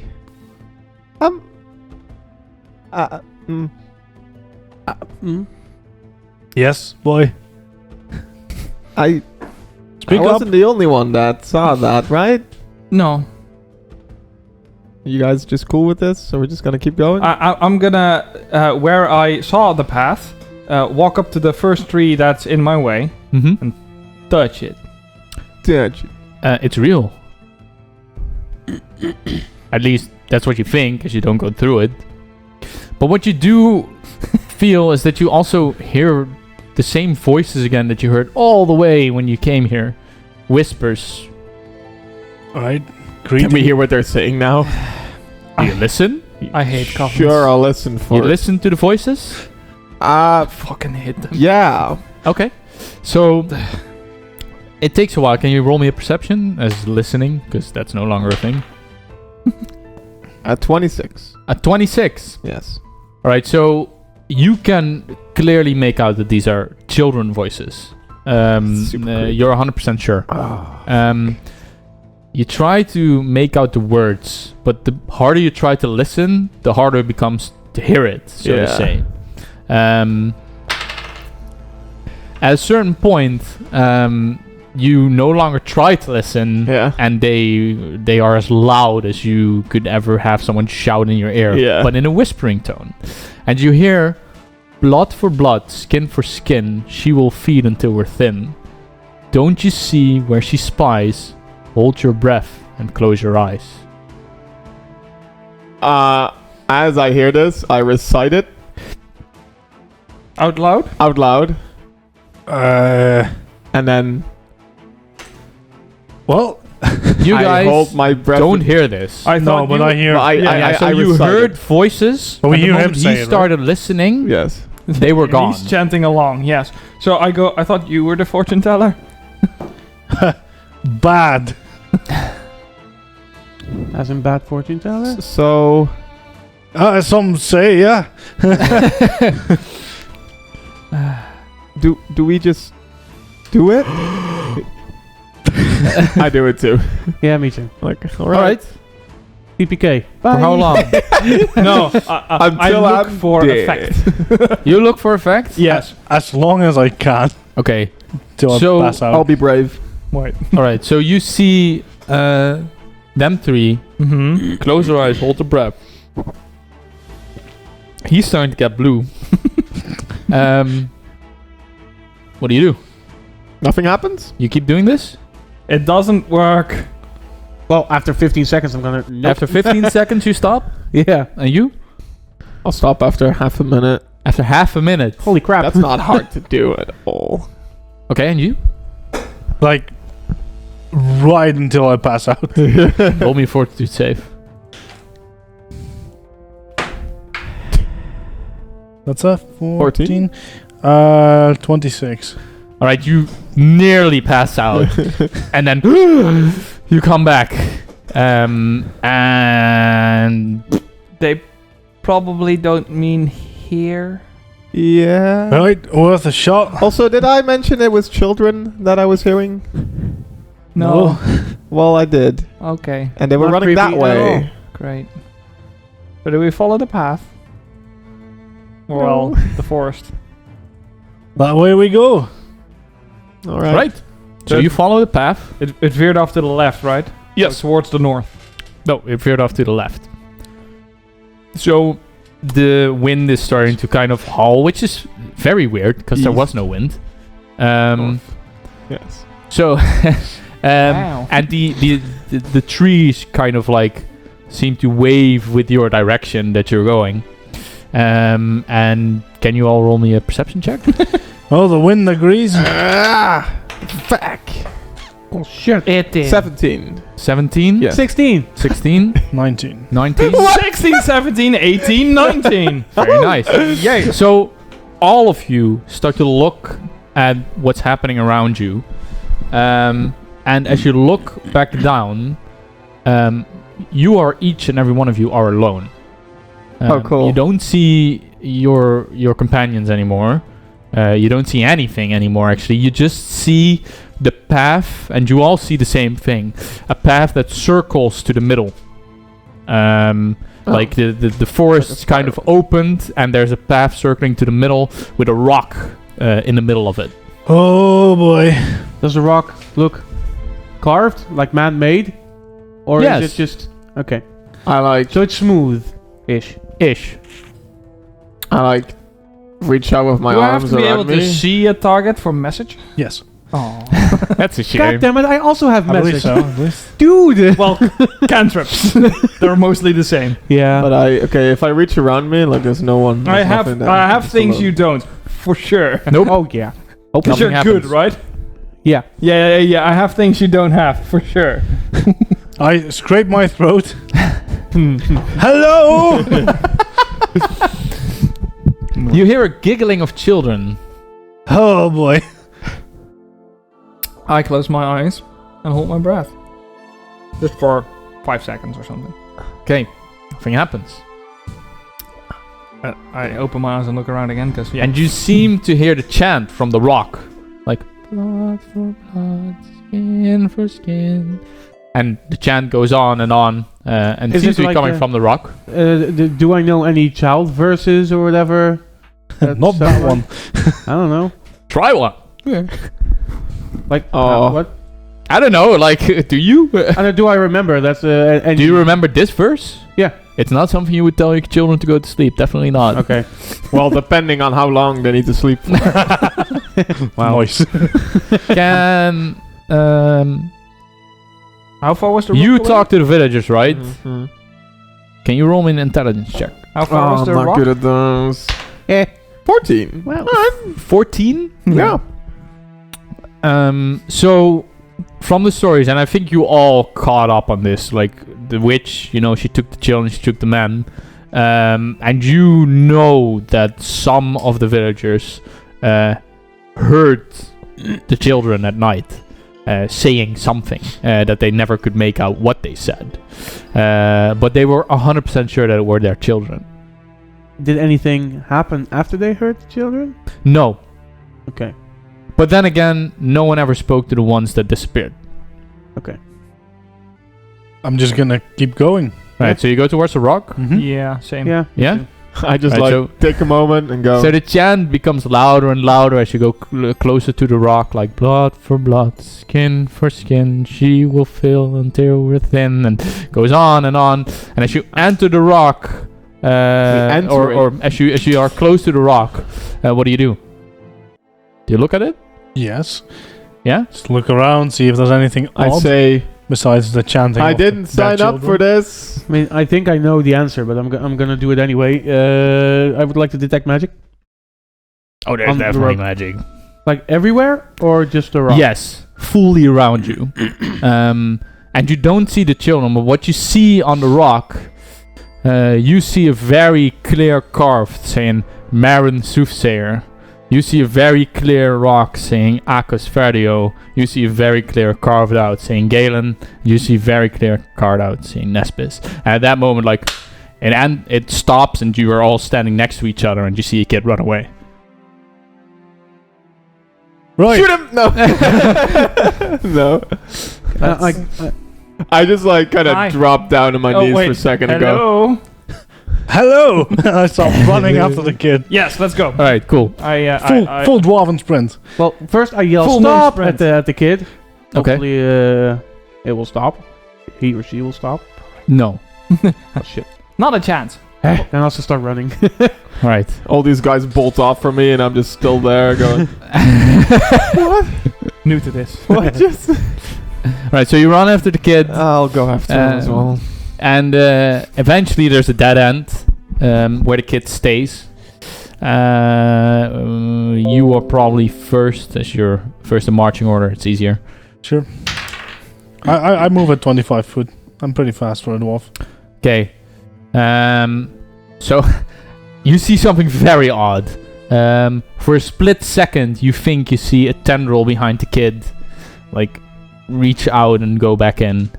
Yes, boy. I Speak up. wasn't the only one that saw that, right? No. You guys just cool with this? So we're just gonna keep going? I'm gonna, where I saw the path, walk up to the first tree that's in my way, Mm-hmm. touch it. Did you? It's real. At least that's what you think, as you don't go through it. But what you do feel is that you also hear the same voices again that you heard all the way when you came here. Whispers. Alright. Can we hear what they're saying now? Do you listen? I hate coffins. Sure, I'll listen for You it. listen to the voices? Fucking hate them. Yeah. Okay. So it takes a while. Can you roll me a perception as listening? Because that's no longer a thing. At 26. At 26. Yes. Alright, so you can clearly make out that these are children voices. Super creepy. You're 100% sure. Oh. You try to make out the words, but the harder you try to listen, the harder it becomes to hear it, so to Yeah. say. At a certain point, you no longer try to listen, Yeah. and they are as loud as you could ever have someone shout in your ear, Yeah. but in a whispering tone. And you hear, blood for blood, skin for skin, she will feed until we're thin. Don't you see where she spies? Hold your breath and close your eyes. As I hear this, I recite it Out loud? out loud, Uh, and then well, You I guys hold my breath. don't hear this. I no, thought but you, I hear. Well, So I you recite heard it. voices, But we and the hear him moment say he it, right? started listening, Yes. they were gone. He's chanting along, yes. So I go, I thought you were the fortune teller. Bad. As in bad fortune teller? So Some say, yeah. do we just do it? I do it too. Yeah, me too. Like, All right. PPK. For how long? No, I Until look I'm for dead. effect. You look for effect? Yes. As long as I can Okay. till So, I pass out. I'll be brave. Wait. All right. So you see them three. Mm-hmm. Close your eyes. Hold the breath. He's starting to get blue. What do you do? Nothing happens? You keep doing this? It doesn't work. Well, after 15 seconds, I'm gonna. Nope. After 15 seconds, you stop? Yeah. And you? I'll stop after half a minute. After half a minute. Holy crap. That's not hard to do at all. Okay, and you? Like, right until I pass out. Roll me a fortitude save. That's a 14. 26. All right, you nearly pass out, and then you come back, and They probably don't mean here. Yeah. Right, worth a shot. Also, did I mention it was children that I was hearing? No. Well, I did. Okay, And they were Not running that creepy at way. great. So do we follow the path? Well, the forest. That way we go. All right. right. So you follow the path. It veered off to the left, right? Yes. Or towards the north. No, it veered off to the left. So the wind is starting to kind of howl, which is very weird because there East. was no wind. North. Yes. So, Wow. and the trees kind of like seem to wave with your direction that you're going. And can you all roll me a perception check? Oh, the wind agrees. Fuck. Oh shit. 18. 17. 17? Yeah. 16. 16? 19. 19? 16, 17, 18, 19. Very nice. Yay. So all of you start to look at what's happening around you. And as you look back down, you are each and every one of you are alone. Oh, cool. You don't see your companions anymore. You don't see anything anymore, actually. You just see the path, and you all see the same thing. A path that circles to the middle. Like the forest's kind of opened, and there's a path circling to the middle with a rock in the middle of it. Oh boy. Does the rock look carved, like man-made? Or Yes. is it just... Okay. I like So it's smooth-ish. Ish. reach out with my Do I have arms to be able around to me. see a target for message? Yes. Oh. That's a God shame. damn it, I also have I believe message. so, at least. Dude! Well, cantrips. They're mostly the same. Yeah. But if I reach around me, like there's no one. I there's have nothing there. I have It's things alone. you don't, for sure. Nope. Oh, yeah. Because Nothing you're good, happens. right? Yeah. Yeah. I have things you don't have, for sure. I scrape my throat. Hello! You hear a giggling of children. Oh boy. I close my eyes and hold my breath. Just for 5 seconds or something. Okay. Nothing happens. I open my eyes and look around again, because And you seem to hear the chant from the rock. Like, blood for blood, skin for skin. And the chant goes on, and Is seems it to be like coming a- from the rock. Do I know any child verses or whatever? Not that one. I don't know. Try one. Like, Oh. what? I don't know, like, do you? Do I remember? That's Do you remember this verse? Yeah. It's not something you would tell your children to go to sleep. Definitely not. Okay. Well, depending on how long they need to sleep for. Wow. Nice. Can How far was the you rock away? talk to the villagers, right? Mhm. Can you roll me an intelligence check? How far was I'm the not rock? good at those. 14. Well, 14? Yeah. So from the stories, and I think you all caught up on this, like the witch, she took the children, she took the men, and you know that some of the villagers heard the children at night saying something that they never could make out what they said, but they were 100% sure that it were their children. did anything happen after they heard the children? No. Okay. But then again, no one ever spoke to the ones that disappeared. Okay. I'm just gonna keep going. Right, so you go towards the rock? Mhm. Yeah, same. Yeah. Yeah? I just Right, so- take a moment and go. So the chant becomes louder and louder as you go closer to the rock, like blood for blood, skin for skin, she will fill until we're thin, and goes on and on. And as you enter the rock, or as you are close to the rock, what do? Do you look at it? Yes. Yeah? Just look around, see if there's anything I odd say, besides the chanting. I of the didn't sign dead up for children. this. I mean, I think I know the answer, but I'm gonna do it anyway. I would like to detect magic. Oh, there's definitely magic. Like everywhere, or just the rock? Yes. fully around you. And you don't see the children, but what you see on the rock, you see a very clear carved saying Marin Soothsayer. You see a very clear rock saying Akos Verdio. You see a very clear carved out saying Galen. You see very clear carved out saying Nespis. And at that moment, like, it stops and you are all standing next to each other and you see a kid run away. Right. Shoot him! No. No. I just like kind Hi. of dropped down to my knees for a second ago. Hello. Hello! I start running after the kid. Yes, let's go. All right, cool. Full dwarven sprint. Well, first I yell Full stop moon at the kid. Okay. Hopefully, it will stop. He or she will stop. No. Oh shit. Not a chance. Then I'll also start running. All right. All these guys bolt off from me, and I'm just still there going, New to this. what? Just. Right, so you run after the kid, I'll go after him as well. and eventually there's a dead end where the kid stays. You are probably first, as you're first in marching order. It's easier. Sure. I move at 25 foot. I'm pretty fast for a dwarf. Okay. So you see something very odd. For a split second, you think you see a tendril behind the kid, like reach out and go back in.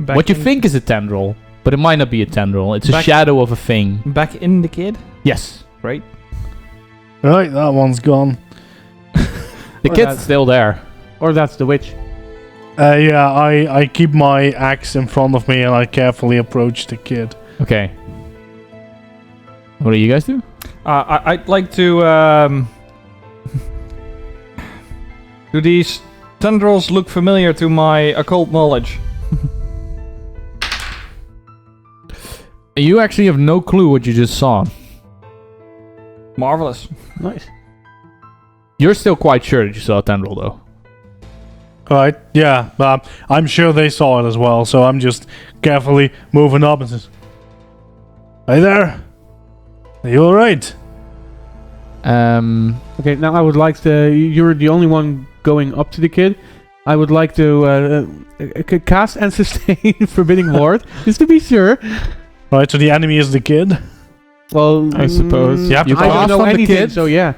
What you think is a tendril, but it might not be a tendril. It's a shadow of a thing. Back in the kid. Yes. Right. Right, that one's gone. The Or kid's that's- still there. Or that's the witch. Yeah, I keep my axe in front of me and I carefully approach the kid. Okay. What do you guys do? I'd like to. Do these tendrils look familiar to my occult knowledge? You actually have no clue what you just saw. Marvelous. Nice. You're still quite sure that you saw a tendril, though. Right, yeah, I'm sure they saw it as well, so I'm just carefully moving up and says, "Hey there, are you alright?" Okay, now I would like to. You're the only one going up to the kid. I would like to cast and sustain Forbidding Ward, just to be sure. Right, so the enemy is the kid. Well, I suppose. You have to I don't cast know on the anything, kid? so yeah.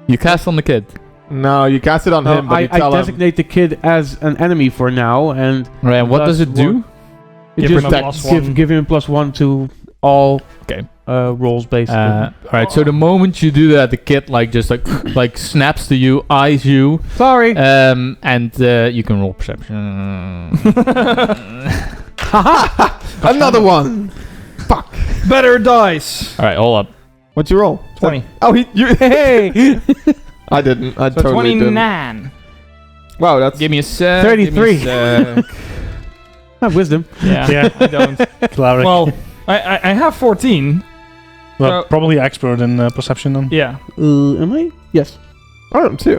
You cast on the kid. No, you cast it on him, but I you tell him. designate the kid as an enemy for now, and Right, and what Plus does it do? it Give just him a plus one. give him +1 to all Okay. rolls basically. Alright, so the moment you do that, the kid just like snaps to you, eyes you, Sorry. and you can roll perception. Another one! Fuck. Better dice. Alright, hold up. What'd you roll? 20. Oh, you. Hey. I didn't. I So totally didn't. 29. Wow, that's. Give me a sec. 33. Give me a sec. Have wisdom. Yeah, Yeah. I don't. Cleric. Well, I have 14. Well, so- probably expert in perception then. Yeah. Am I? Yes. I am too.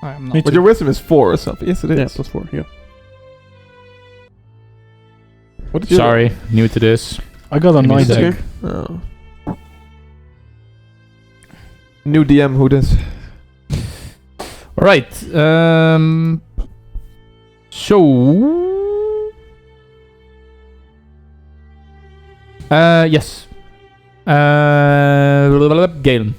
I am Me not. But your wisdom is 4 or something. Yes, it is. Yeah, +4. Yeah. What did you Sorry, new to this. I got a Give me a 90. sec. Oh. New DM, who this? Alright, so... yes. Galen.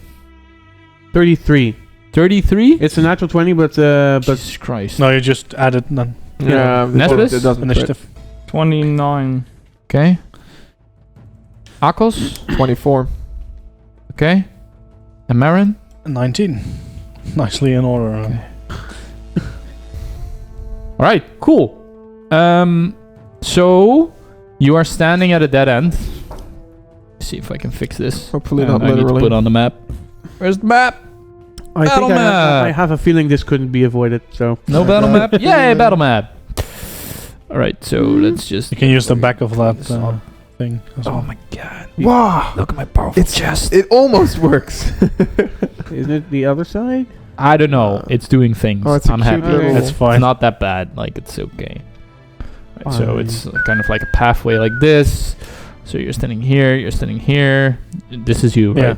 33. 33? It's a natural 20, but Jesus Christ. No, you just added none. Yeah, Netflix? it doesn't fit. Initiative. 29. Okay. Akos? 24. Okay. And Marin? 19. Nicely in order. Alright, cool. So you are standing at a dead end. Let's see if I can fix this. Hopefully not I need to literally. put on the map. Where's the map? I Battle think map. I have a feeling this couldn't be avoided. So No battle map? Yay, battle map. Alright, so let's just... You can use the back of that This on. thing. as well. Oh my god. Wow! Look at my powerful chest. It almost works. isn't it the other side? I don't know. It's doing things. Oh, it's a I'm cute happy. little- That's It's fine. not that bad. Like, it's okay. Right, so Fine. it's kind of like a pathway like this. So you're standing here, you're standing here. This is you, right? Yeah.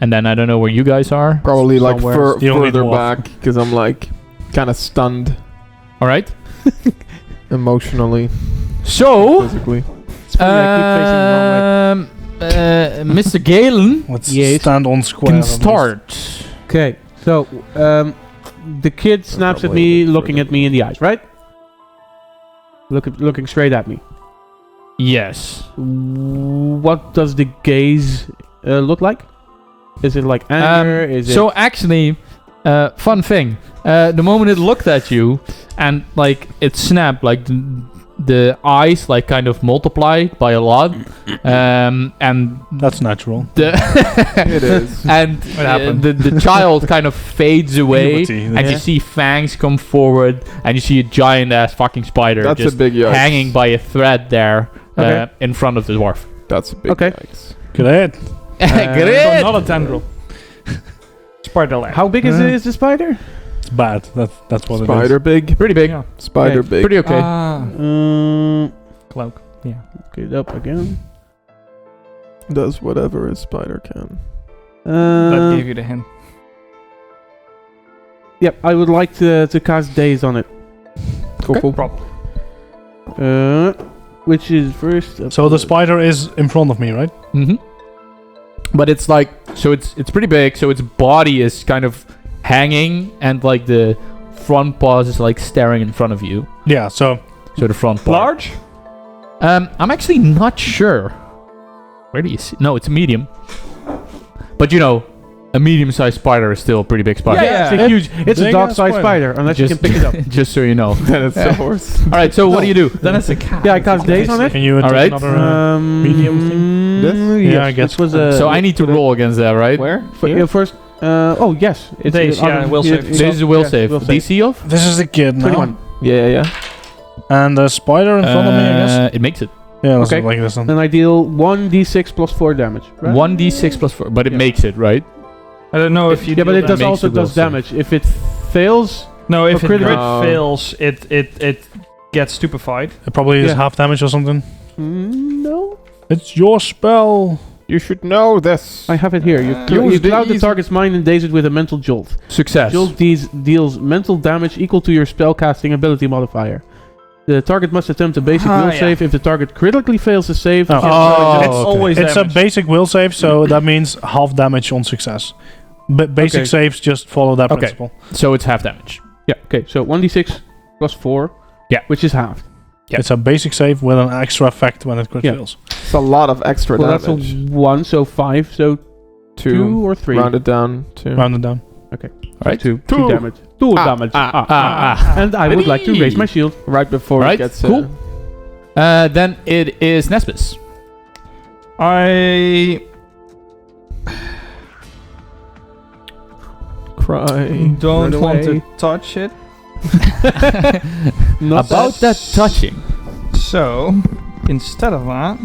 And then I don't know where you guys are. Probably like Somewhere. The only further dwarf. back, because I'm like kind of stunned All right. emotionally, So, physically. It's funny, I keep facing the wrong way. Mr. Galen Let's Yes. stand on square. can at least. start. Okay, so the kid snaps at probably a me, bit looking further. at me in the eyes, right? Looking straight at me. Yes. What does the gaze look like? Is it like anger? Is it? So actually, fun thing. The moment it looked at you, and like it snapped, like the eyes like kind of multiplied by a lot, and That's natural. the It is. and happened? the child kind of fades away, Puberty, and yeah. you see fangs come forward, and you see a giant ass fucking spider That's just a big yikes. hanging by a thread there Okay. in front of the dwarf. That's a big Okay. yikes. Great. Great. So not a tendril. Spider leg. How big is the spider? It's bad. That's what Spider big. Pretty big. Yeah. Spider Okay. big. Pretty okay. Cloak. Yeah. Look it up again. Does whatever a spider can. That gave you the hint. Yep, I would like to cast Daze on it. Cool, cool. Probably. Which is first. So the spider is in front of me, right? Mm-hmm. But it's like, so it's pretty big, so its body is kind of hanging, and like the front paws is like staring in front of you. Yeah. So So the front paw. Large? I'm actually not sure. Where do you see? No, it's a medium. But you know, a medium-sized spider is still a pretty big spider. Yeah, It's a huge. It's a Big dog-sized ass spider, unless you can pick it up. Just so you know. Then it's a horse. All right, so what do you do? Then it's a cat. Yeah, I cast Daze on it. can you All take right. another? Medium thing? This? Yes, Yeah, I guess. this was a. So I need to roll against that, right? Where? First. Oh yes, it's Daze, yeah, will save. This is a will yeah, save. will save. DC of? This is the kid now. 21. Yeah. And the spider in front of me, I guess. It makes it. Yeah, let's okay. do it like this then. Then I deal 1d6 plus 4 damage. Right? 1d6 plus 4, but it Yeah. makes it, right? I don't know if you. Yeah, but deal it does damage. makes also the will does damage. If it fails, No, if or it critical- crit fails, it gets stupefied. It probably is Yeah. half damage or something. no. It's your spell. You should know this. I have it here. You Use the cloud the easy- target's mind and daze it with a mental jolt. Success. Jolt deals mental damage equal to your spellcasting ability modifier. The target must attempt a basic Ah, will yeah. save. If the target critically fails to save, Oh. you can Oh, it's okay. always It's damage. a basic will save, so that means half damage on success. Basic Okay. saves just follow that Okay. principle. So it's half damage. Yeah. Okay. So 1d6 plus 4. Yeah. Which is halved. Yeah. It's a basic save with an extra effect when it crit Yeah. fails. It's a lot of extra Well, that's damage. a 1, so 5, so 2 or 3. Round it down to. Round it down. Right? 2 Two. damage. 2 damage. And I would like to raise my shield. Right before Right, it gets. cool. Then it is Nespis. I Cry. don't Run want to away. touch it. Not About that touching. So, instead of that,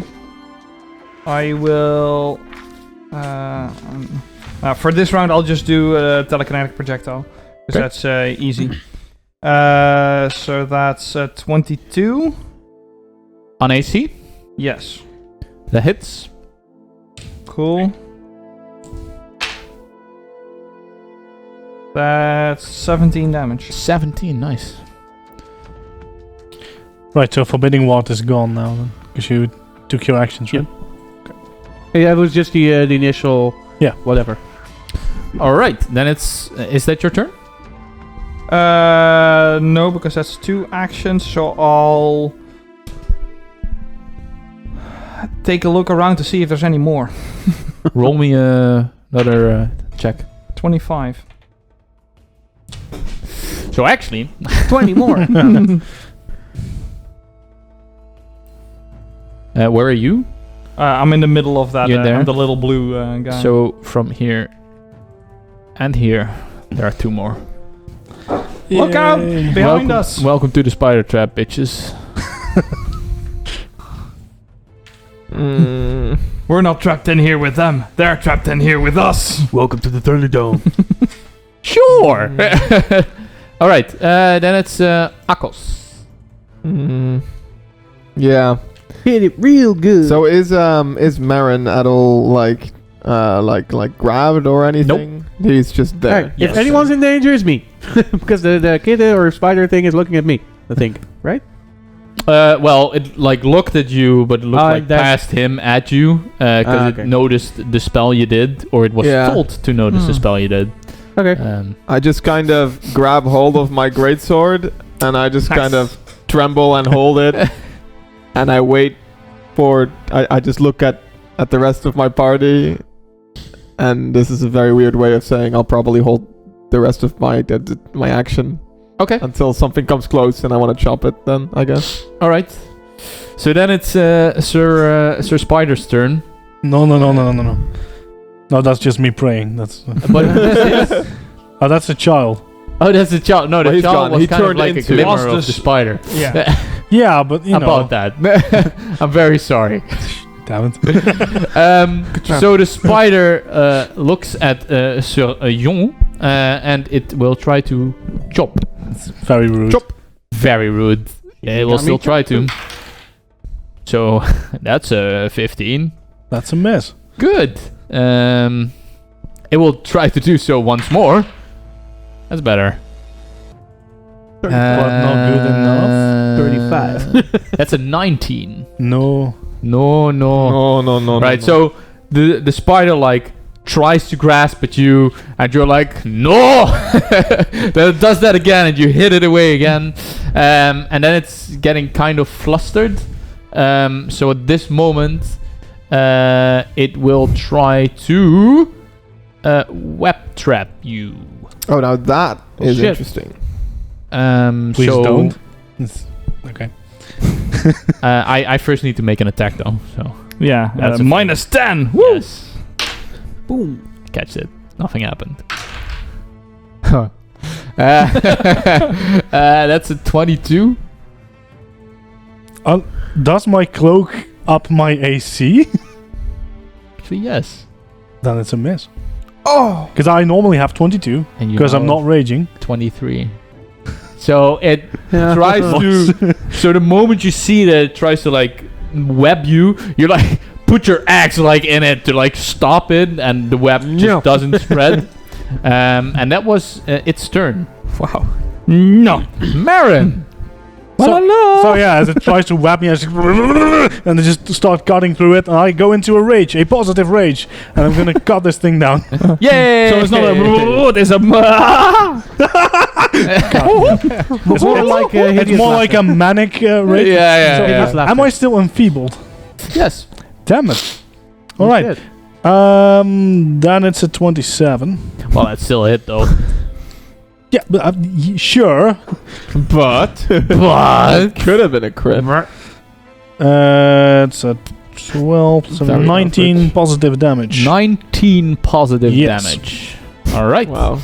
I will. For this round, I'll just do a telekinetic projectile because that's easy. So that's 22. On AC, Yes. the hits. Cool. That's 17 damage. 17, nice. Right, so Forbidding Ward is gone now then. Because you took your actions, right? Yeah, it was just the initial. Yeah. Whatever. Alright, then it's... is that your turn? No, because that's 2 actions, so I'll take a look around to see if there's any more. Roll me another check. 25. So actually... 20 more. where are you? I'm in the middle of that. You're there? I'm the little blue guy. So from here and here, there are 2 more. Look out! Yay. Behind us! Welcome to the spider trap, bitches. We're not trapped in here with them. They're trapped in here with us. Welcome to the Thunderdome. Sure! Alright, then it's Akos. Yeah. Hit it real good. So is Marin at all like like grabbed or anything? He's just there. Alright, if anyone's in danger, it's me. Because the kid or spider thing is looking at me, I think. Right? Well, it like looked at you, but it looked like that's- past him at you because okay. it noticed the spell you did, or it was Yeah. told to notice the spell you did. Okay. I just kind of grab hold of my greatsword and I just kind of tremble and hold it, and I wait for. I just look at the rest of my party, and this is a very weird way of saying I'll probably hold the rest of my action. Okay. Until something comes close and I want to chop it, then I guess. All right. So then it's Sir Spider's turn. No. No, that's just me praying. That's. But this is- Oh, that's a child. oh, that's the child. No, Well, the he's child gone. was He kind of turned like a into- glimmer Was of this- the spider. Yeah. Yeah, but you know. About that. I'm very sorry. Damn it. So the spider looks at Sir Yon, and it will try to chop. It's very rude. Chop. Very rude. Yeah, it will still try to. So that's a 15. That's a miss. Good. It will try to do so once more. That's better. But not good enough. 35. That's a 19. No. No. No. Right, so the spider like tries to grasp at you, and you're like, no! Then it does that again, and you hit it away again. And then it's getting kind of flustered. So at this moment, it will try to web trap you. Oh, now that is shit. interesting. Please so don't. Okay. I first need to make an attack though. So Yeah, That's a minus 10. Woo! yes, Boom. catch it. Nothing happened. That's a 22. Does my cloak up my AC? Actually, yes. Then it's a miss. Oh! Because I normally have 22. And you Because I'm have not raging. 23. So it Yeah. tries to. So the moment you see that it tries to like web you, you like put your axe like in it to like stop it, and the web just No. doesn't spread. And that was its turn. Wow. No. Marin. So yeah, as it tries to whap me, I just and I just start cutting through it, and I go into a rage, a positive rage, and I'm gonna cut this thing down. Yay! So it's not a. There's a. It's more like a it's hideous more like a manic rage. Yeah, So, yeah. Hideous laughter. Am I still enfeebled? Yes. Damn it! All right. Shit. Then it's a 27. Well, that's still a hit though. Yeah, but sure. But But could have been a crit. It's a 12, so Very 19 average. positive damage. 19 positive Yes. damage. All right. Wow.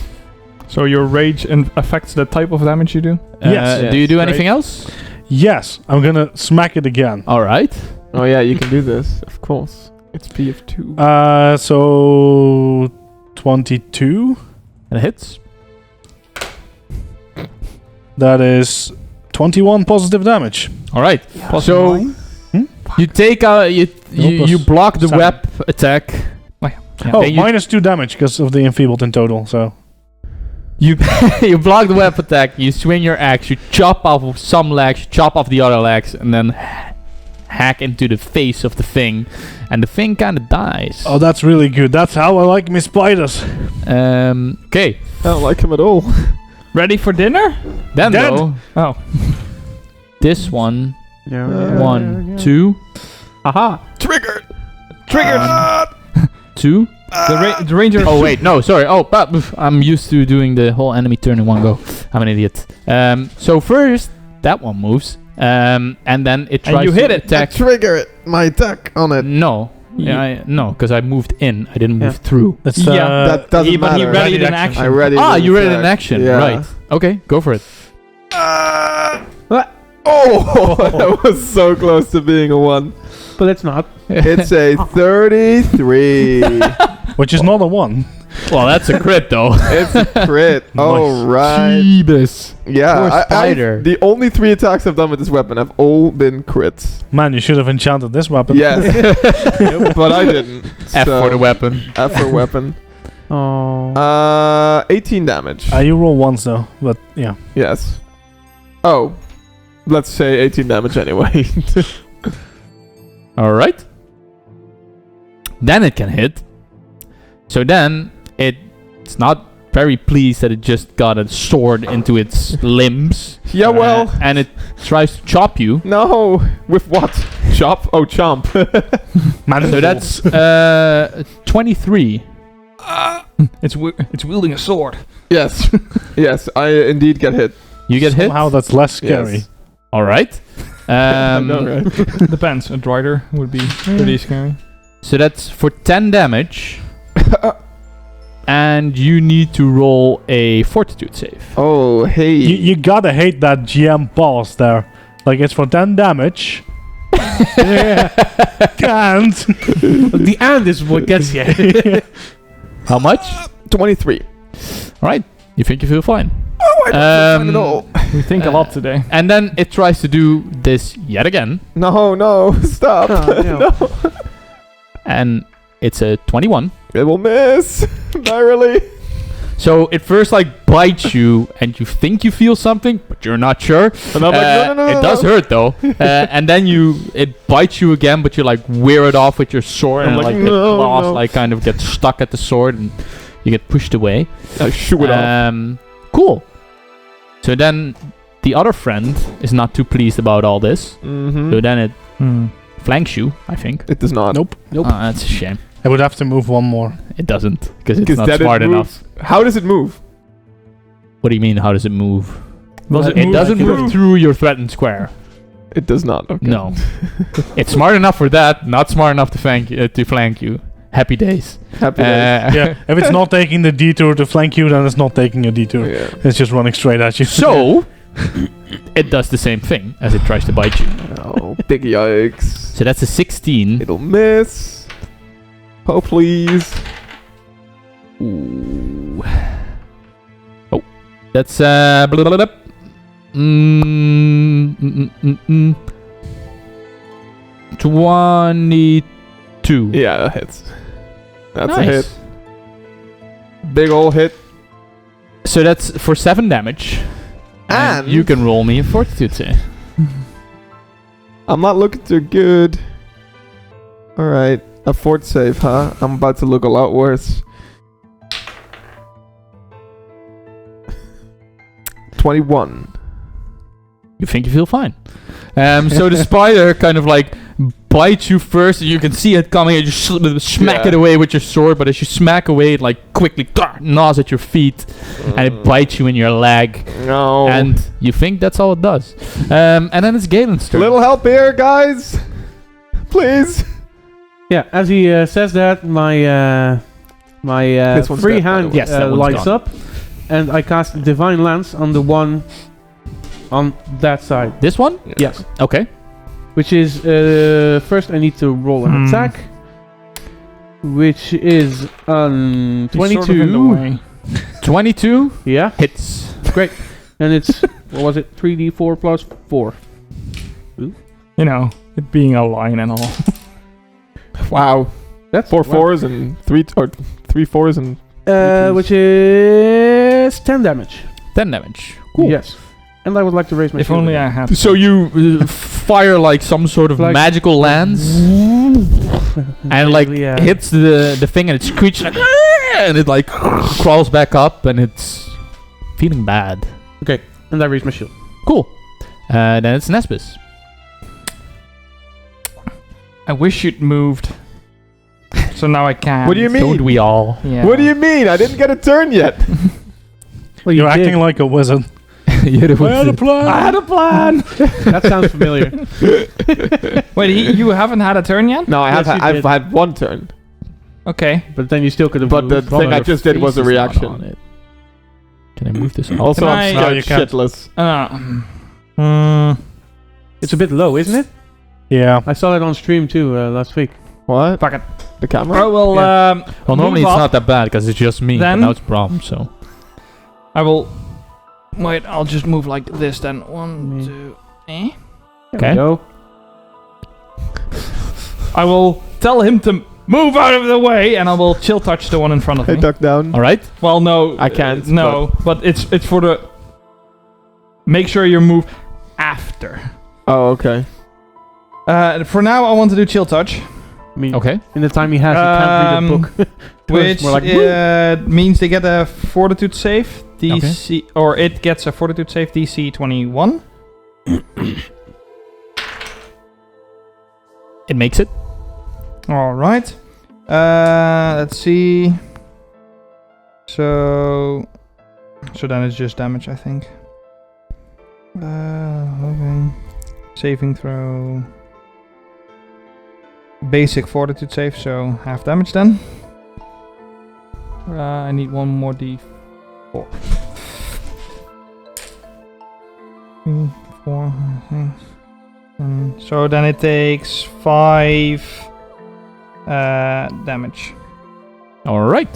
So your rage affects the type of damage you do? Yes. Do you do Yes, anything else? Yes, I'm gonna smack it again. All right. Oh yeah, you can do this. Of course. It's P of 2. So 22. And it hits. That is 21 positive damage. All right. Plus So 9? you take out you block the 7. web attack. Oh, Then you- minus 2 damage because of the enfeebled in total. So You you block the web attack. You swing your axe. You chop off some legs, chop off the other legs, and then hack into the face of the thing, and the thing kind of dies. oh, that's really good. That's how I like my spiders. Okay. I don't like him at all. Ready for dinner? Then Dead. though, Oh. this one, Yeah. 1, 2, Aha. Triggered! Triggered! 2. The ranger. Oh wait, no, sorry. Oh, but I'm used to doing the whole enemy turn in one go. I'm an idiot. So first that one moves, and then it tries you to hit it. attack. Trigger it! My attack on it. No, no, because I moved in. I didn't move Yeah. through. That's Yeah. That doesn't But he matter. readied Readied an action. action. I ready. Ah, to you read it in attack. action, Yeah. right? Okay, go for it. Oh, that was so close to being a 1. But it's not. It's a 33. which is not a 1. Well, that's a crit though. It's a crit. Oh, right. Jeebus. Yeah, Poor spider. the only 3 attacks I've done with this weapon have all been crits. Man, you should have enchanted this weapon. Yes. But I didn't. F for the weapon. F for weapon. Oh. 18 damage. You roll once though, but yeah. Yes. Oh. Let's say 18 damage anyway. Alright. Then it can hit. So then it's not very pleased that it just got a sword into its limbs. Yeah, well. And it tries to chop you. No. With what? Chop? Oh, chomp. Man, So that's 23. It's wielding a sword. Yes. Yes, I indeed get hit. You get hit? somehow that's less scary. Yes. Alright. I know, right? Depends. A droider would be pretty scary. So that's for 10 damage. And you need to roll a fortitude save. Oh, hey. You gotta hate that GM pause there. Like, it's for 10 damage. Yeah. And The and is what gets you. How much? 23. Alright. You think you feel fine. Oh, I don't feel fine at all. We think a lot today. And then it tries to do this yet again. No, stop. Oh, no. No. And it's a 21. It will miss. Barely. So it first like bites you and you think you feel something, but you're not sure. And I'm like, no. It does hurt though. And then it bites you again, but you like wear it off with your sword, I'm and like, like the no, claws no. like kind of get stuck at the sword and you get pushed away. I shoot it off. Cool. So then the other friend is not too pleased about all this. Mm-hmm. So then it flanks you, I think. It does not. Nope. Oh, that's a shame. I would have to move one more. It doesn't, because it's 'Cause not then it smart moves. enough. How does it move? What do you mean, how does it move? Does it It move doesn't like move through your threatened square. It does not. Okay. No. It's smart enough for that, not smart enough to flank you. Happy days. Happy days. Yeah, if it's not taking the detour to flank you, then it's not taking a detour. Yeah. It's just running straight at you. So, it does the same thing as it tries to bite you. Oh, big yikes. So that's a 16. It'll miss. Oh, please. Ooh. Oh. That's, blah, blah, blah, blah. 22. Yeah, that hits. That's Nice. a hit. Big ol' hit. So that's for 7 damage. And you can roll me a fortitude save. I'm not looking too good. Alright. A fort save, huh? I'm about to look a lot worse. 21. You think you feel fine. So the spider kind of like bites you first, and you can see it coming, and you smack it away with your sword. But as you smack away, it like quickly gnaws at your feet, and it bites you in your leg. No. And you think that's all it does. And then it's Galen's turn. Little help here, guys. Please. Yeah, as he says that, my This one's free dead, by the hand way. Yes, that one's lights gone. up, and I cast Divine Lance on the one on that side. This one? Yes. Okay. Which is, first I need to roll an attack, which is He's sort of in the 22. way. 22 Yeah, hits. great. And it's, what was it, 3d4 plus 4. You know, it being a line and all. Wow. That's 4 wow. fours and 3 fours and Which is 10 damage. 10 damage. Cool. Yes. And I would like to raise my If shield only again. I had. So you fire like some sort of Like- magical lance, and like Basically, yeah. hits the thing, and it screeches like, and it like crawls back up, and it's feeling bad. Okay, and I raise my shield. Cool. Then it's Nespis. I wish you'd moved. So now I can. What do you mean? Don't we all? Yeah. What do you mean? I didn't get a turn yet. Well, You're you acting did. like a wizard. You're the I had a wizard. plan. I had a plan. That sounds familiar. Wait, you haven't had a turn yet? No, Yes, you I've did. had one turn. Okay. But then you still could have But the moved. thing I Your just did was a face is not reaction. on it. Can I move this? Also, Can I'm I- No, scared you can't. shitless. It's a bit low, isn't it? Yeah. I saw that on stream too last week. What? Fuck it. The camera? I will. Well, normally move it's up. not that bad because it's just me. But Then- now it's a problem. So I will. Wait, I'll just move like this then. 1, Me. 2. There Okay. we go. I will tell him to move out of the way, and I will chill touch the one in front of Hey, me. duck down. all right. Well, no, I can't, no, but it's for the. Make sure you move after. Oh, okay. For now, I want to do chill touch, I mean, Okay. in the time he has, he can't read a book. So it's which more like, means they get a fortitude save DC, or it gets a fortitude save DC 21. It makes it. All right. Let's see. So then it's just damage, I think. Okay. Saving throw. Basic fortitude save, so half damage then. I need one more D4. 2, 4, 6. So then it takes 5 damage. All right.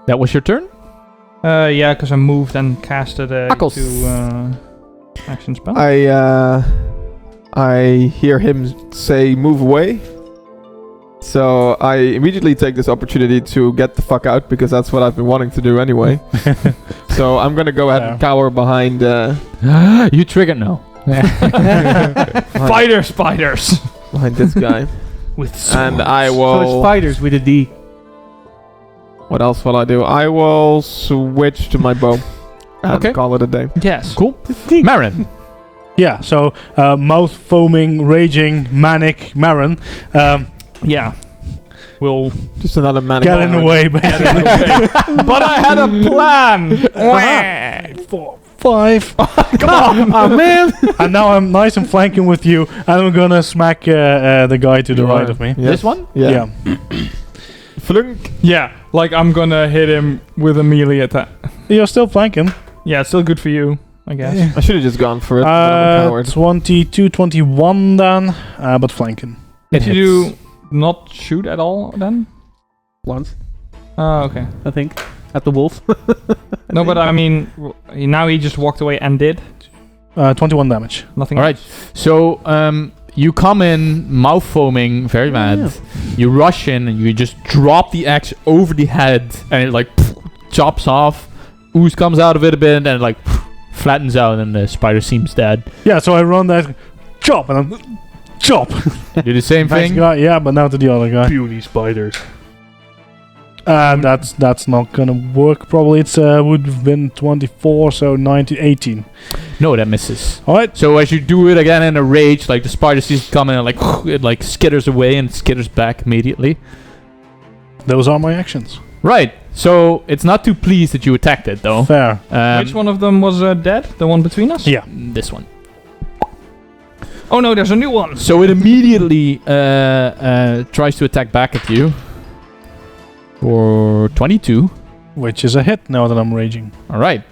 That was your turn. Yeah, because I moved and casted a Knuckles. action spell. I hear him say, "Move away." So I immediately take this opportunity to get the fuck out because that's what I've been wanting to do anyway. So I'm gonna go ahead and cower behind. You triggered no. Fighter spiders Behind this guy, with swords. and I so will. it's fighters with a D. What else will I do? I will switch to my bow. And Okay. call it a day. Yes. Cool. Marin. Yeah, so mouth foaming, raging, manic Marin. Yeah. We'll. Just another man. Get in the way, basically. But I had a plan. 4, 5. Come on! Oh, man! And now I'm nice and flanking with you, and I'm gonna smack the guy to the right of me. Yes. This one? Yeah. Flunk. Yeah, like I'm gonna hit him with a melee attack. You're still flanking. Yeah, it's still good for you, I guess. I should have just gone for it. But I'm a coward. 22, 21 then, but flanking. Did you do not shoot at all then? Once, Oh, okay. I think. At the wolf. No, but I mean, now he just walked away and did 21 damage. nothing. All right. So you come in, mouth foaming, very mad. You rush in and you just drop the axe over the head, and it like chops off. Ooze comes out of it a bit, and it like flattens out, and the spider seems dead. Yeah, so I run that, chop, and I'm chop. Do the same Nice thing. guy, yeah, but now to the other guy. Beauty spiders. That's not gonna work. Probably it's would have been 24, so 19, 18. No, that misses. All right. So as you do it again in a rage, like the spider sees it coming, and like it like skitters away and skitters back immediately. Those are my actions. Right. So it's not too pleased that you attacked it though. Fair. Which one of them was dead? The one between us? Yeah. This one. Oh no, there's a new one. So it immediately tries to attack back at you for 22. Which is a hit now that I'm raging. All right.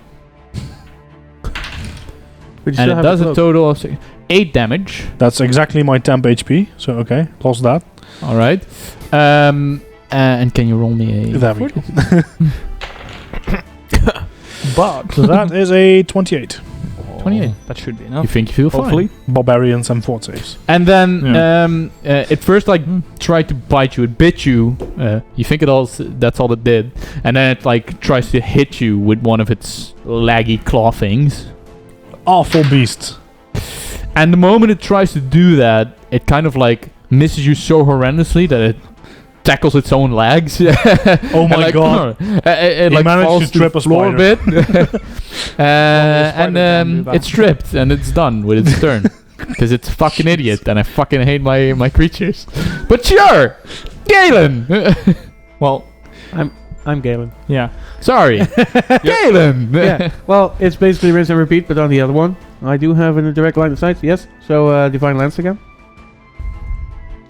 But you And still it have does the a cloak. total of 8 damage. That's exactly my temp HP. So okay, lost that. All right. And can you roll me a... There we go. But So that is a 28. 28. that should be You enough. think you feel Hopefully. fine. Barbarians and fort saves. And then it first like tried to bite you. It bit you. You think that's all it did. And then it like tries to hit you with one of its laggy claw things. Awful beast. And the moment it tries to do that, it kind of like misses you so horrendously that it tackles its own legs. Oh my god. It He like managed falls to trip a floor spider. bit. And it's stripped and it's done with its turn. Because it's a fucking idiot and I fucking hate my creatures. But sure! Galen! Well, I'm Galen. yeah. Sorry. Galen! Yeah. Well, it's basically rinse and repeat, but on the other one. I do have a direct line of sight, yes. So, Divine Lance again.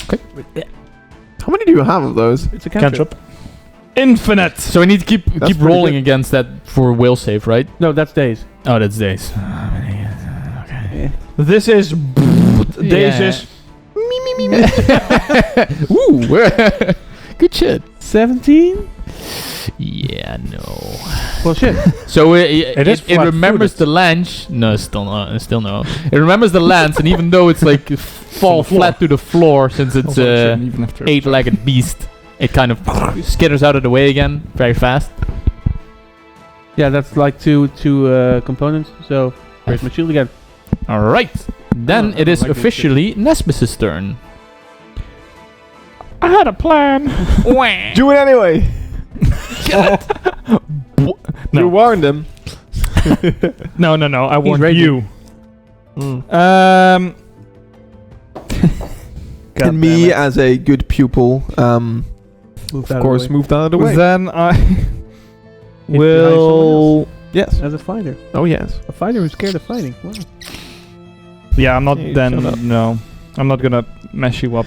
How many do you have of those? It's a cantrip. Cantrip. Infinite. So I need to keep That's pretty rolling good. against that for will save, right? No, that's days. Oh, that's days. This is Days is... Ooh, good shit. 17? Yeah, no. Well, shit. So It is it remembers flat-footed. the lands. No, still no. It remembers the lands, and even though it's like fall flat to the floor, since it's Also, even after 8-legged beast, it kind of skitters out of the way again very fast. Yeah, that's like two components. So, where's my shield again? All right. Then I it is like this officially Nesbis's turn. I had a plan. Do it anyway. No. You warned him. No. I warned raging. you. Mm. God And me, damn it. as a good pupil, Move of course, moved out of the way. Then I Will... Yes. As a fighter. Oh, yes. A fighter who's scared of fighting. Wow. Yeah, I'm not. Hey, then shut up. no, I'm not gonna mess you up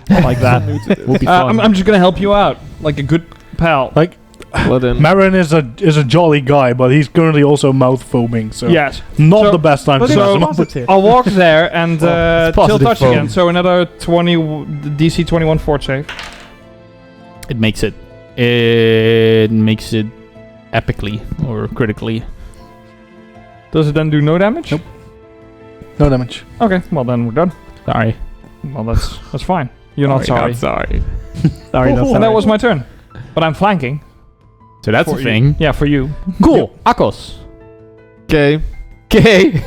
like that. Will be fun. I'm just gonna help you out, like a good pal. Like, Well then. Marin is a jolly guy, but he's currently also mouth foaming, so Yes. not So- the best time But to it's mess him up. positive. I'll walk there and it's chill positive touch foam. again. So another 20 DC 21 fort save. It makes it. It makes it epically or critically. Does it then do no damage? Nope. No damage. Okay, well then we're done. Sorry. Well, that's fine. You're not sorry. Sorry. Sorry, not And sorry. that was my turn. But I'm flanking. So that's For the you. thing. Yeah, for you. Cool. Akos. Okay. Okay.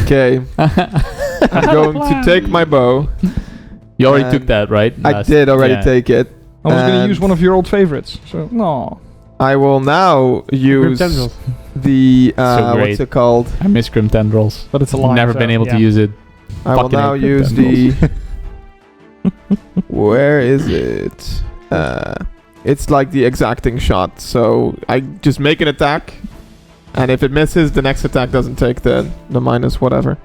Okay. I'm going to take my bow. You already And took that, right? I Last- did already yeah. take it. I was gonna And use one of your old favorites. So no. I will now Grim use tendrils. the... So great. what's it called? I miss Grim Tendrils. But it's alive. Never so, been able yeah. to use it. I will Fucking now hate Grim use the... Where is it? It's like the exacting shot. So I just make an attack. And if it misses, the next attack doesn't take the minus whatever.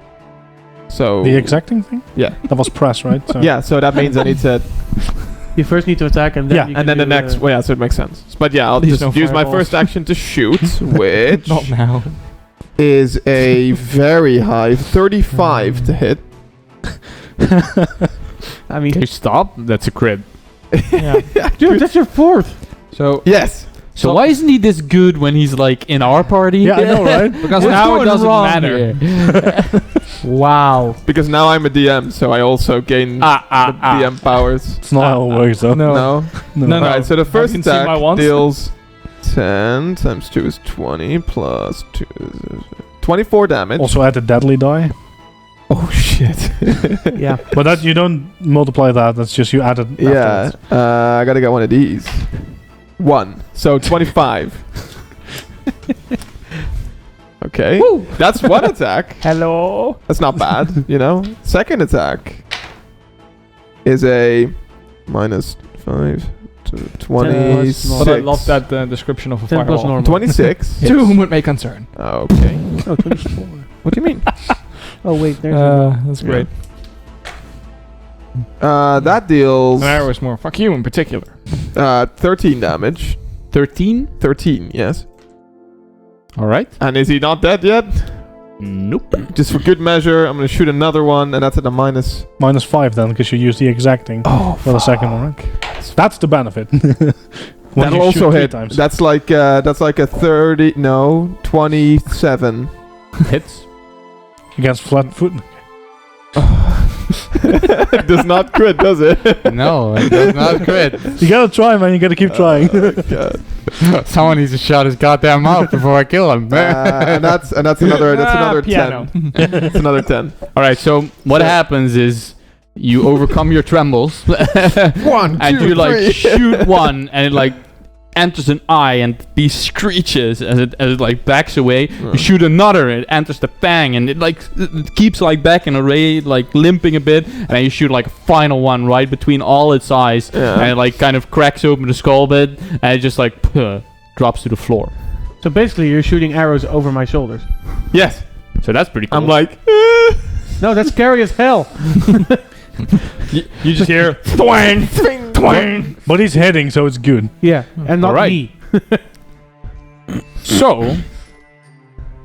So... The exacting thing? Yeah. That was press, right? So Yeah, so that means I need to... You first need to attack and then Yeah, you And can then the do, next... Well, yeah, so it makes sense. But yeah, I'll Please just no use my fireballs. first action to shoot, which Not now. is a very high 35 to hit. I mean, Can you stop? That's a crit. Yeah. dude, that's your fourth. So Yes. So why isn't he this good when he's like in our party? Yeah, I know, right? because What's now it going doesn't wrong matter. here? Wow. Because now I'm a DM, so I also gain the DM powers. It's not how it works, though. No. No? No. Alright, so the first you seen my attack wands? deals 10 times 2 is 20 plus 2 is 24 damage. Also add the deadly die. Oh shit. Yeah. But that you don't multiply that, that's just you add it Yeah, afterwards. I gotta get one of these. 1. So 25. Okay. That's one attack. Hello. That's not bad, you know? Second attack is a minus 5 to 26. But I love that description of a 10 plus firewall. normal. 26. To whom it may concern. Okay. Oh, 24. What do you mean? Oh, wait, there's That's Yeah. great. That deals And I was more fuck you in particular. 13 damage. 13? 13, yes. Alright. And is he not dead yet? Nope. Just for good measure, I'm gonna shoot another one, and that's at a minus. Minus 5 then, because you use the exacting Oh, for the second one. Right? That's the benefit. When That'll you also shoot 3 hit. times. That's like a 30. No, 27. Hits. Against flat foot. It does not crit, does it? No, it does not crit. You gotta try, man. You gotta keep trying. God. Someone needs to shut his goddamn mouth before I kill him. And that's another piano. 10. That's another 10. Alright, so what happens is you overcome your trembles. 1, and 2, you like 3. shoot one and it like enters an eye and the beast screeches as it like backs away. You shoot another, it enters the fang and it like it keeps like back in a ray, like limping a bit, and then you shoot like a final one right between all its eyes, Yeah. and it like kind of cracks open the skull bit and it just like drops to the floor. So basically, you're shooting arrows over my shoulders. Yes. So that's pretty cool. I'm like, No, that's scary as hell. You just hear twang, twang. But he's hitting, so it's good. Yeah, and not Alright. me. So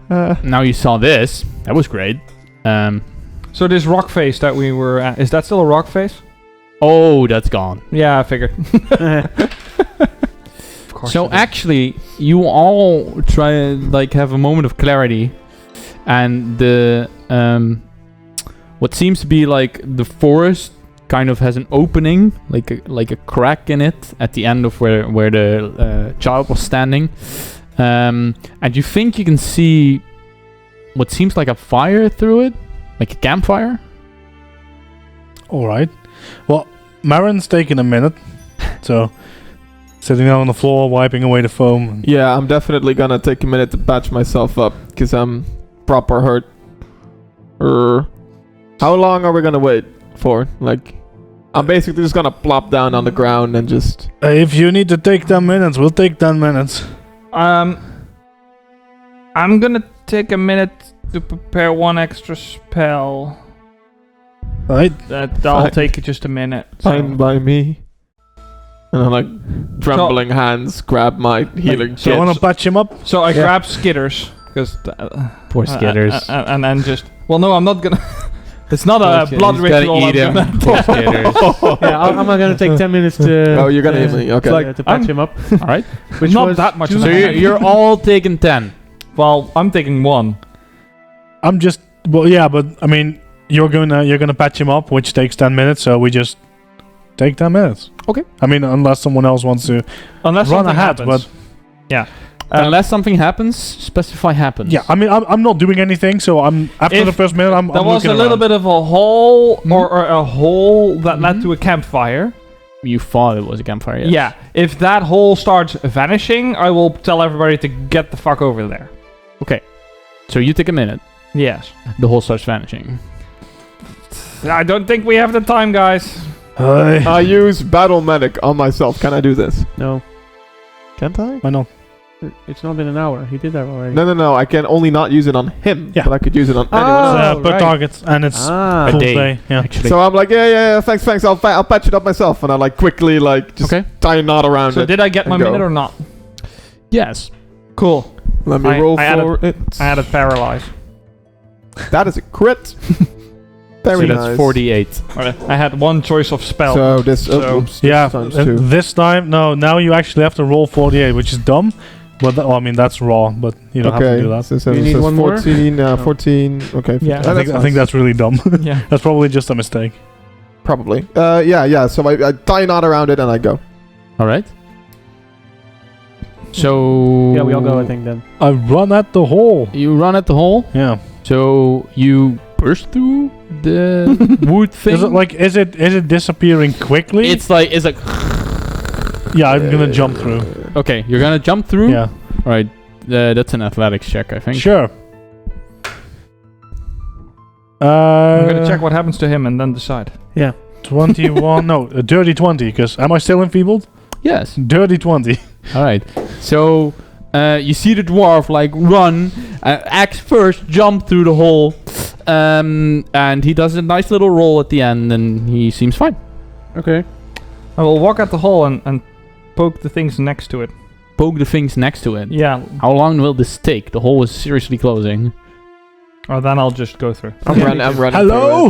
now you saw this. That was great. So this rock face that we were at, is that still a rock face? Oh, that's gone. Yeah, I figured. Of course So it is. actually, you all try like have a moment of clarity, and the what seems to be like the forest kind of has an opening, like a crack in it at the end of where the child was standing, and you think you can see what seems like a fire through it, like a campfire. All right. Well, Marin's taking a minute, so sitting down on the floor, wiping away the foam. Yeah, I'm definitely gonna take a minute to patch myself up because I'm proper hurt. How long are we gonna wait for? Like, I'm basically just gonna plop down on the ground and just. If you need to take 10 minutes, we'll take 10 minutes. I'm gonna take a minute to prepare one extra spell. Right? That'll Fine. take just a minute. so- Fine by me. And I'm like, trembling hands grab my healing So I kit. want to patch him up. So I Yeah. grab Skitters because Poor Skitters. and then just well, no, I'm not gonna. It's not a He's blood gotta ritual. eat I'm him. gonna- Poor Skitters. Yeah, I'm not gonna take 10 minutes to. Oh, you're gonna hit me. Okay. To patch him up. All right. Which Not was that much. two- of So a- you're all taking 10. Well, I'm taking one. I'm just. Well, yeah, but I mean, you're gonna patch him up, which takes 10 minutes. So we just take 10 minutes. Okay. I mean, unless someone else wants to. Unless Run something ahead, happens. but- Unless something happens, specify happens. Yeah, I mean, I'm not doing anything. So I'm after If the first minute. I'm there was a looking little around. bit of a hole Mhm. or a hole that led Mhm. to a campfire. You thought it was a campfire, yes. Yeah. If that hole starts vanishing, I will tell everybody to get the fuck over there. So you take a minute. Yes. The hole starts vanishing. I don't think we have the time, guys. Hey, I use Battle Medic on myself. Can I do this? No, Can't I? why not? it's not been an hour. He did that already. No. I can only not use it on him, Yeah. but I could use it on anyone Oh, else. Per right. target, and it's Ah. full day. day. Yeah. Actually. So I'm like, yeah, thanks. I'll patch it up myself, and I like quickly like just Okay. tie a knot around So it. did I get my and go. minute or not? Yes. Cool. Let me I- roll I added- for it. I added paralyze. That is a crit. Very So that's nice. 48. I had one choice of spell. So this, So- oops, Yeah, times and 2. this time, no, now you actually have to roll 48, which is dumb. But well, I mean, that's raw, but you don't have to do that. So You need says one more? 14, Oh. 14. Okay. Yeah. Oh, I think nice. that's really dumb. yeah. That's probably just a mistake. Probably. Yeah. So I tie a knot around it and I go. All right. So Yeah, we all go. I think then. I run at the hole. You run at the hole. Yeah. So you burst through the wood thing. Is it disappearing quickly? It's like Yeah, I'm gonna jump through. okay. You're gonna jump through. Yeah. All right. That's an athletics check, I think. Sure. I'm gonna check what happens to him and then decide. 21. No, a dirty 20. Because am I still enfeebled? Yes. Dirty 20. All right. So you see the dwarf like run, axe first, jump through the hole, and he does a nice little roll at the end, and he seems fine. Okay. I will walk at the hole and poke the things next to it. Poke the things next to it. Yeah. How long will this take? The hole is seriously closing. Or then I'll just go through. I'm running. Hello.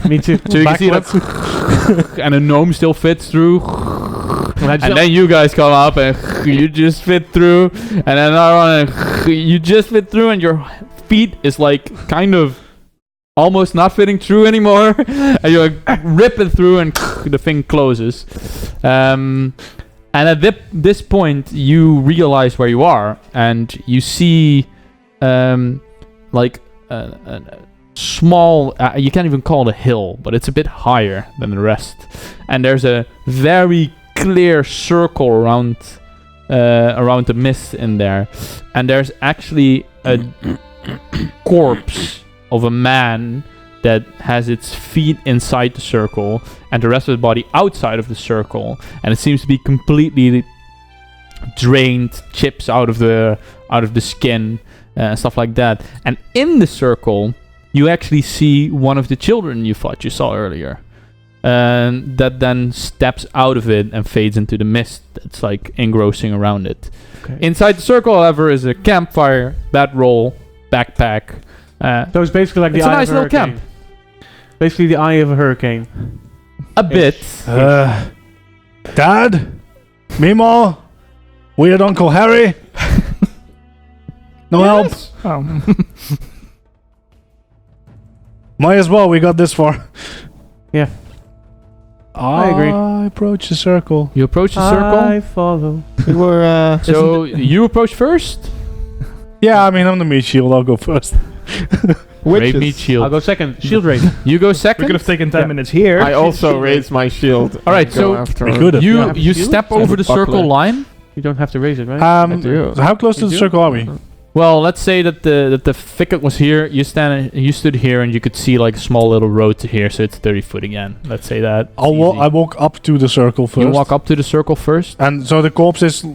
Me too. So you can see that, and a gnome still fits through. And then you guys come up and you just fit through, and then another one and you just fit through, and your feet is like kind of almost not fitting through anymore, and you like rip it through, and the thing closes. And at this point, you realize where you are, and you see like a small. You can't even call it a hill, but it's a bit higher than the rest, and there's a very clear circle around the mist in there, and there's actually a corpse of a man that has its feet inside the circle and the rest of the body outside of the circle, and it seems to be completely drained, chips out of the skin, stuff like that. And in the circle you actually see one of the children you thought you saw earlier. That then steps out of it and fades into the mist that's like engrossing around it. Okay. Inside the circle, however, is a campfire, bedroll, backpack. So it's basically like It's the a Eye nice of little Hurricane. camp. Basically, the eye of a hurricane. A bit. Dad? Mimo? Weird Uncle Harry? No help? Oh. Might as well, we got this far. Yeah. I agree. I approach the circle. You approach the circle. I follow. We were. So you approach first. Yeah, I mean, I'm the meat shield. I'll go first. Brave meat Witches. shield. I'll go second. Shield raise. You go We second. could have taken 10 Yeah. minutes here. I also raised my shield. All right, and go so after we her. could have. You have a you shield? step And over a the circle buckler. line. You don't have to raise it, right? I do. So how close to You the do? circle are we? Well, let's say that the thicket was here. You stood here, and you could see like a small little road to here. So it's 30 foot again. Let's say that. It's easy. I walk up to the circle first. You walk up to the circle first. And so the corpse is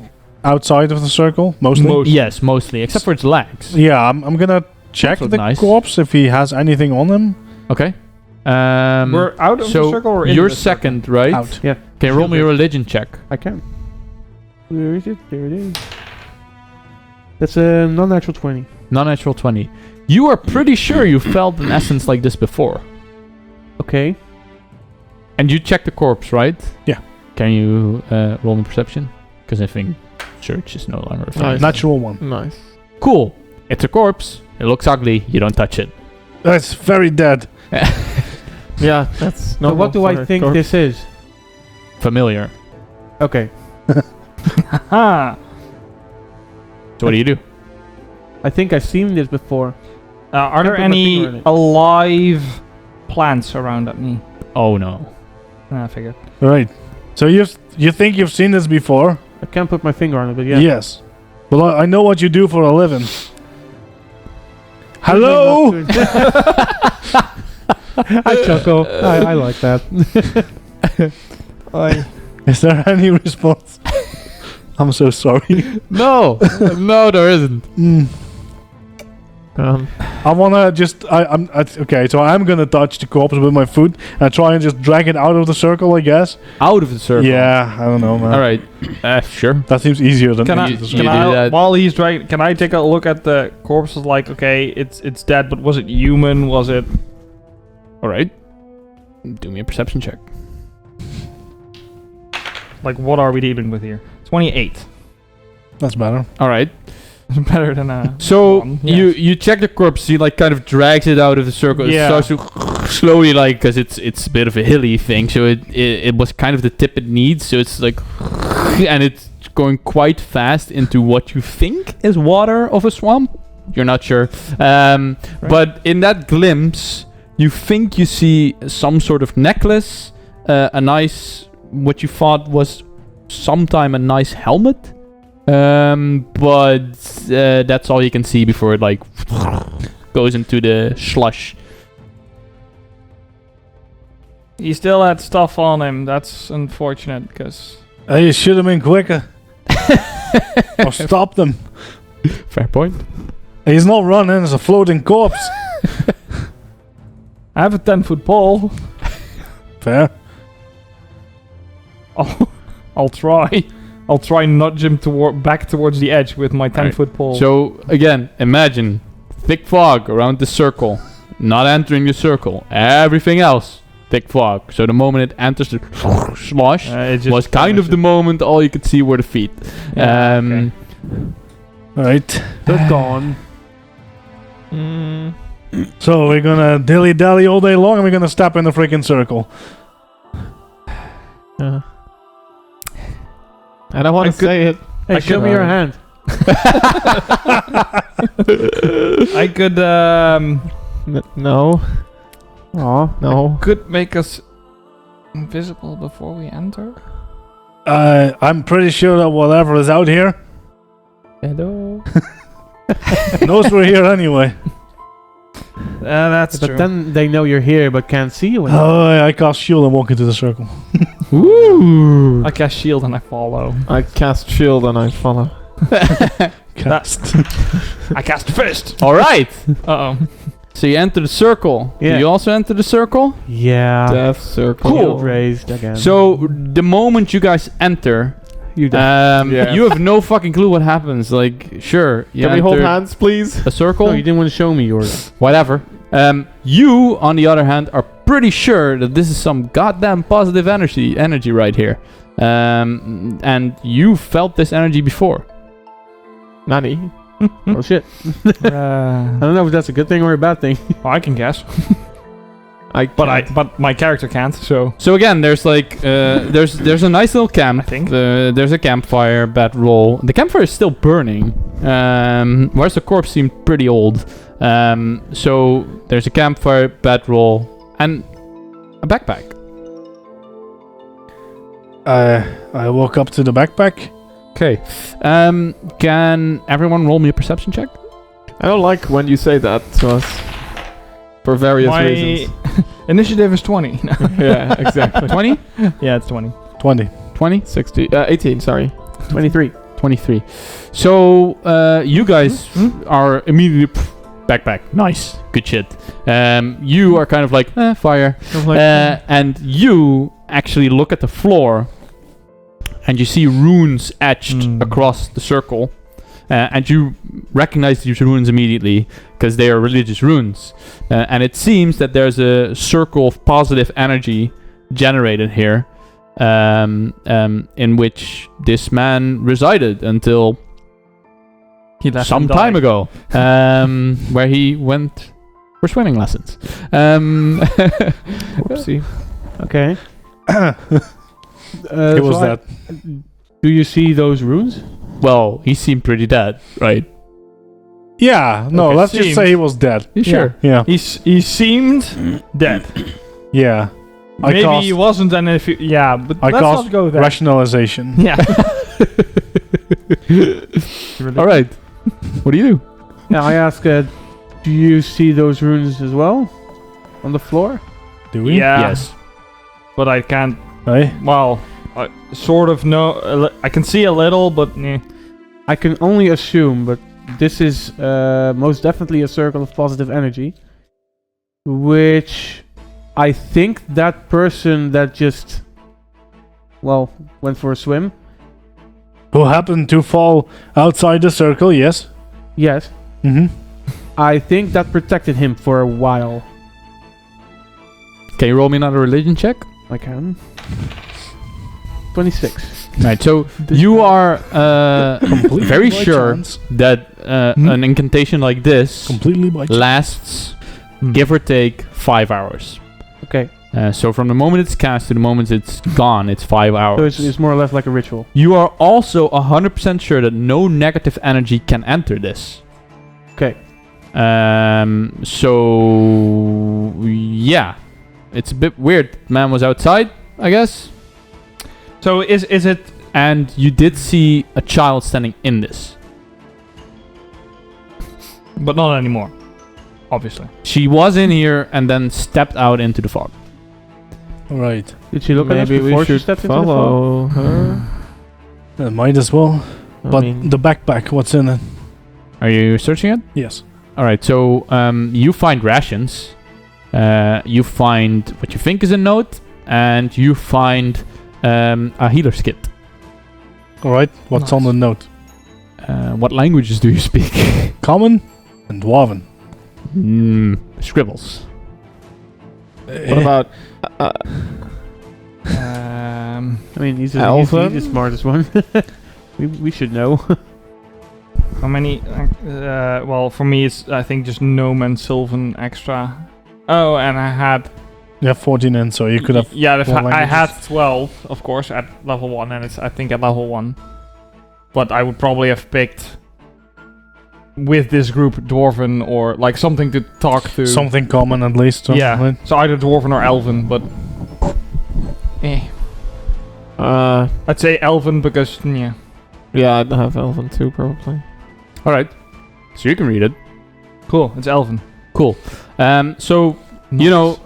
outside of the circle, mostly? Yes, mostly, except for its legs. Yeah, I'm gonna check That's the nice. corpse if he has anything on him. Okay. We're out of so the circle or in you're the circle? second, right? Out. Yeah. Okay, roll me a religion check. I can. Where is it? There it is. That's a non-natural 20. Non-natural 20. You are pretty sure you felt an essence like this before. Okay. And you check the corpse, right? Yeah. Can you roll me perception? Because I think search is no longer a thing. Nice. Natural one. Nice. Cool. It's a corpse. It looks ugly. You don't touch it. That's very dead. Yeah, that's So what do I think this is? Familiar. Okay. Ha! So what do you do? I think I've seen this before. Are there put my any finger in it. alive plants around at me? Oh no. I figured. Right. So you think you've seen this before? I can't put my finger on it, but yeah. Yes. Well, I know what you do for a living. Hello? I chuckle. I like that. Is there any response? I'm so sorry. No. No, there isn't. I wanna just okay. So I'm gonna touch the corpse with my foot and try and just drag it out of the circle, I guess. Out of the circle. Yeah, I don't know, man. All right. Sure. That seems easier than Can I, you- into the you can circle. do I that. while he's dragging, can I take a look at the corpses? Like, okay, it's dead, but was it human? Was it? All right. Do me a perception check. Like, what are we dealing with here? 28. That's better. All right. Better than a. So one, you check the corpse. He like kind of drags it out of the circle. It Yeah. starts to slowly, like, because it's a bit of a hilly thing. So it was kind of the tip it needs. So it's like, and it's going quite fast into what you think is water of a swamp. You're not sure. But in that glimpse, you think you see some sort of necklace, a nice, what you thought was sometime a nice helmet. But that's all you can see before it like goes into the slush. He still had stuff on him. That's unfortunate because. You should have been quicker. Or stop them. Fair point. He's not running, it's a floating corpse. I have a 10-foot pole. Fair. I'll try. I'll try and nudge him back towards the edge with my 10-foot pole. So again, imagine thick fog around the circle, not entering the circle. Everything else, thick fog. So the moment it enters the slush it just was kind of the moment all you could see were the feet. Yeah, okay. Right. They're gone. So we're gonna dilly-dally all day long and we're gonna step in the freaking circle. I don't want I to say it. Hey, I show could- me your hand. I could No. Aw. No. could make us invisible before we enter. I'm pretty sure that whatever is out here Hello. knows we're here anyway. That's But true. then they know you're here but can't see you anymore. Oh, I cast shield and walk into the circle. Ooh. I cast shield and I follow. I cast shield and I follow. Cast. I cast fist. All right. Uh oh. So you enter the circle. Yeah. Do you also enter the circle? Yeah. Death circle. Cool. Shield raised again. So the moment you guys enter, you Yeah. you have no fucking clue what happens. Like, sure, you Can we hold enter hands, please? a circle, No, you didn't want to show me yours. whatever. You, on the other hand, are pretty sure that this is some goddamn positive energy right here. And you felt this energy before. Nani? Oh shit. I don't know if that's a good thing or a bad thing. I can guess, But but my character can't. So So again, there's like there's a nice little camp. I think. There's a campfire, bad roll. The campfire is still burning. Whereas the corpse seemed pretty old. So there's a campfire, bad roll, and a backpack. I walk up to the backpack. Okay. Can everyone roll me a perception check? I don't like when you say that to us. For various my reasons. initiative is 20. Yeah, exactly. 20? Yeah, it's 20. 20. 20? 18, sorry. 23. 23. So you guys are immediately backpack. Nice. Good shit. You are kind of like, fire. And you actually look at the floor and you see runes etched across the circle. And you recognize these runes immediately because they are religious runes. And it seems that there's a circle of positive energy generated here in which this man resided until He left some and time died. ago, where he went for swimming lessons. Whoopsie. Okay. It was that. Do you see those runes? Well, he seemed pretty dead, right? Yeah, no, Okay, let's just say he was dead. You sure? Yeah. He seemed dead. Yeah. Maybe he wasn't, and if yeah, but I let's cast not go there. rationalization. Yeah. All right. What do you do? Yeah, I ask, do you see those runes as well? On the floor? Do we? Yeah. Yes. But I can't. Hey? Well, I sort of know. I can see a little, but I can only assume, but this is most definitely a circle of positive energy. Which I think that person that just, well, went for a swim. Who happened to fall outside the circle, yes. Yes. Mm-hmm. I think that protected him for a while. Can you roll me another religion check? I can. 26. Right. So you are very by sure chance. that an incantation like this Completely by chance. lasts, give or take, 5 hours. Okay. So from the moment it's cast to the moment it's gone, it's 5 hours. So it's more or less like a ritual. You are also 100% sure that no negative energy can enter this. Okay. So yeah, it's a bit weird. Man was outside, I guess, so is it? and you did see a child standing in this. But not anymore. Obviously. She was in here and then stepped out into the fog. Right. Did she look at us Maybe we before she should stepped into the fog? follow her. Might as well. I But mean, the backpack, what's in it? Are you searching it? Yes. All right. So you find rations. You find what you think is a note, and you find a healer's kit. Alright, what's on the note? What languages do you speak? Common and Dwarven. Scribbles. what about... I mean, he's the Elven? smartest one. we should know. How many? Well, for me, it's I think just gnome and sylvan extra. Oh, and I had. You have 14 in, so you could have... Yeah, more I had languages. 12, of course, at level 1, and it's I think at level 1. But I would probably have picked with this group Dwarven or like something to talk to. Something common at least. So, Yeah. right? So either Dwarven or Elven, but I'd say Elven because yeah. yeah, I'd have Elven too, probably. All right. So you can read it. Cool, it's Elven. Cool. So you know,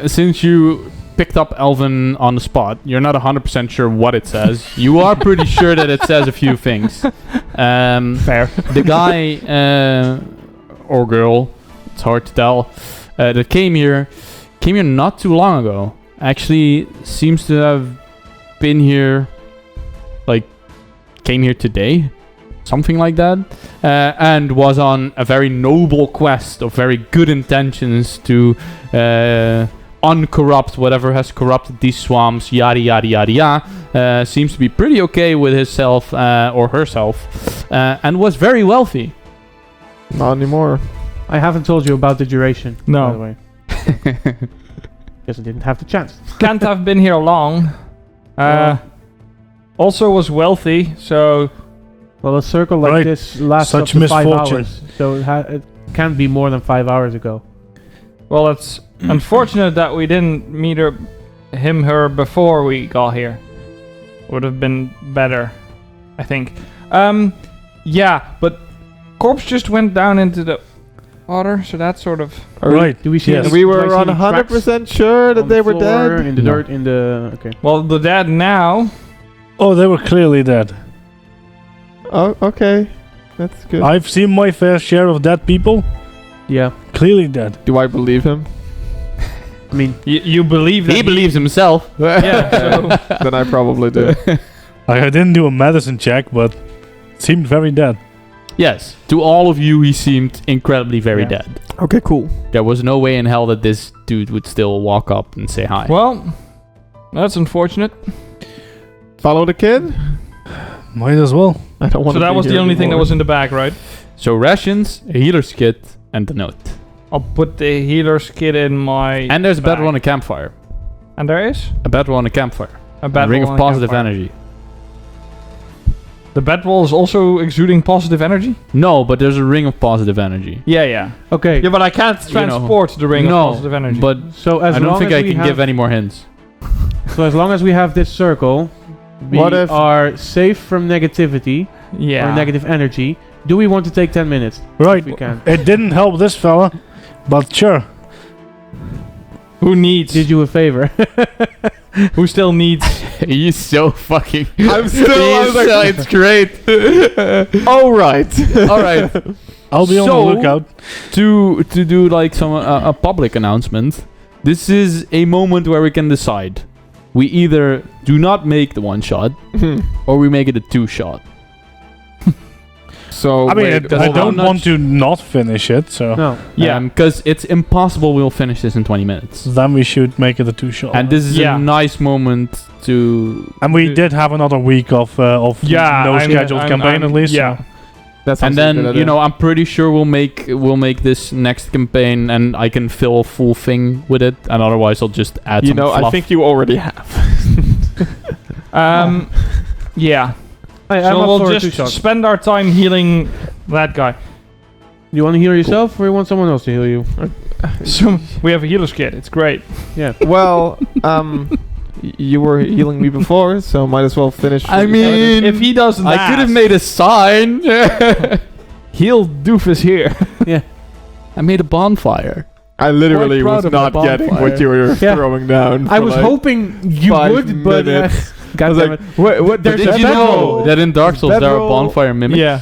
since you picked up Elven on the spot, you're not 100% sure what it says. You are pretty sure that it says a few things. Fair. The guy or girl, it's hard to tell, that came here not too long ago. Actually, seems to have been here, like, came here today. something like that, and was on a very noble quest of very good intentions to uncorrupt whatever has corrupted these swamps, yada yada yada yada. Seems to be pretty okay with himself or herself, and was very wealthy. Not anymore. I haven't told you about the duration. No. By the way. Because I didn't have the chance. Can't have been here long. Also was wealthy, so Well, a circle like Right. this lasts Such up to 5 misfortune. hours. So it can't be more than 5 hours ago. well, it's unfortunate that we didn't meet her before we got here. Would have been better, I think. Yeah, but corpse just went down into the water, so that's sort of. Right. Do we see? Yes. any- We do I were see any tracks 100% sure that on they the were floor, dead. in the No. dirt, in the. Okay. Well, the dead now. Oh, they were clearly dead. Oh, okay. That's good. I've seen my fair share of dead people. Yeah. Clearly dead. Do I believe him? I mean, You believe that He believes himself. Yeah, so Then I probably do. I didn't do a medicine check, but seemed very dead. Yes, to all of you, he seemed incredibly very Yeah. dead. Okay, cool. There was no way in hell that this dude would still walk up and say hi. well, that's unfortunate. Follow the kid? Might as well. I don't want So to that was the only thing that was in the bag, right? So rations, a healer's kit, and the note. I'll put the healer's kit in my. And there's a bag. battle on a campfire. And there is A battle on a campfire. a A battle ring of on a positive campfire. energy. The battle is also exuding positive energy. No, but there's a ring of positive energy. Yeah. okay. Yeah, but I can't You know. transport the ring No, of positive energy. But So as I don't long think as I we can have, give any more hints. So as long as we have this circle, we What if- are safe from negativity yeah. or negative energy. Do we want to take 10 minutes? Right. If we can. It didn't help this fella, but sure. Who needs? Did you a favor? Who still needs? He's so fucking. I'm still- I was like- it's great. All right. All right. I'll be on So- the lookout. To do like some a public announcement. This is a moment where we can decide. We either do not make the one shot, or we make it a 2-shot. So I mean, wait, I hold don't on. want to not finish it, so No. Yeah. Because it's impossible we'll finish this in 20 minutes. then we should make it a 2-shot. And this is Yeah. a nice moment to. And we did have another week of no scheduled campaign at least. Yeah. so- that's And then I'm pretty sure we'll make this next campaign, and I can fill a full thing with it. And otherwise, I'll just add some fluff. I think you already have. Yeah. I'm So up we'll for a just 2-shot. spend our time healing that guy. You want to heal yourself, or you want someone else to heal you? So we have a healer's kit. It's great. Yeah. Well, you were healing me before, so might as well finish. I what you started. mean, If he doesn't, I could have made a sign. heal doofus here. I made a bonfire. I literally Quite was proud of my not getting bonfire. what you were Yeah. throwing down. I for was like hoping you 5 would, but minutes. I God was damn like, it. what? There's Did a you know bedroll. that in Dark Souls there are Bedroll. bonfire mimics? Yeah.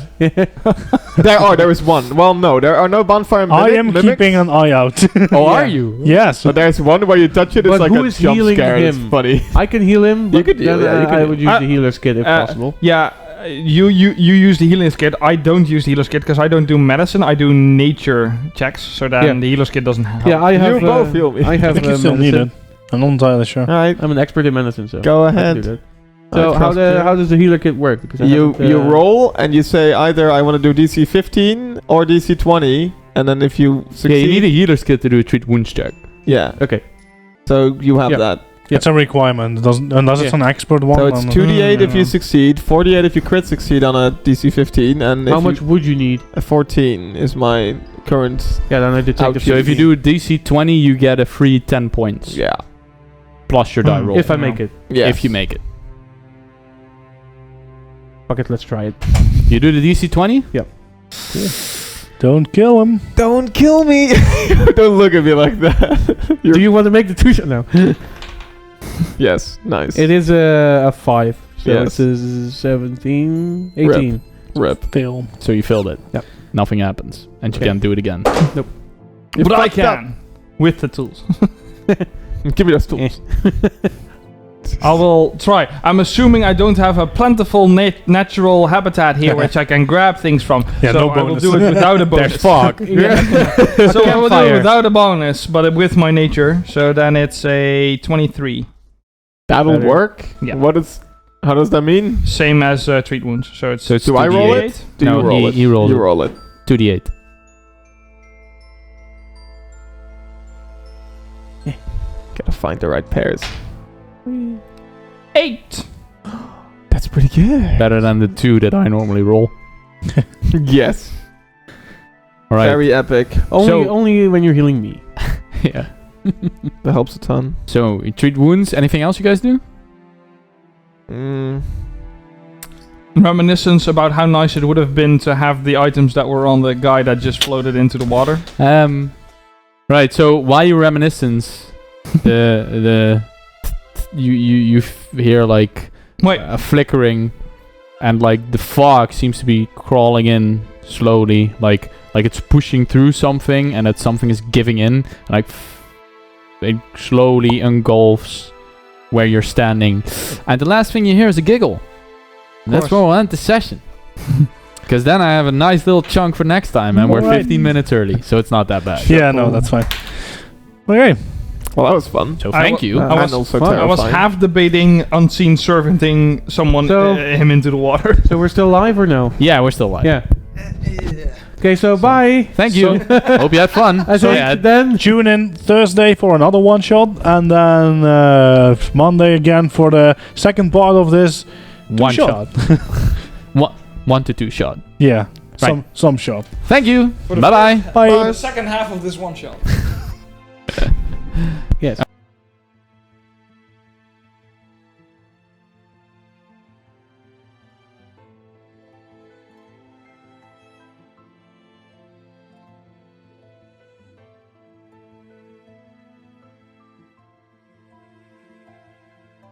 There is one. Well, no, there are no bonfire I am mimics. keeping an eye out. Oh, Yeah. are you? Yes. But there's one where you touch it, it's But like who a is jump healing scare. It's him? funny. I can heal him, but could heal, then, yeah, you could I heal. would use the healer's kit if possible. Yeah. You use the healer's kit. I don't use the healer's kit because I don't do medicine. I do nature checks, so then Yeah. the healer's kit doesn't help. Yeah, I have. You both heal me. I I have. think you still need it. I'm not entirely sure. All right, I'm an expert in medicine, so go I can do ahead. that. So I how trust you. how does the healer kit work? Because I You haven't, you roll and you say either I want to do DC 15 or DC 20, and then if you Yeah, succeed, you need a healer's kit to do a treat wounds check. yeah. Okay. So you have Yeah. that. Yeah. It's a requirement. It doesn't, unless it's Yeah. an expert one. So it's then- 2d8 if you Mm. succeed, 4d8 if you crit succeed on a DC 15, and How if much would you need? a 14 is my current. Yeah, then I did take Ouch. the So if you 15. do DC 20, you get a free 10 points. Yeah. Plus your die roll. If I make it. Yeah. If you make it. Fuck it, let's try it. You do the DC 20? Don't kill him. Don't kill me! Don't look at me like that. Do you want to make the 2-shot now? Yes, nice. It is a 5. So Yes. it's a 17, 18. Rip. Fail. So you filled it. Yep. Nothing happens. And you Okay. can't do it again. But I can with the tools. Give me those tools. I will try. I'm assuming I don't have a plentiful natural habitat here which I can grab things from. Yeah, so no I will bonus. do it without a bonus. There's fog. So I will do it Campfire. without a bonus, but with my nature. So then it's a 23. That'll Better. work. Yeah. How does that mean? Same as treat wounds. So it's Do I roll 2d8. it? Do No, you roll it? he rolled You it. roll it. 2d8. Gotta find the right pairs. 8. That's pretty good. Better than the 2 that I normally roll. Yes. All right. Very epic. Only when you're healing me. Yeah. That helps a ton. So, you treat wounds. Anything else you guys do? Reminiscence about how nice it would have been to have the items that were on the guy that just floated into the water. Right. So while you reminiscence, you hear like Wait. a flickering, and like the fog seems to be crawling in slowly, like it's pushing through something, and that something is giving in, and like it slowly engulfs where you're standing, and the last thing you hear is a giggle. And that's where we'll end the session. Because then I have a nice little chunk for next time, and we're Alright. 15 minutes early, so it's not that bad. Yeah, no, that's fine. Okay. Well, that was fun. So I thank wa- you. I was- And also well, I was terrifying. half debating unseen servanting someone So- him into the water. So we're still live or no? Yeah, we're still live. Yeah. Okay, so bye. Thank you. Hope you had fun. I think yeah, then Tune in Thursday for another one shot, and then Monday again for the second part of this. one shot. shot. 1 to 2 shot. Yeah, Right. some shot. Thank you. For the Bye bye. Bye. The second half of this one shot.